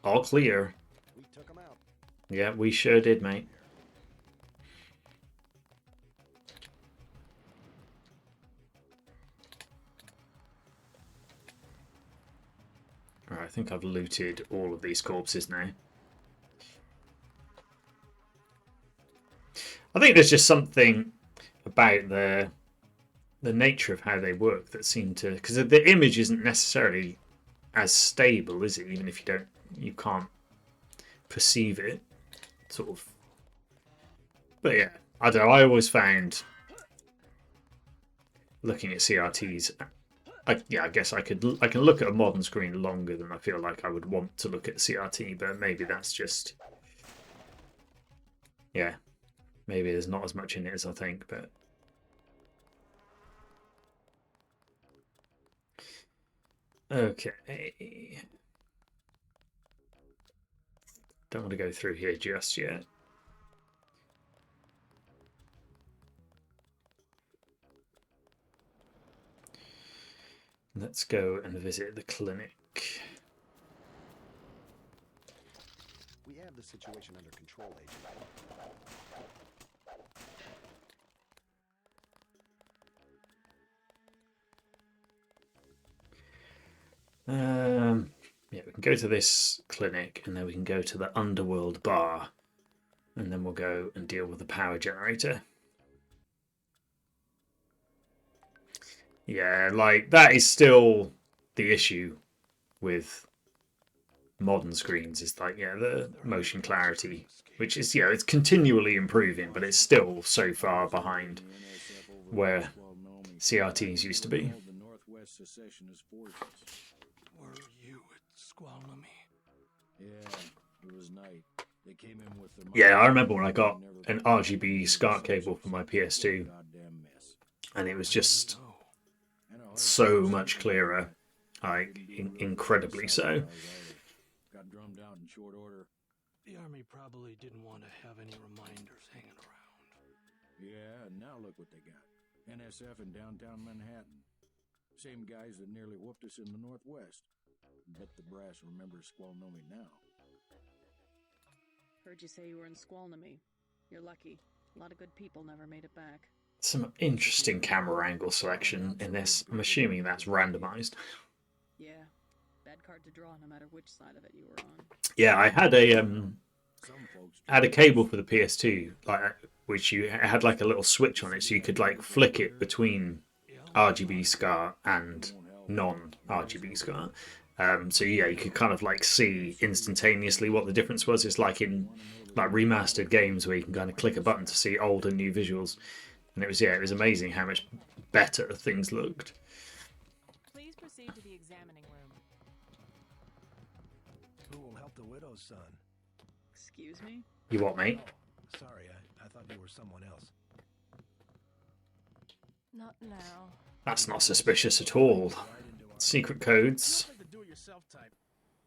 All clear. We took him out. Yeah, we sure did, mate. Alright, I think I've looted all of these corpses now. I think there's just something about the nature of how they work that seem to, because the image isn't necessarily as stable, is it? Even if you can't perceive it, sort of. But yeah, I don't know. I always found looking at CRTs. Yeah, I guess I can look at a modern screen longer than I feel like I would want to look at CRT, but maybe that's just, yeah, maybe there's not as much in it as I think, but. Okay. Don't want to go through here just yet. Let's go and visit the clinic. We have the situation under control, Agent. Yeah, we can go to this clinic and then we can go to the underworld bar and then we'll go and deal with the power generator. Yeah, like that is still the issue with modern screens, is like, yeah, the motion clarity, which is, yeah, it's continually improving, but it's still so far behind where CRTs used to be. Were you at Squalnamy? Yeah, it was night. They came in with their Yeah, I remember when I got an RGB SCART cable for my PS2, and it was just so much clearer, like incredibly so. Got drummed out in short order. The army probably didn't want to have any reminders hanging around. Yeah, and now look what they got. NSF in downtown Manhattan. Same guys that nearly whooped us in the Northwest. Bet the brass remembers Squalnomi now. Heard you say you were in Squalnamy. You're lucky. A lot of good people never made it back. Some interesting camera angle selection in this. I'm assuming that's randomized. Yeah. Bad card to draw no matter which side of it you were on. Yeah, I had a cable for the PS2, like, which you had like a little switch on it, so you could like flick it between RGB SCART and non-RGB SCART. So yeah, you could kind of like see instantaneously what the difference was. It's like in like remastered games where you can kind of click a button to see old and new visuals, and it was amazing how much better things looked. Please proceed to the examining room. Who will help the widow's son? Excuse me? You what, mate? Sorry, I thought you were someone else. Not now. That's not suspicious at all. Secret codes. Like the do-it-yourself type.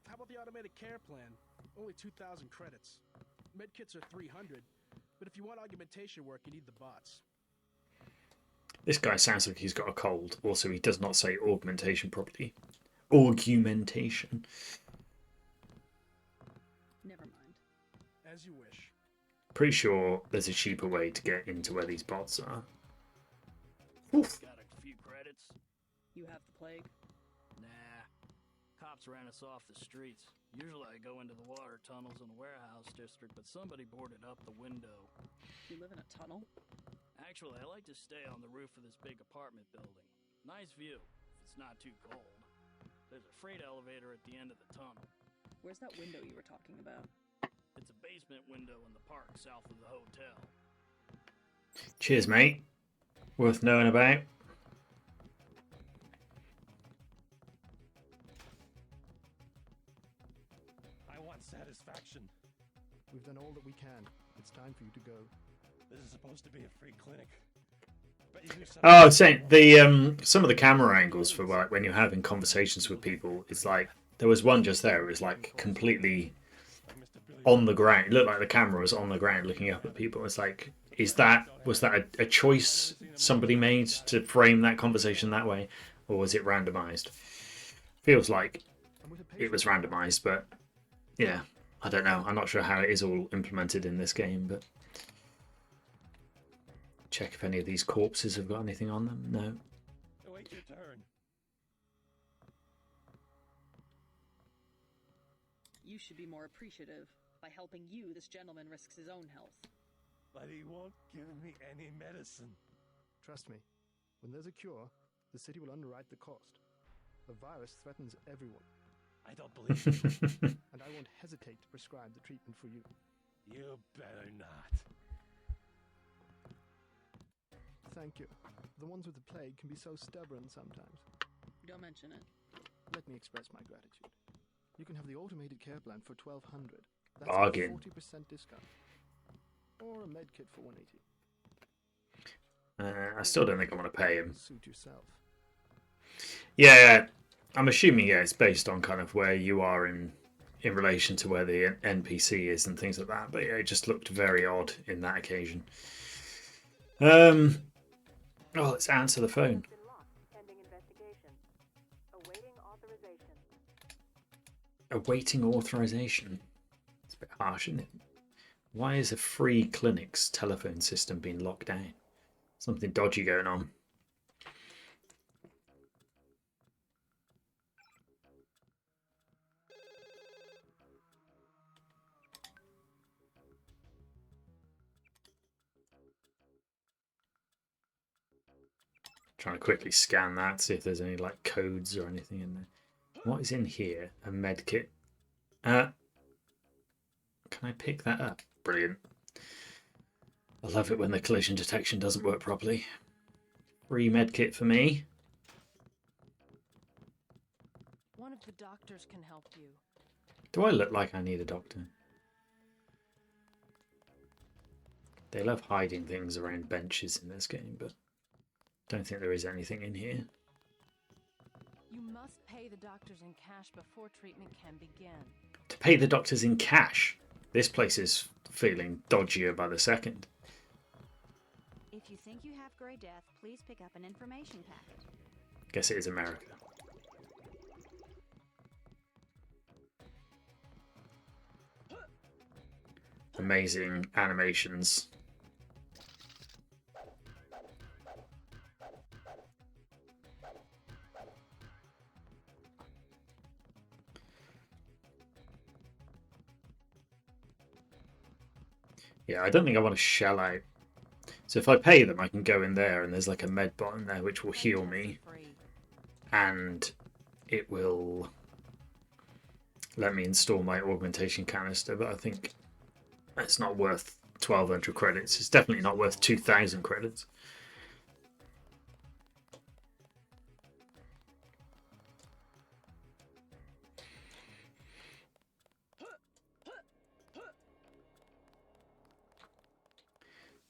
How about the automated care plan? Only 2,000 credits. Medkits are 300, but if you want augmentation work, you need the bots. This guy sounds like he's got a cold. Also, he does not say augmentation properly. Augmentation. Never mind. As you wish. Pretty sure there's a cheaper way to get into where these bots are. Oof. Got a few credits? You have the plague? Nah. Cops ran us off the streets. Usually I go into the water tunnels in the warehouse district, but somebody boarded up the window. You live in a tunnel? Actually, I like to stay on the roof of this big apartment building. Nice view, if it's not too cold. There's a freight elevator at the end of the tunnel. Where's that window you were talking about? It's a basement window in the park south of the hotel. Cheers, mate. Worth knowing about. I want satisfaction. We've done all that we can. It's time for you to go. This is supposed to be a free clinic. But you do something. Oh, saying the some of the camera angles for like when you're having conversations with people, it's like there was one just there. It was like completely on the ground. It looked like the camera was on the ground looking up at people. It's like, was that a choice somebody made to frame that conversation that way, or was it randomized? Feels like it was randomized, but yeah, I don't know. I'm not sure how it is all implemented in this game, but check if any of these corpses have got anything on them. No. Wait your turn. You should be more appreciative. By helping you, this gentleman risks his own health. But he won't give me any medicine. Trust me, when there's a cure, the city will underwrite the cost. The virus threatens everyone. I don't believe you. And I won't hesitate to prescribe the treatment for you. You better not. Thank you. The ones with the plague can be so stubborn sometimes. Don't mention it. Let me express my gratitude. You can have the automated care plan for $1,200. That's Bargain. a 40% discount. Or a med kit for $180. I still don't think I want to pay him. Suit yourself. Yeah, I'm assuming it's based on kind of where you are in relation to where the NPC is and things like that. But yeah, it just looked very odd in that occasion. Oh, let's answer the phone. Awaiting authorization. It's a bit harsh, isn't it? Why is a free clinic's telephone system being locked down? Something dodgy going on. Trying to quickly scan that, see if there's any like codes or anything in there. What is in here? A med kit. Can I pick that up? Brilliant. I love it when the collision detection doesn't work properly. Free med kit for me. One of the doctors can help you. Do I look like I need a doctor? They love hiding things around benches in this game, but don't think there is anything in here. You must pay the doctors in cash before treatment can begin. To pay the doctors in cash? This place is feeling dodgier by the second. If you think you have gray death, please pick up an information packet. Guess it is America. Amazing animations. Yeah, I don't think I want to shell out. So if I pay them, I can go in there and there's like a med bot in there which will heal me. And it will let me install my augmentation canister, but I think it's not worth 1,200 credits. It's definitely not worth 2,000 credits.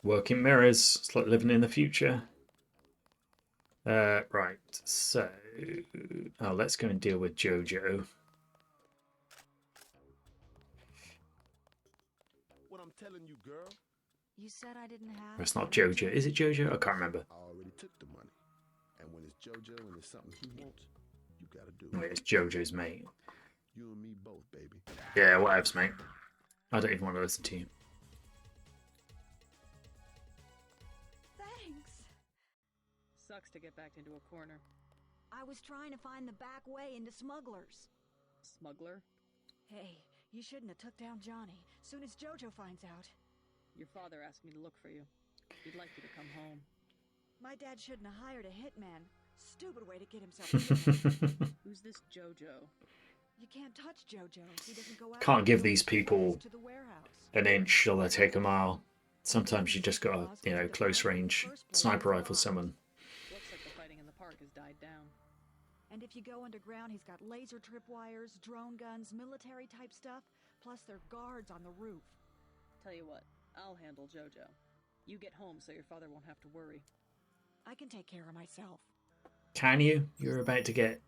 Working mirrors. It's like living in the future. Right, so let's go and deal with Jojo. What I'm telling you, girl. You said I didn't have. It's not Jojo. Is it Jojo? I can't remember. I already took the money. And when it's Jojo and it's something he wants, you gotta do Wait, it. it's Jojo's mate. You and me both, baby. Yeah, whatevs, mate. I don't even want to listen to you. Thanks. Sucks to get backed into a corner. I was trying to find the back way into Smugglers. Smuggler? Hey, you shouldn't have took down Johnny. Soon as Jojo finds out. Your father asked me to look for you. He'd like you to come home. My dad shouldn't have hired a hitman. Stupid way to get himself killed. Who's this Jojo? You can't touch Jojo. He doesn't go out. Can't give these people to the warehouse. an inch till they take a mile. Sometimes you just got to, you know, close range sniper rifle someone. Looks like the fighting in the park has died down. And if you go underground, he's got laser tripwires, drone guns, military type stuff, plus there are guards on the roof. Tell you what, I'll handle Jojo. You get home so your father won't have to worry. I can take care of myself. Can you? You're about to get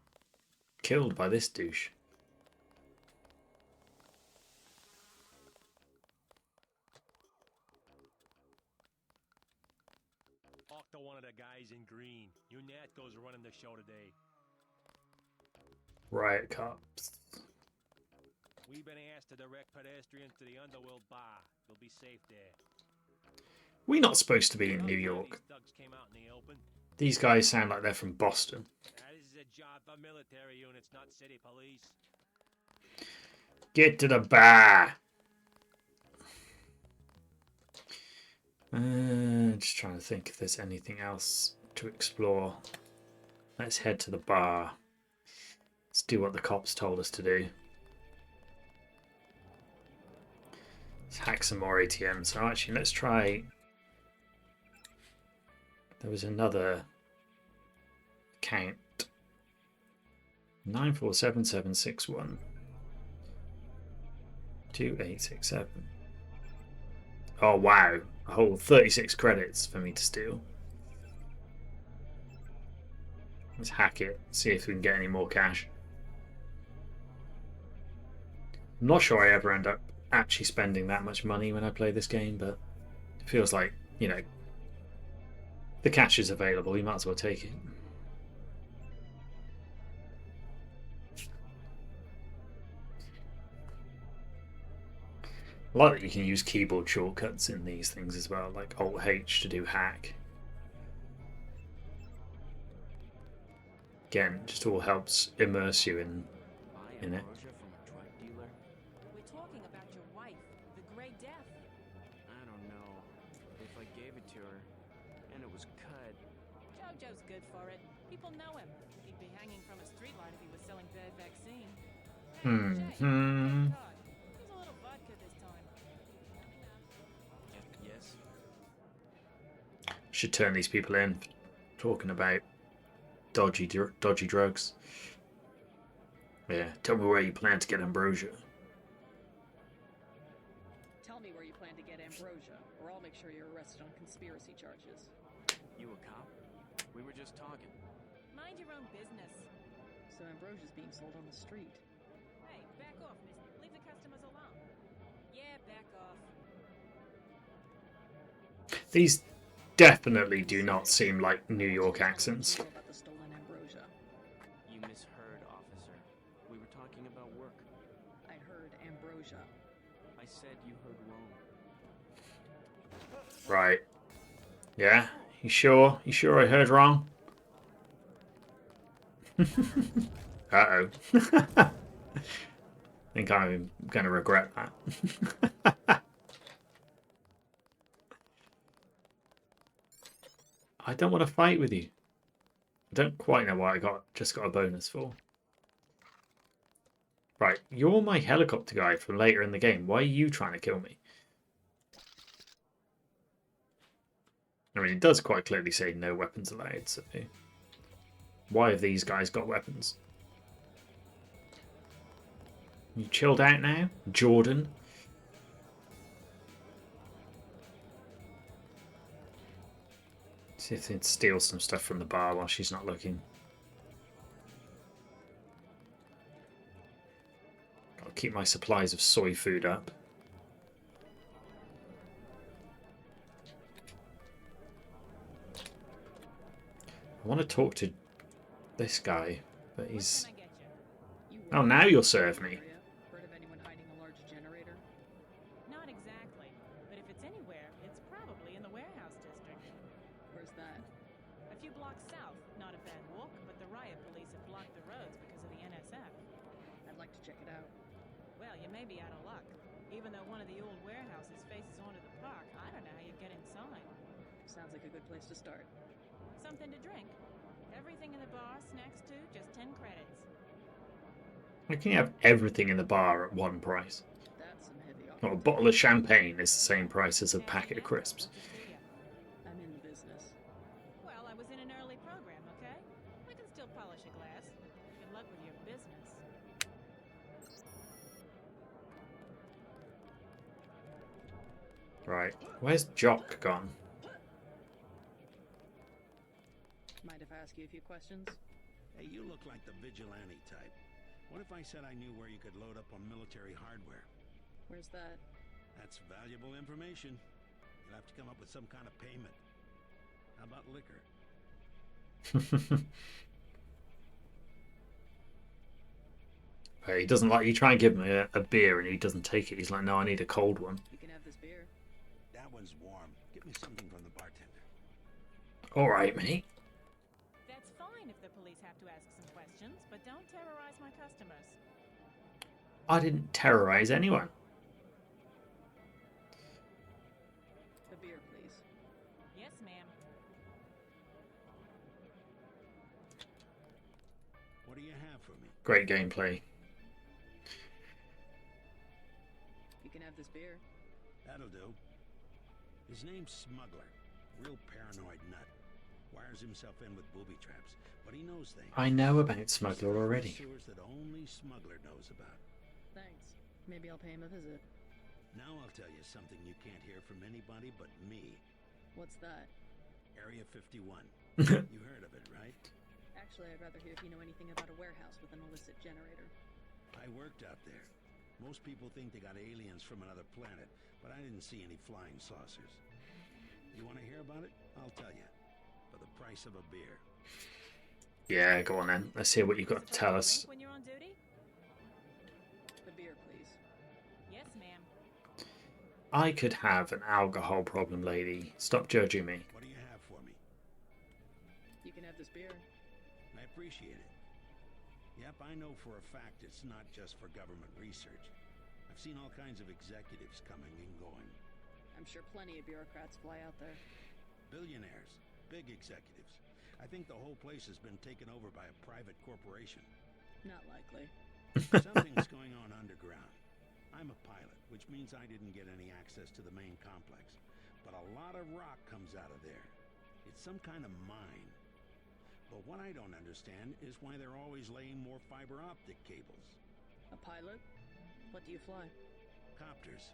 killed by this douche. Talk to one of the guys in green. Unatko's running the show today. Riot cops. We've been asked to direct pedestrians to the Underworld Bar. You'll be safe there. We're not supposed to be in New York. These guys sound like they're from Boston. This is a job for military units, not city police. Get to the bar. Just trying to think if there's anything else to explore. Let's head to the bar. Let's do what the cops told us to do. Let's hack some more ATMs. So actually, let's try. There was another account. 947761 2867. Oh wow, a whole 36 credits for me to steal. Let's hack it, see if we can get any more cash. I'm not sure I ever end up actually spending that much money when I play this game, but it feels like, you know, the cash is available, you might as well take it. I like that you can use keyboard shortcuts in these things as well, like Alt-H to do hack. Again, just all helps immerse you in it. We're talking about your wife, the Grey Death. I don't know. If I gave it to her, and it was cut... Jojo's good for it. People know him. He'd be hanging from a streetlight if he was selling bad vaccine. Hmm. Here's a little vodka this time. Yes? Should turn these people in. Talking about dodgy drugs. Yeah, tell me where you plan to get ambrosia. Tell me where you plan to get ambrosia, or I'll make sure you're arrested on conspiracy charges. You a cop? We were just talking. Mind your own business. So ambrosia's being sold on the street. Hey, back off, mister. Leave the customers alone. Yeah, back off. These definitely do not seem like New York accents. About the stolen ambrosia. You misheard, officer. We were talking about work. I heard ambrosia. I said you heard wrong. Right. Yeah? You sure? You sure I heard wrong? Uh-oh. I think I'm going to regret that. I don't want to fight with you. I don't quite know what I just got a bonus for. Right, you're my helicopter guy from later in the game. Why are you trying to kill me? I mean, it does quite clearly say no weapons allowed, so... Why have these guys got weapons? You chilled out now? Jordan? See if they can steal some stuff from the bar while she's not looking. Gotta keep my supplies of soy food up. I want to talk to this guy, but he's... Oh, now you'll serve me. Heard of anyone hiding a large generator? Not exactly, but if it's anywhere, it's probably in the warehouse district. Where's that? A few blocks south. Not a bad walk, but the riot police have blocked the roads because of the NSF. I'd like to check it out. Well, you may be out of luck. Even though one of the old warehouses faces onto the park, I don't know how you get inside. Sounds like a good place to start. Something to drink. Everything in the bar, snacks too, just 10 credits. Why can you have everything in the bar at one price? That's some heavy Well, a bottle of champagne is the same price as a packet of crisps. I'm in the business. Well, I was in an early program, okay? I can still polish a glass. Good luck with your business. Right, where's Jock gone? Mind if I ask you a few questions? Hey, you look like the vigilante type. What if I said I knew where you could load up on military hardware? Where's that? That's valuable information. You'll have to come up with some kind of payment. How about liquor? He doesn't like you. Try and give him a beer and he doesn't take it. He's like, no, I need a cold one. You can have this beer. That one's warm. Get me something from the bartender. All right, mate. That's fine if the police have to ask some questions, but don't terrorize my customers. I didn't terrorize anyone. The beer, please. Yes, ma'am. What do you have for me? Great gameplay. You can have this beer. That'll do. His name's Smuggler. Real paranoid nut. Wires himself in with booby traps, but he knows things. I know about Smuggler already. Sewers that only Smuggler knows about. Thanks. Maybe I'll pay him a visit. Now I'll tell you something you can't hear from anybody but me. What's that? Area 51. You heard of it, right? Actually, I'd rather hear if you know anything about a warehouse with an illicit generator. I worked out there. Most people think they got aliens from another planet, but I didn't see any flying saucers. You want to hear about it? I'll tell you. For the price of a beer. Yeah, go on then. Let's hear what you've got to tell us. When you're on duty? The beer, please. Yes, ma'am. I could have an alcohol problem, lady. Stop judging me. What do you have for me? You can have this beer. I appreciate it. Yep, I know for a fact it's not just for government research. I've seen all kinds of executives coming and going. I'm sure plenty of bureaucrats fly out there. Billionaires, big executives. I think the whole place has been taken over by a private corporation. Not likely. Something's going on underground. I'm a pilot, which means I didn't get any access to the main complex. But a lot of rock comes out of there. It's some kind of mine. But what I don't understand is why they're always laying more fiber optic cables. A pilot? What do you fly? Copters.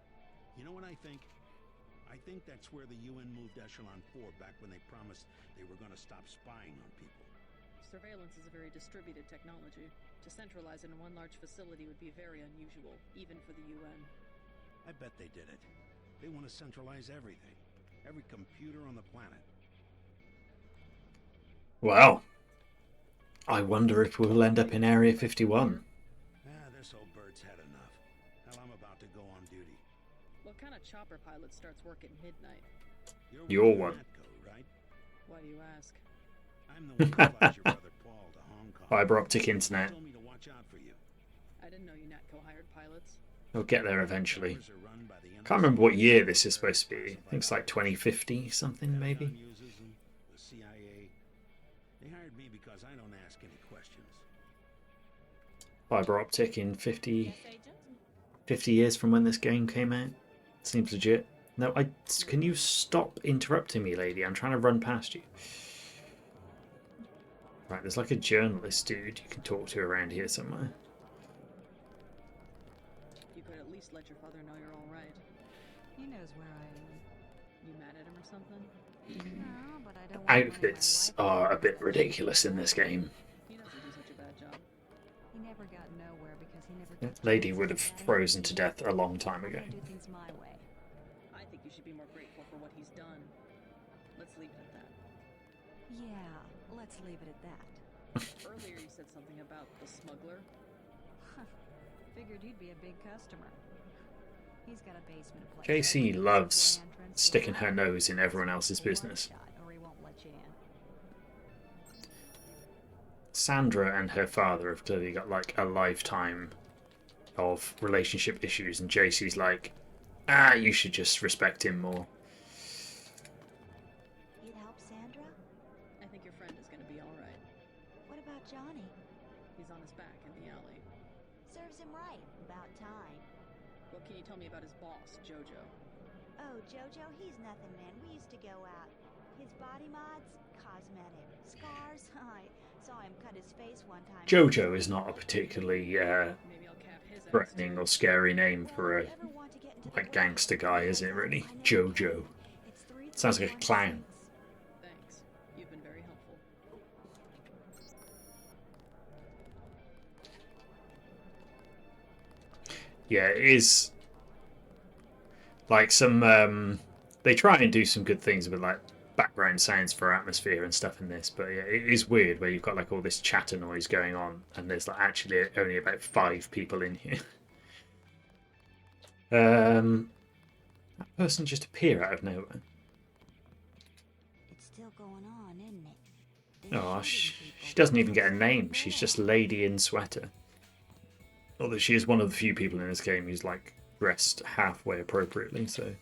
You know what I think? I think that's where the UN moved Echelon 4 back when they promised they were going to stop spying on people. Surveillance is a very distributed technology. To centralize it in one large facility would be very unusual, even for the UN. I bet they did it. They want to centralize everything. Every computer on the planet. Well, I wonder if we'll end up in Area 51. This old bird's had enough. Hell, I'm about to go on duty. What kind of chopper pilot starts work at midnight? You're one. Right? Why do you ask? I'm the one who flies your brother Paul to Hong Kong. Fiber optic internet. He told me to watch out for you. I didn't know UNATCO hired pilots. We'll get there eventually. Can't remember what year this is supposed to be. I think it's like 2050 something, maybe. The CIA. They hired me because I don't ask any questions. Fiber optic in 50 years from when this game came out. Seems legit. No, can you stop interrupting me, lady? I'm trying to run past you. Right, there's like a journalist dude you can talk to around here somewhere. You could at least let your father know you're all right. He knows where I am. You mad at him or something? No, but I don't want Outfits are a bit ridiculous in this game. He doesn't do such a bad job. He never got nowhere because he never That lady would have frozen to death a long time ago. do things my way. I think you should be more grateful for what he's done. Let's leave it at that. Yeah, let's leave it at that. Earlier you said something about the smuggler. Figured you'd be a big customer. He's got a basement place. JC loves sticking her nose in everyone else's business. Or he won't let you in. Sandra and her father have clearly got like a lifetime of relationship issues, and JC's like, you should just respect him more. You'd help Sandra? I think your friend is going to be all right. What about Johnny? He's on his back in the alley. Serves him right. About time. What can you tell me about his boss, Jojo? Oh, Jojo, he's nothing, man. We used to go out. His body mods, cosmetic. Scars, I saw him cut his face one time. Jojo is not a particularly threatening or scary name for a like gangster guy, is it really? Jojo. Sounds like a clown. Thanks. You've been very helpful. Yeah, it is like some they try and do some good things with like background sounds for atmosphere and stuff in this, but yeah, it is weird where you've got like all this chatter noise going on and there's like actually only about 5 people in here. That person just appear out of nowhere. It's still going on, isn't it? Oh, she doesn't even get a name. She's just Lady in Sweater. Although she is one of the few people in this game who's like dressed halfway appropriately, so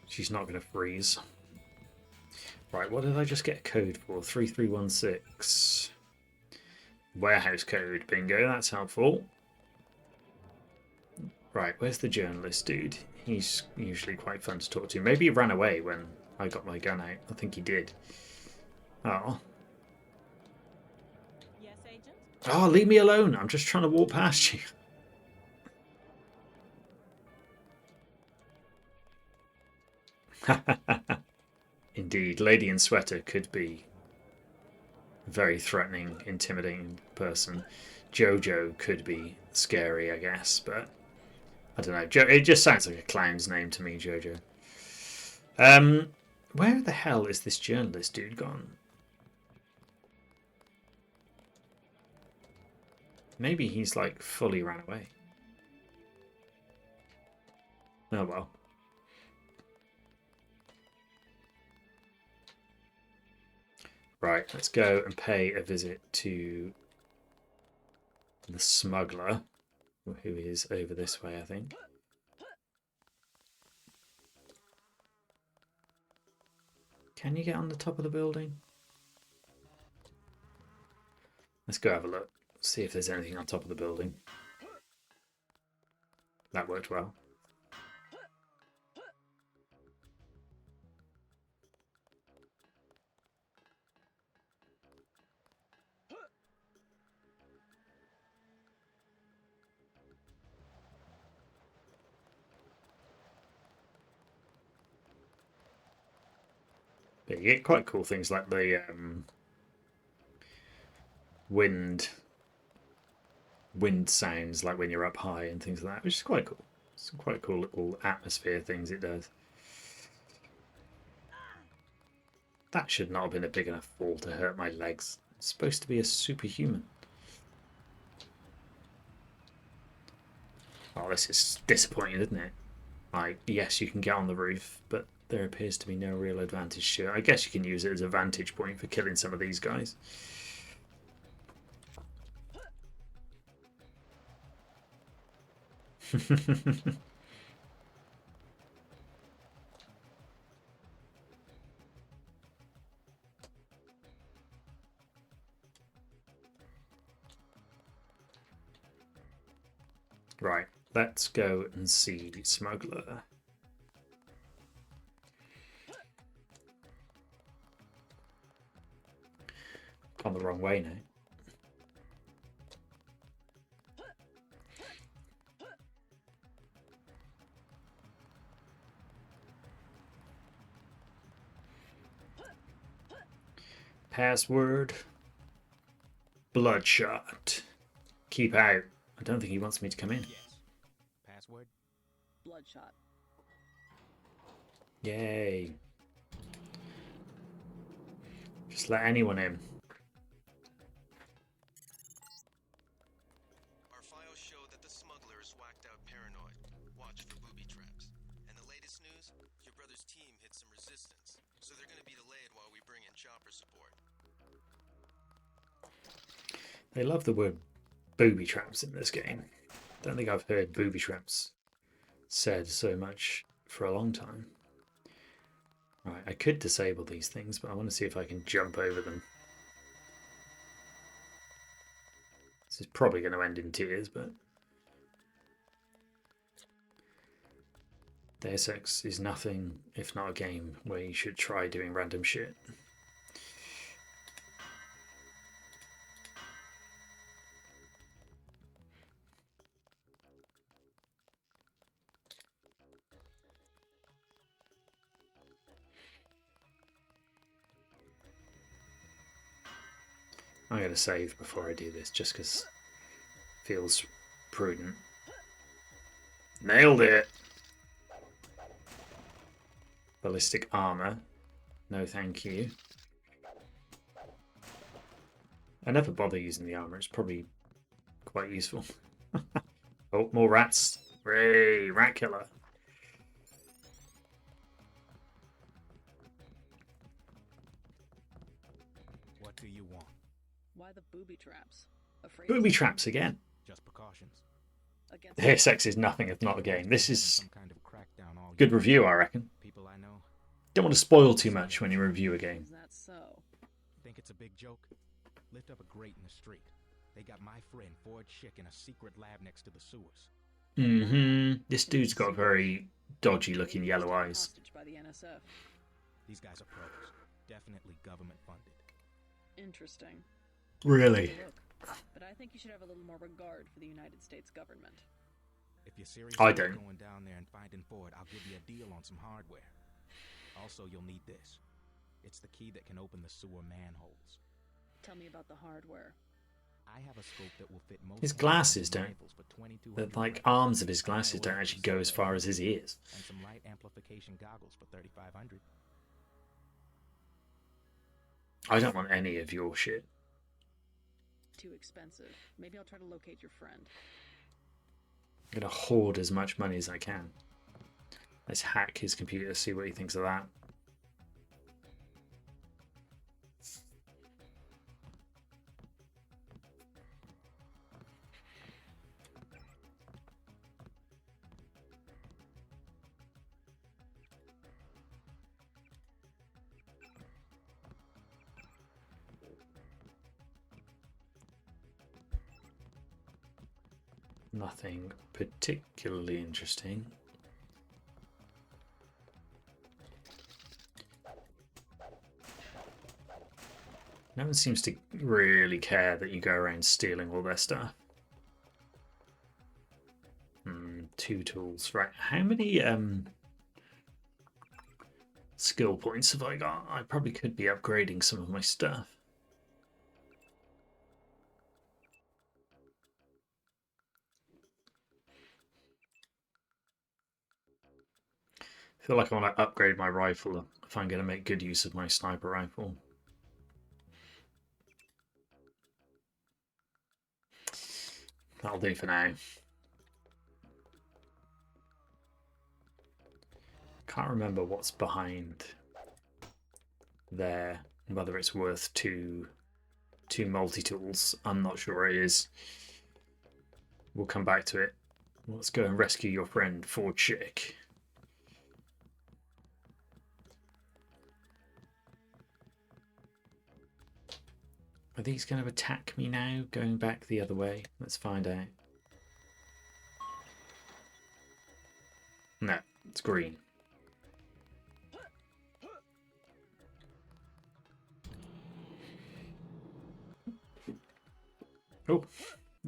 she's not going to freeze. Right, what did I just get a code for? 3316. Warehouse code. Bingo, that's helpful. Right, where's the journalist dude? He's usually quite fun to talk to. Maybe he ran away when I got my gun out. I think he did. Oh. Yes, Agent? Oh, leave me alone. I'm just trying to walk past you. Indeed, Lady in Sweater could be a very threatening, intimidating person. Jojo could be scary, I guess, but I don't know. It just sounds like a clown's name to me, Jojo. Where the hell is this journalist dude gone? Maybe he's like fully ran away. Oh well. Right, let's go and pay a visit to the smuggler, who is over this way, I think. Can you get on the top of the building? Let's go have a look. See if there's anything on top of the building. That worked well. But you get quite cool things like the wind sounds, like when you're up high and things like that, which is quite cool. Some quite cool little atmosphere things it does. That should not have been a big enough fall to hurt my legs. It's supposed to be a superhuman. Oh, this is disappointing, isn't it? Like, yes, you can get on the roof, but there appears to be no real advantage to it. I guess you can use it as a vantage point for killing some of these guys. Right, let's go and see the smuggler. Gone the wrong way now. Password. Bloodshot. Keep out. I don't think he wants me to come in. Yes. Password? Bloodshot. Yay. Just let anyone in. Our files show that the smuggler is whacked out paranoid. Watch for booby traps. And the latest news? Your brother's team hit some resistance, so they're going to be delayed while we bring in chopper support. They love the word booby traps in this game. Don't think I've heard booby traps said so much for a long time. Right, I could disable these things, but I want to see if I can jump over them. This is probably going to end in tears, but Deus Ex is nothing if not a game where you should try doing random shit. I'm going to save before I do this, just because it feels prudent. Nailed it! Ballistic armor. No thank you. I never bother using the armor, it's probably quite useful. Oh, more rats. Hooray, rat killer. What do you want? Why the booby traps? Afraid Booby traps again. Just precautions. Deus Ex is nothing if not a game. This is good review, I reckon. People I know. Don't want to spoil too much when you review a game. Is that so? Think it's a big joke? Lift up a grate in the street. They got my friend Ford Schick in a secret lab next to the sewers. This dude's got very dodgy looking yellow eyes. By the NSF. These guys are pros. Definitely government funded. Interesting. Really? But I think you should have a little more regard for the United States government. If you're serious I about don't. going down there and finding Ford, I'll give you a deal on some hardware. Also, you'll need this. It's the key that can open the sewer manholes. Tell me about the hardware. I have a scope that will fit most His glasses don't. rifles, but 2200 The like arms of his glasses don't actually go as far as his ears. and some light amplification goggles for 3500. I don't want any of your shit. Too expensive. Maybe I'll try to locate your friend. I'm gonna hoard as much money as I can. Let's hack his computer, see what he thinks of that. Nothing particularly interesting. No one seems to really care that you go around stealing all their stuff. 2 tools. Right, how many skill points have I got? I probably could be upgrading some of my stuff. I feel like I want to upgrade my rifle if I'm going to make good use of my sniper rifle. That'll do for now. Can't remember what's behind there, whether it's worth two multi-tools. I'm not sure it is. We'll come back to it. Let's go and rescue your friend Ford Schick. Are these going to attack me now, going back the other way? Let's find out. No, it's green. Oh,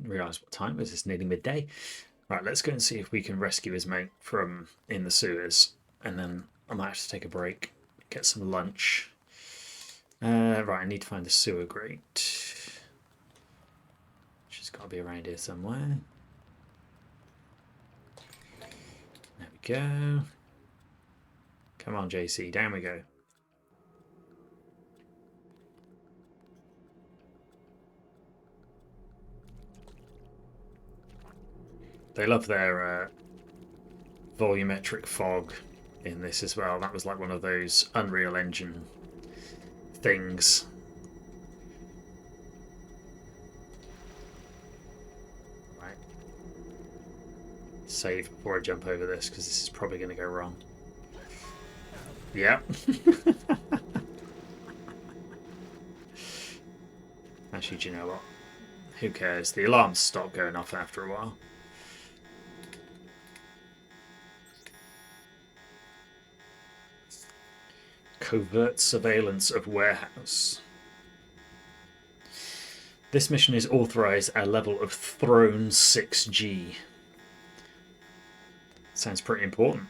realise what time it is. It's nearly midday. Right, let's go and see if we can rescue his mate from in the sewers. And then I might have to take a break, get some lunch. Right, I need to find the sewer grate. Which has got to be around here somewhere. There we go. Come on, JC, down we go. They love their volumetric fog in this as well. That was like one of those Unreal Engine things. Right. Save before I jump over this because this is probably going to go wrong. Yep. Actually, do you know what? Who cares? The alarms stop going off after a while. Covert surveillance of warehouse. This mission is authorized at a level of Throne 6G. Sounds pretty important.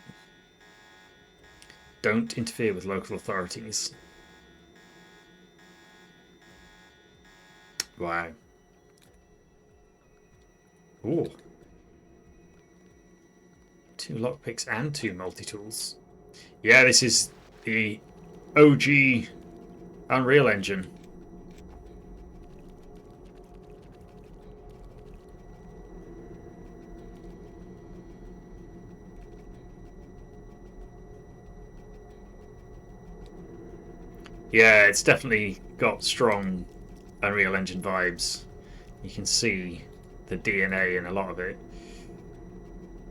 Don't interfere with local authorities. Wow. Ooh. 2 lockpicks and 2 multi-tools. Yeah, this is the OG Unreal Engine. Yeah, it's definitely got strong Unreal Engine vibes. You can see the DNA in a lot of it.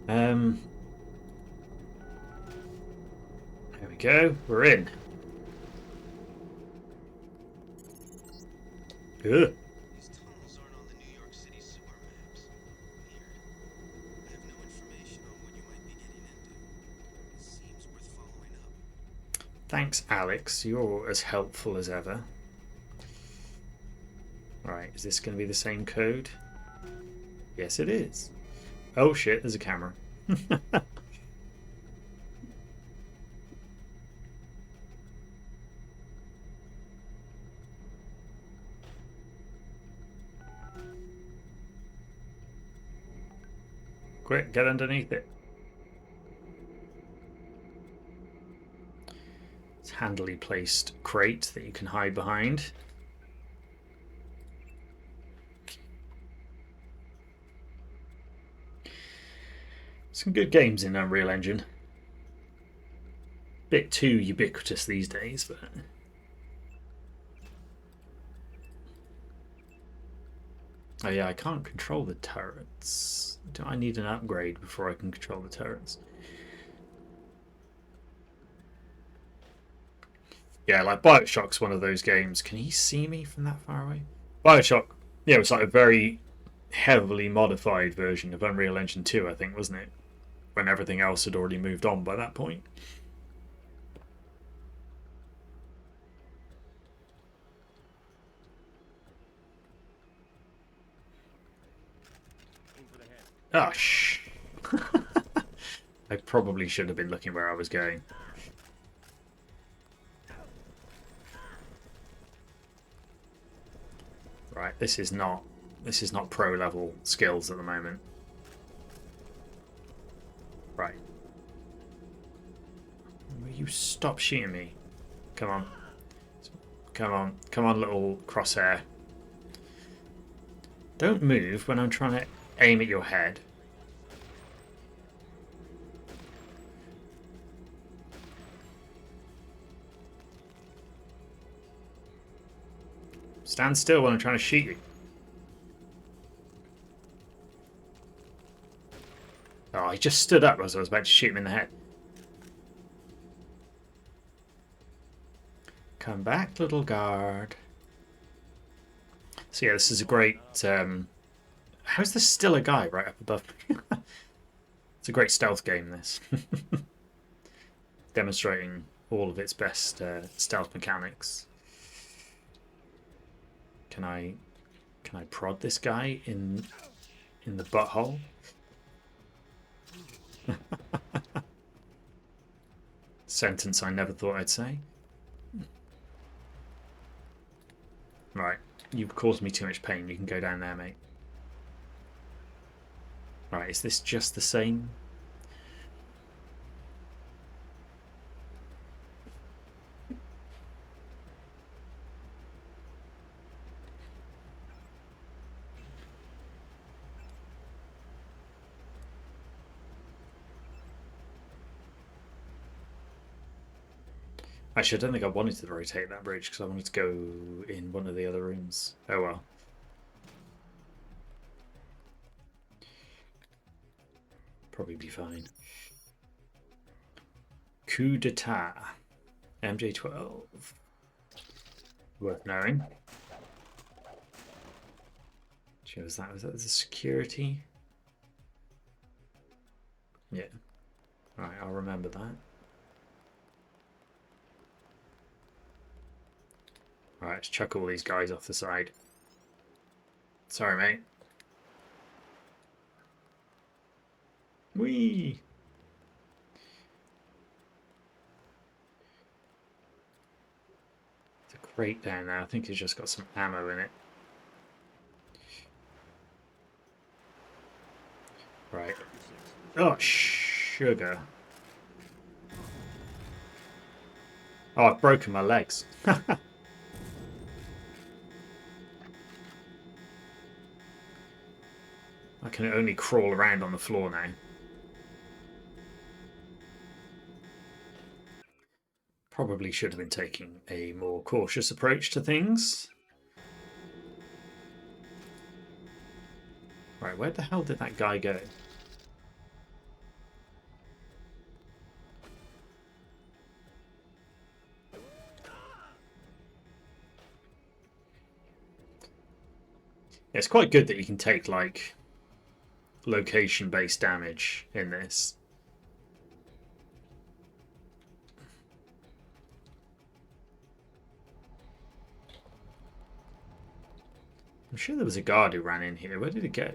There we go. We're in. Ugh. These tunnels aren't on the New York City sewer maps. Weird. I have no information on what you might be getting into. It seems worth following up. Thanks, Alex. You're as helpful as ever. Right, is this going to be the same code? Yes, it is. Oh shit, there's a camera. Quick, get underneath it. It's a handily placed crate that you can hide behind. Some good games in Unreal Engine. Bit too ubiquitous these days, but oh yeah, I can't control the turrets. Do I need an upgrade before I can control the turrets? Yeah, like Bioshock's one of those games. Can he see me from that far away? Bioshock, yeah, it was like a very heavily modified version of Unreal Engine 2, I think, wasn't it? When everything else had already moved on by that point. Oh, shh. I probably should have been looking where I was going. Right, this is not pro level skills at the moment. Right. Will you stop shooting me? Come on. Come on. Come on, little crosshair. Don't move when I'm trying to aim at your head. Stand still when I'm trying to shoot you. Oh, he just stood up as I was about to shoot him in the head. Come back, little guard. So yeah, this is a great... how is there still a guy right up above me? It's a great stealth game, this. Demonstrating all of its best stealth mechanics. Can I prod this guy in the butthole? Sentence I never thought I'd say. Right, you've caused me too much pain. You can go down there, mate. Right, is this just the same? Actually, I don't think I wanted to rotate that bridge because I wanted to go in one of the other rooms. Oh well. Probably be fine. Coup d'etat. MJ12. Worth knowing. Was that the security? Yeah. Alright, I'll remember that. Alright, let's chuck all these guys off the side. Sorry, mate. Whee! There's a crate down there. I think it's just got some ammo in it. Right. Oh, sugar. Oh, I've broken my legs. I can only crawl around on the floor now. Probably should have been taking a more cautious approach to things. Right, where the hell did that guy go? It's quite good that you can take, like, location-based damage in this. I'm sure there was a guard who ran in here. Where did it go?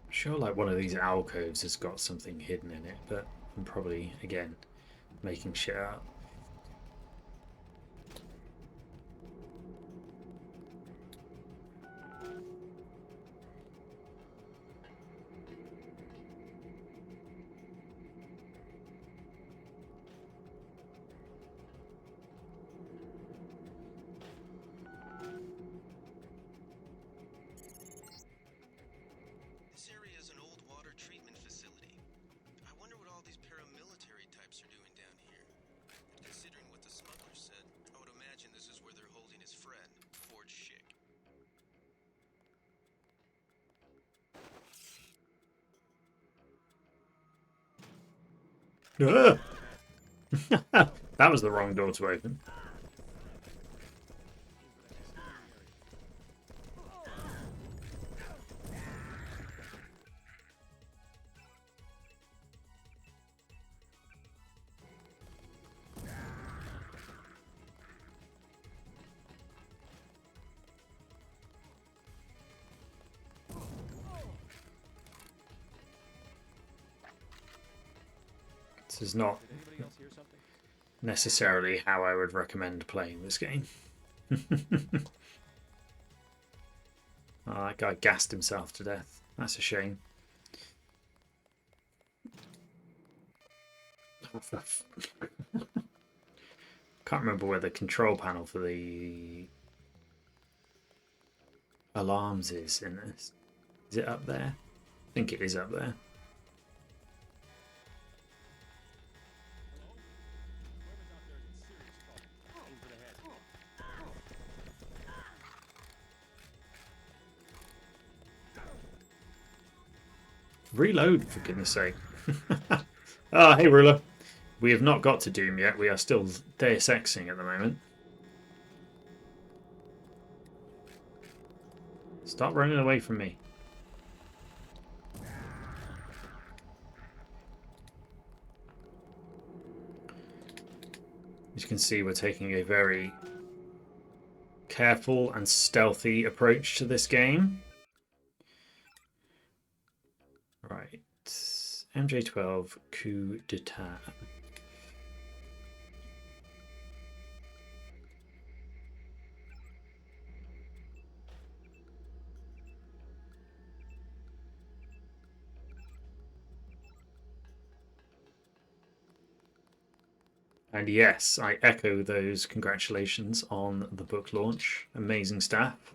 I'm sure like one of these alcoves has got something hidden in it, but I'm probably, again, making shit up. This area is an old water treatment facility. I wonder what all these paramilitary types are doing down here. Considering what the smuggler said, I would imagine this is where they're holding his friend, Forge Schick. That was the wrong door to open. This is not necessarily how I would recommend playing this game. Oh, that guy gassed himself to death. That's a shame. Can't remember where the control panel for the alarms is in this. Is it up there? I think it is up there. Reload, for goodness sake. Ah, hey, Ruler. We have not got to Doom yet. We are still Deus Exing at the moment. Stop running away from me. As you can see, we're taking a very careful and stealthy approach to this game. Right. MJ12 coup d'etat. And yes, I echo those congratulations on the book launch. Amazing stuff.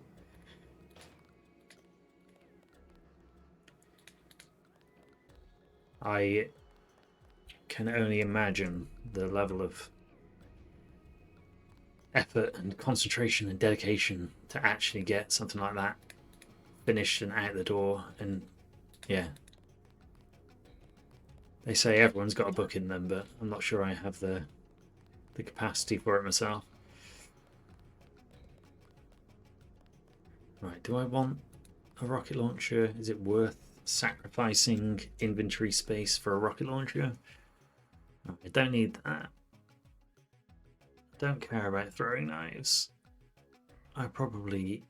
I can only imagine the level of effort and concentration and dedication to actually get something like that finished and out the door. And yeah, They say everyone's got a book in them, but I'm not sure I have the capacity for it myself. Right, do I want a rocket launcher? Is it worth sacrificing inventory space for a rocket launcher? No, I don't need that. I don't care about throwing knives. I probably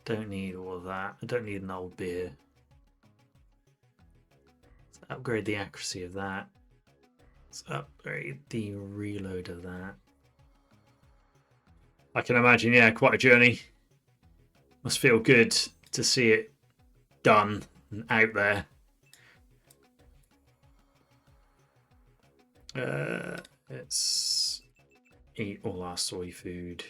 don't need all of that. I don't need an old beer. Let's upgrade the accuracy of that. Let's upgrade the reload of that. I can imagine, yeah, quite a journey. Must feel good to see it done and out there. Let's eat all our soy food.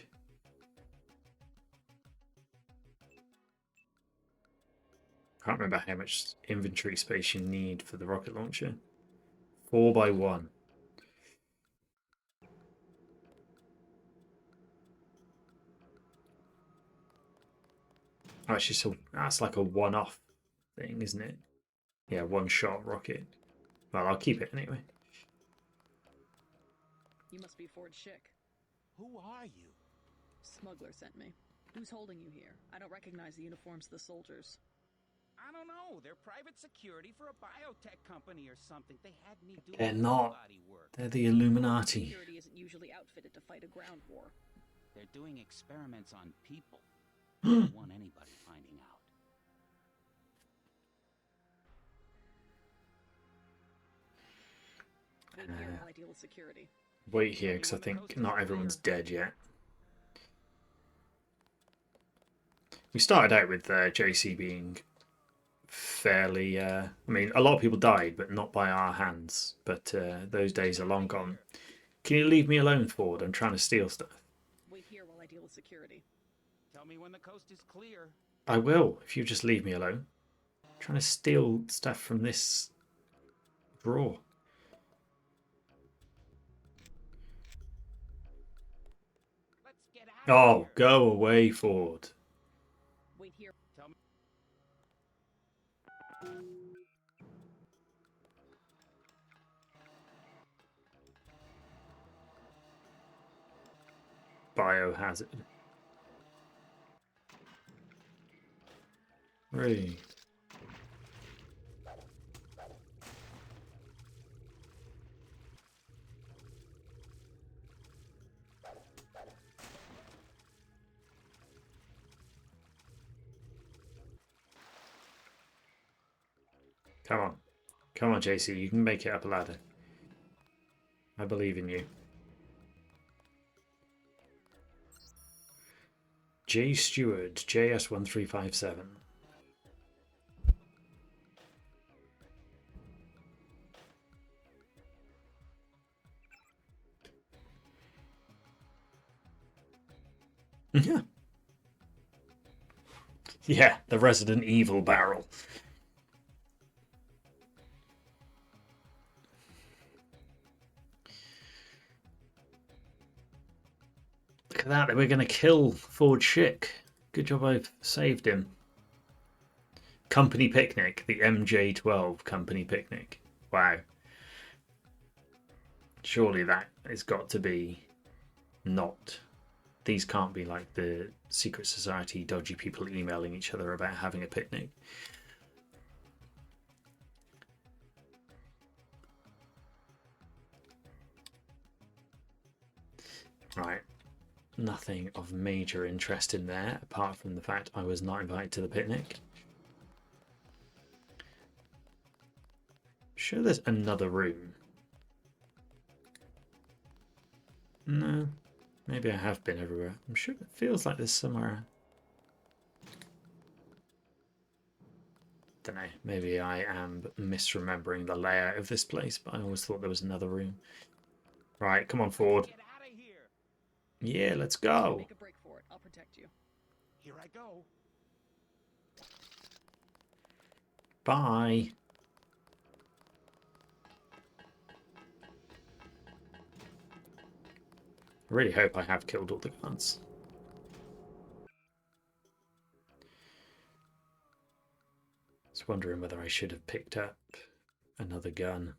Can't remember how much inventory space you need for the rocket launcher. 4x1. Actually, so that's like a one-off thing, isn't it? Yeah, one-shot rocket. Well, I'll keep it anyway. You must be Ford Schick. Who are you? Smuggler sent me. Who's holding you here? I don't recognize the uniforms of the soldiers. I don't know. They're private security for a biotech company or something. They had me do They're not. body work. They're the Illuminati. Security isn't usually outfitted to fight a ground war. They're doing experiments on people. I don't want anybody finding out. Wait here while I deal with security. Wait here, because I think not everyone's dead yet. We started out with JC being fairly... I mean, a lot of people died, but not by our hands. But those days are long gone. Can you leave me alone, Ford? I'm trying to steal stuff. Wait here while I deal with security. Tell me when the coast is clear. I will, if you just leave me alone. I'm trying to steal stuff from this drawer. Oh, go away, Ford. Wait here. Tell me. Biohazard. 3. Come on. Come on, JC. You can make it up a ladder. I believe in you. J Stewart, JS1357. Yeah. Yeah, the Resident Evil barrel. Look at that, they were going to kill Ford Schick. Good job I've saved him. Company Picnic, the MJ12 Company Picnic. Wow. Surely that has got to be not. These can't be like the secret society dodgy people emailing each other about having a picnic. Right. Nothing of major interest in there, apart from the fact I was not invited to the picnic. Sure there's another room. No. Maybe I have been everywhere. I'm sure it feels like there's somewhere. Don't know. Maybe I am misremembering the layout of this place, but I always thought there was another room. Right, come on, Ford. Get out of here. Yeah, let's go. Make a break for it. I'll protect you. Here I go. Bye. I really hope I have killed all the guards. I was wondering whether I should have picked up Another gun.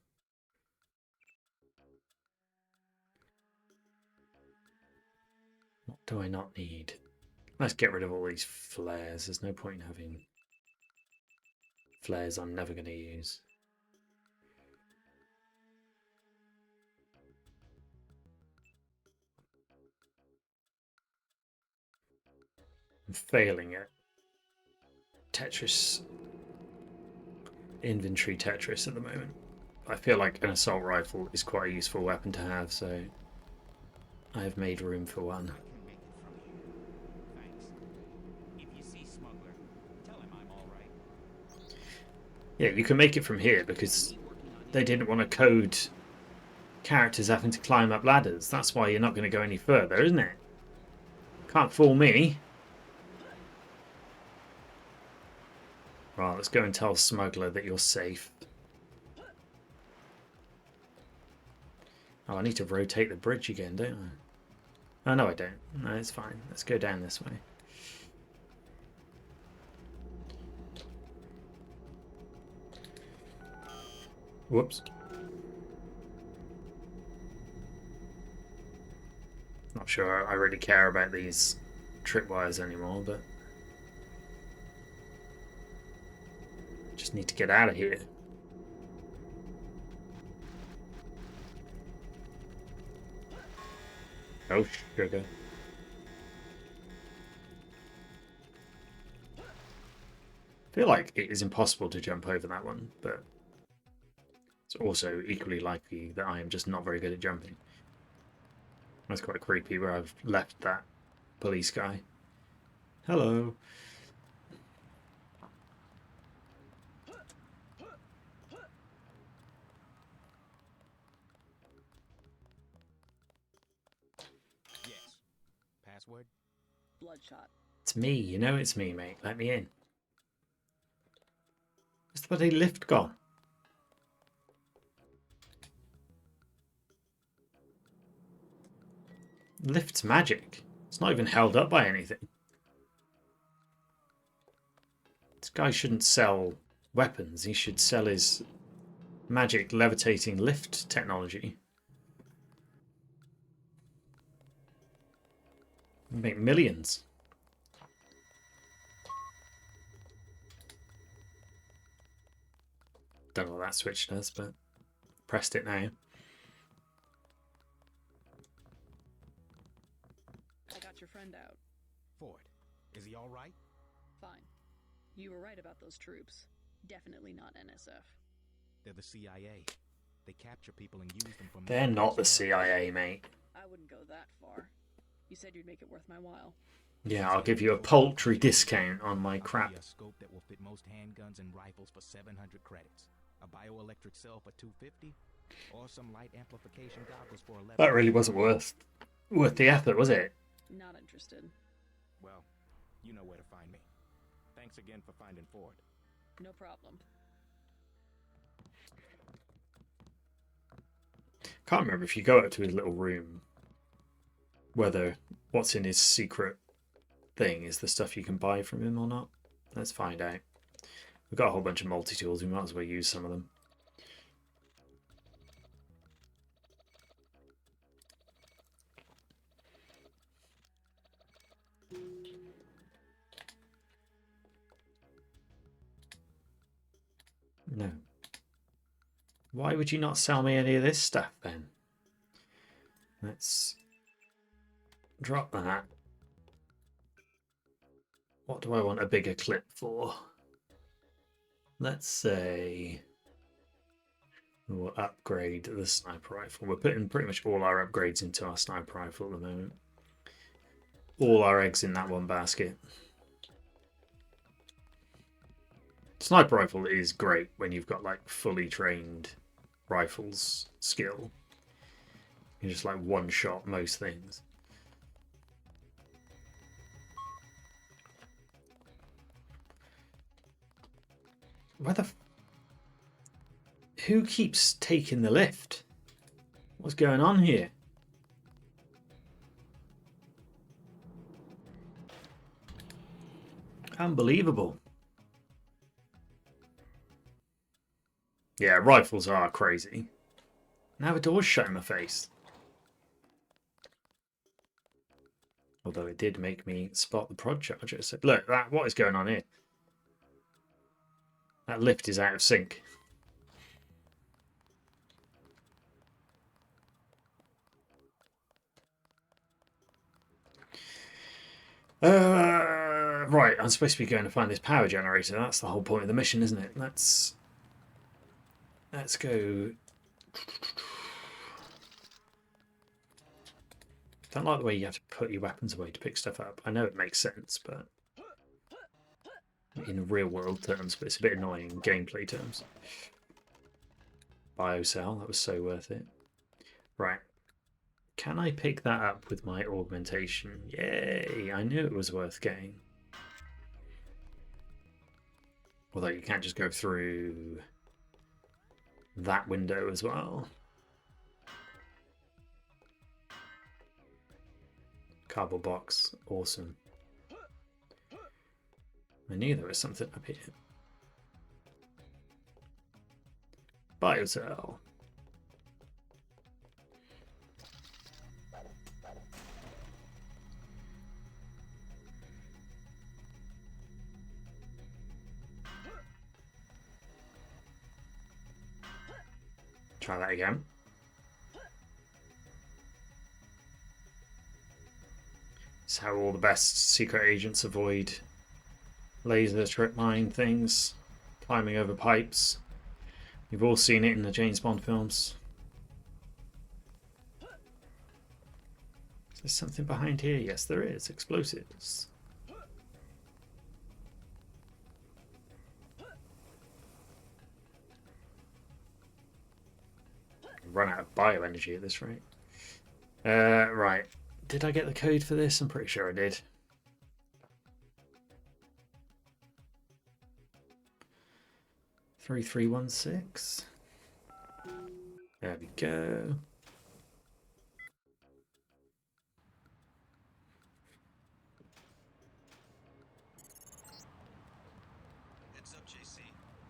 What do I not need? Let's get rid of all these flares. There's no point in having flares I'm never going to use. I'm failing at Tetris, inventory Tetris at the moment. I feel like an assault rifle is quite a useful weapon to have, so I have made room for one. Yeah, you can make it from here because they didn't want to code characters having to climb up ladders. That's why you're not going to go any further, isn't it? Can't fool me. Right, let's go and tell Smuggler that you're safe. Oh, I need to rotate the bridge again, don't I? Oh, no, I don't. No, it's fine. Let's go down this way. Whoops. Not sure I really care about these tripwires anymore, but just need to get out of here. Oh, sugar. I feel like it is impossible to jump over that one, but it's also equally likely that I am just not very good at jumping. That's quite creepy where I've left that police guy. Hello. Yes. Password? Bloodshot. It's me, you know it's me, mate. Let me in. Where's the bloody lift gone? Lift's magic. It's not even held up by anything. This guy shouldn't sell weapons. He should sell his magic levitating lift technology. Make millions. Don't know what that switch does, but pressed it now. I got your friend out. Ford, is he all right? Fine. You were right about those troops. Definitely not NSF. They're the CIA. They capture people and use them for... They're not the CIA, mate. I wouldn't go that far. You said you'd make it worth my while. Yeah, I'll give you a paltry discount on my crap. A scope that will fit most handguns and rifles for 700 credits. A bioelectric cell for 250, or some light amplification goggles for 11. That really wasn't worth the effort, was it? Not interested. Well, you know where to find me. Thanks again for finding Ford. No problem. Can't remember if you go up to his little room, whether what's in his secret thing is the stuff you can buy from him or not. Let's find out. We've got a whole bunch of multi-tools, we might as well use some of them. No. Why would you not sell me any of this stuff then? Let's drop that. What do I want a bigger clip for? Let's say we'll upgrade the sniper rifle. We're putting pretty much all our upgrades into our sniper rifle at the moment. All our eggs in that one basket. Sniper rifle is great when you've got like fully trained rifles skill. You just like one shot most things. Who keeps taking the lift? What's going on here? Unbelievable. Yeah, rifles are crazy. Now the door's shut in my face. Although it did make me spot the prod charger. So, look, what is going on here? That lift is out of sync. Right, I'm supposed to be going to find this power generator. That's the whole point of the mission, isn't it? Let's go. Don't like the way you have to put your weapons away to pick stuff up. I know it makes sense, but in real world terms, but it's a bit annoying in gameplay terms. Biocell, that was so worth it. Right. Can I pick that up with my augmentation? Yay! I knew it was worth getting. Although you can't just go through that window as well. Cardboard box, awesome. I knew there was something up here. Biocell. Try that again. It's how all the best secret agents avoid laser trip mine things, climbing over pipes. You've all seen it in the James Bond films. Is there something behind here? Yes, there is. Explosives. Run out of bioenergy at this rate. Right. Did I get the code for this? I'm pretty sure I did. $3316. There we go. Heads up, JC.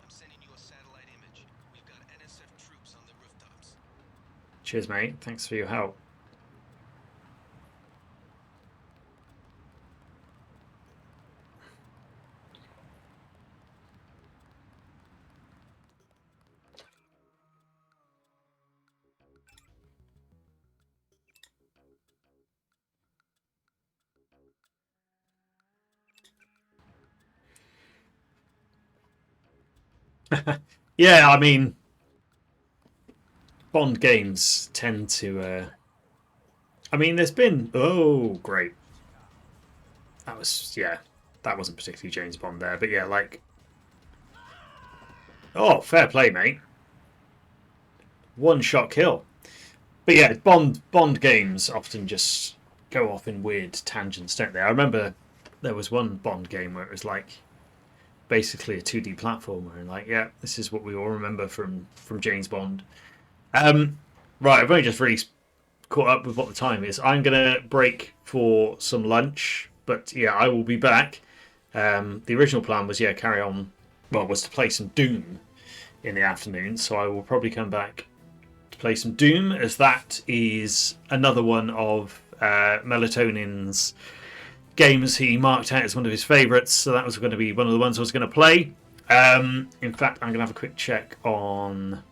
I'm sending you a satellite image. We've got NSF troops on the rooftops. Cheers, mate. Thanks for your help. Yeah, I mean, Bond games tend to. I mean, there's been. Oh, great. That was. Yeah, that wasn't particularly James Bond there, but yeah, like. Oh, fair play, mate. One shot kill. But yeah, Bond games often just go off in weird tangents, don't they? I remember there was one Bond game where it was like basically a 2D platformer, and like, yeah, this is what we all remember from James Bond. Right, I've only just really caught up with what the time is. I'm gonna break for some lunch, but yeah, I will be back. The original plan was carry on. Well, was to play some Doom in the afternoon, so I will probably come back to play some Doom, as that is another one of Melatonin's games he marked out as one of his favourites, so that was going to be one of the ones I was going to play. In fact, I'm going to have a quick check on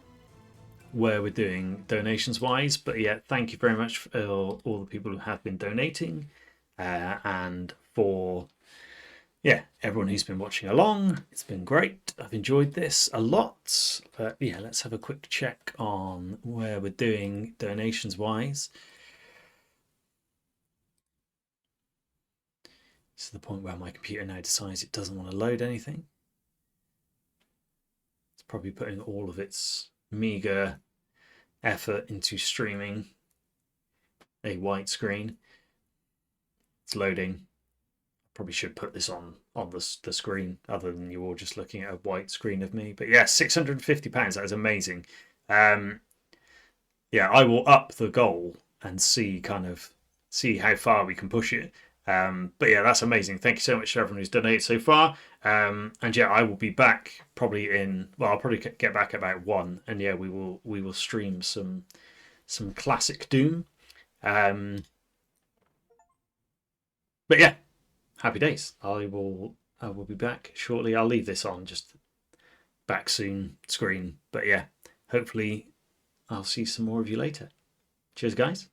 where we're doing donations wise, but yeah, thank you very much for all the people who have been donating, and for everyone who's been watching along. It's been great. I've enjoyed this a lot. But yeah, let's have a quick check on where we're doing donations wise. This is the point where my computer now decides it doesn't want to load anything. It's probably putting all of its meager effort into streaming a white screen. It's loading. Probably should put this on the screen, other than you all just looking at a white screen of me. But yeah, £650. That is amazing. Yeah, I will up the goal and see how far we can push it. But yeah, that's amazing. Thank you so much to everyone who's donated so far. And yeah, I will be back probably I'll probably get back about 1, and yeah, we will stream some classic Doom. But yeah, happy days. I will be back shortly. I'll leave this on, just back soon screen. But yeah, hopefully I'll see some more of you later. Cheers, guys.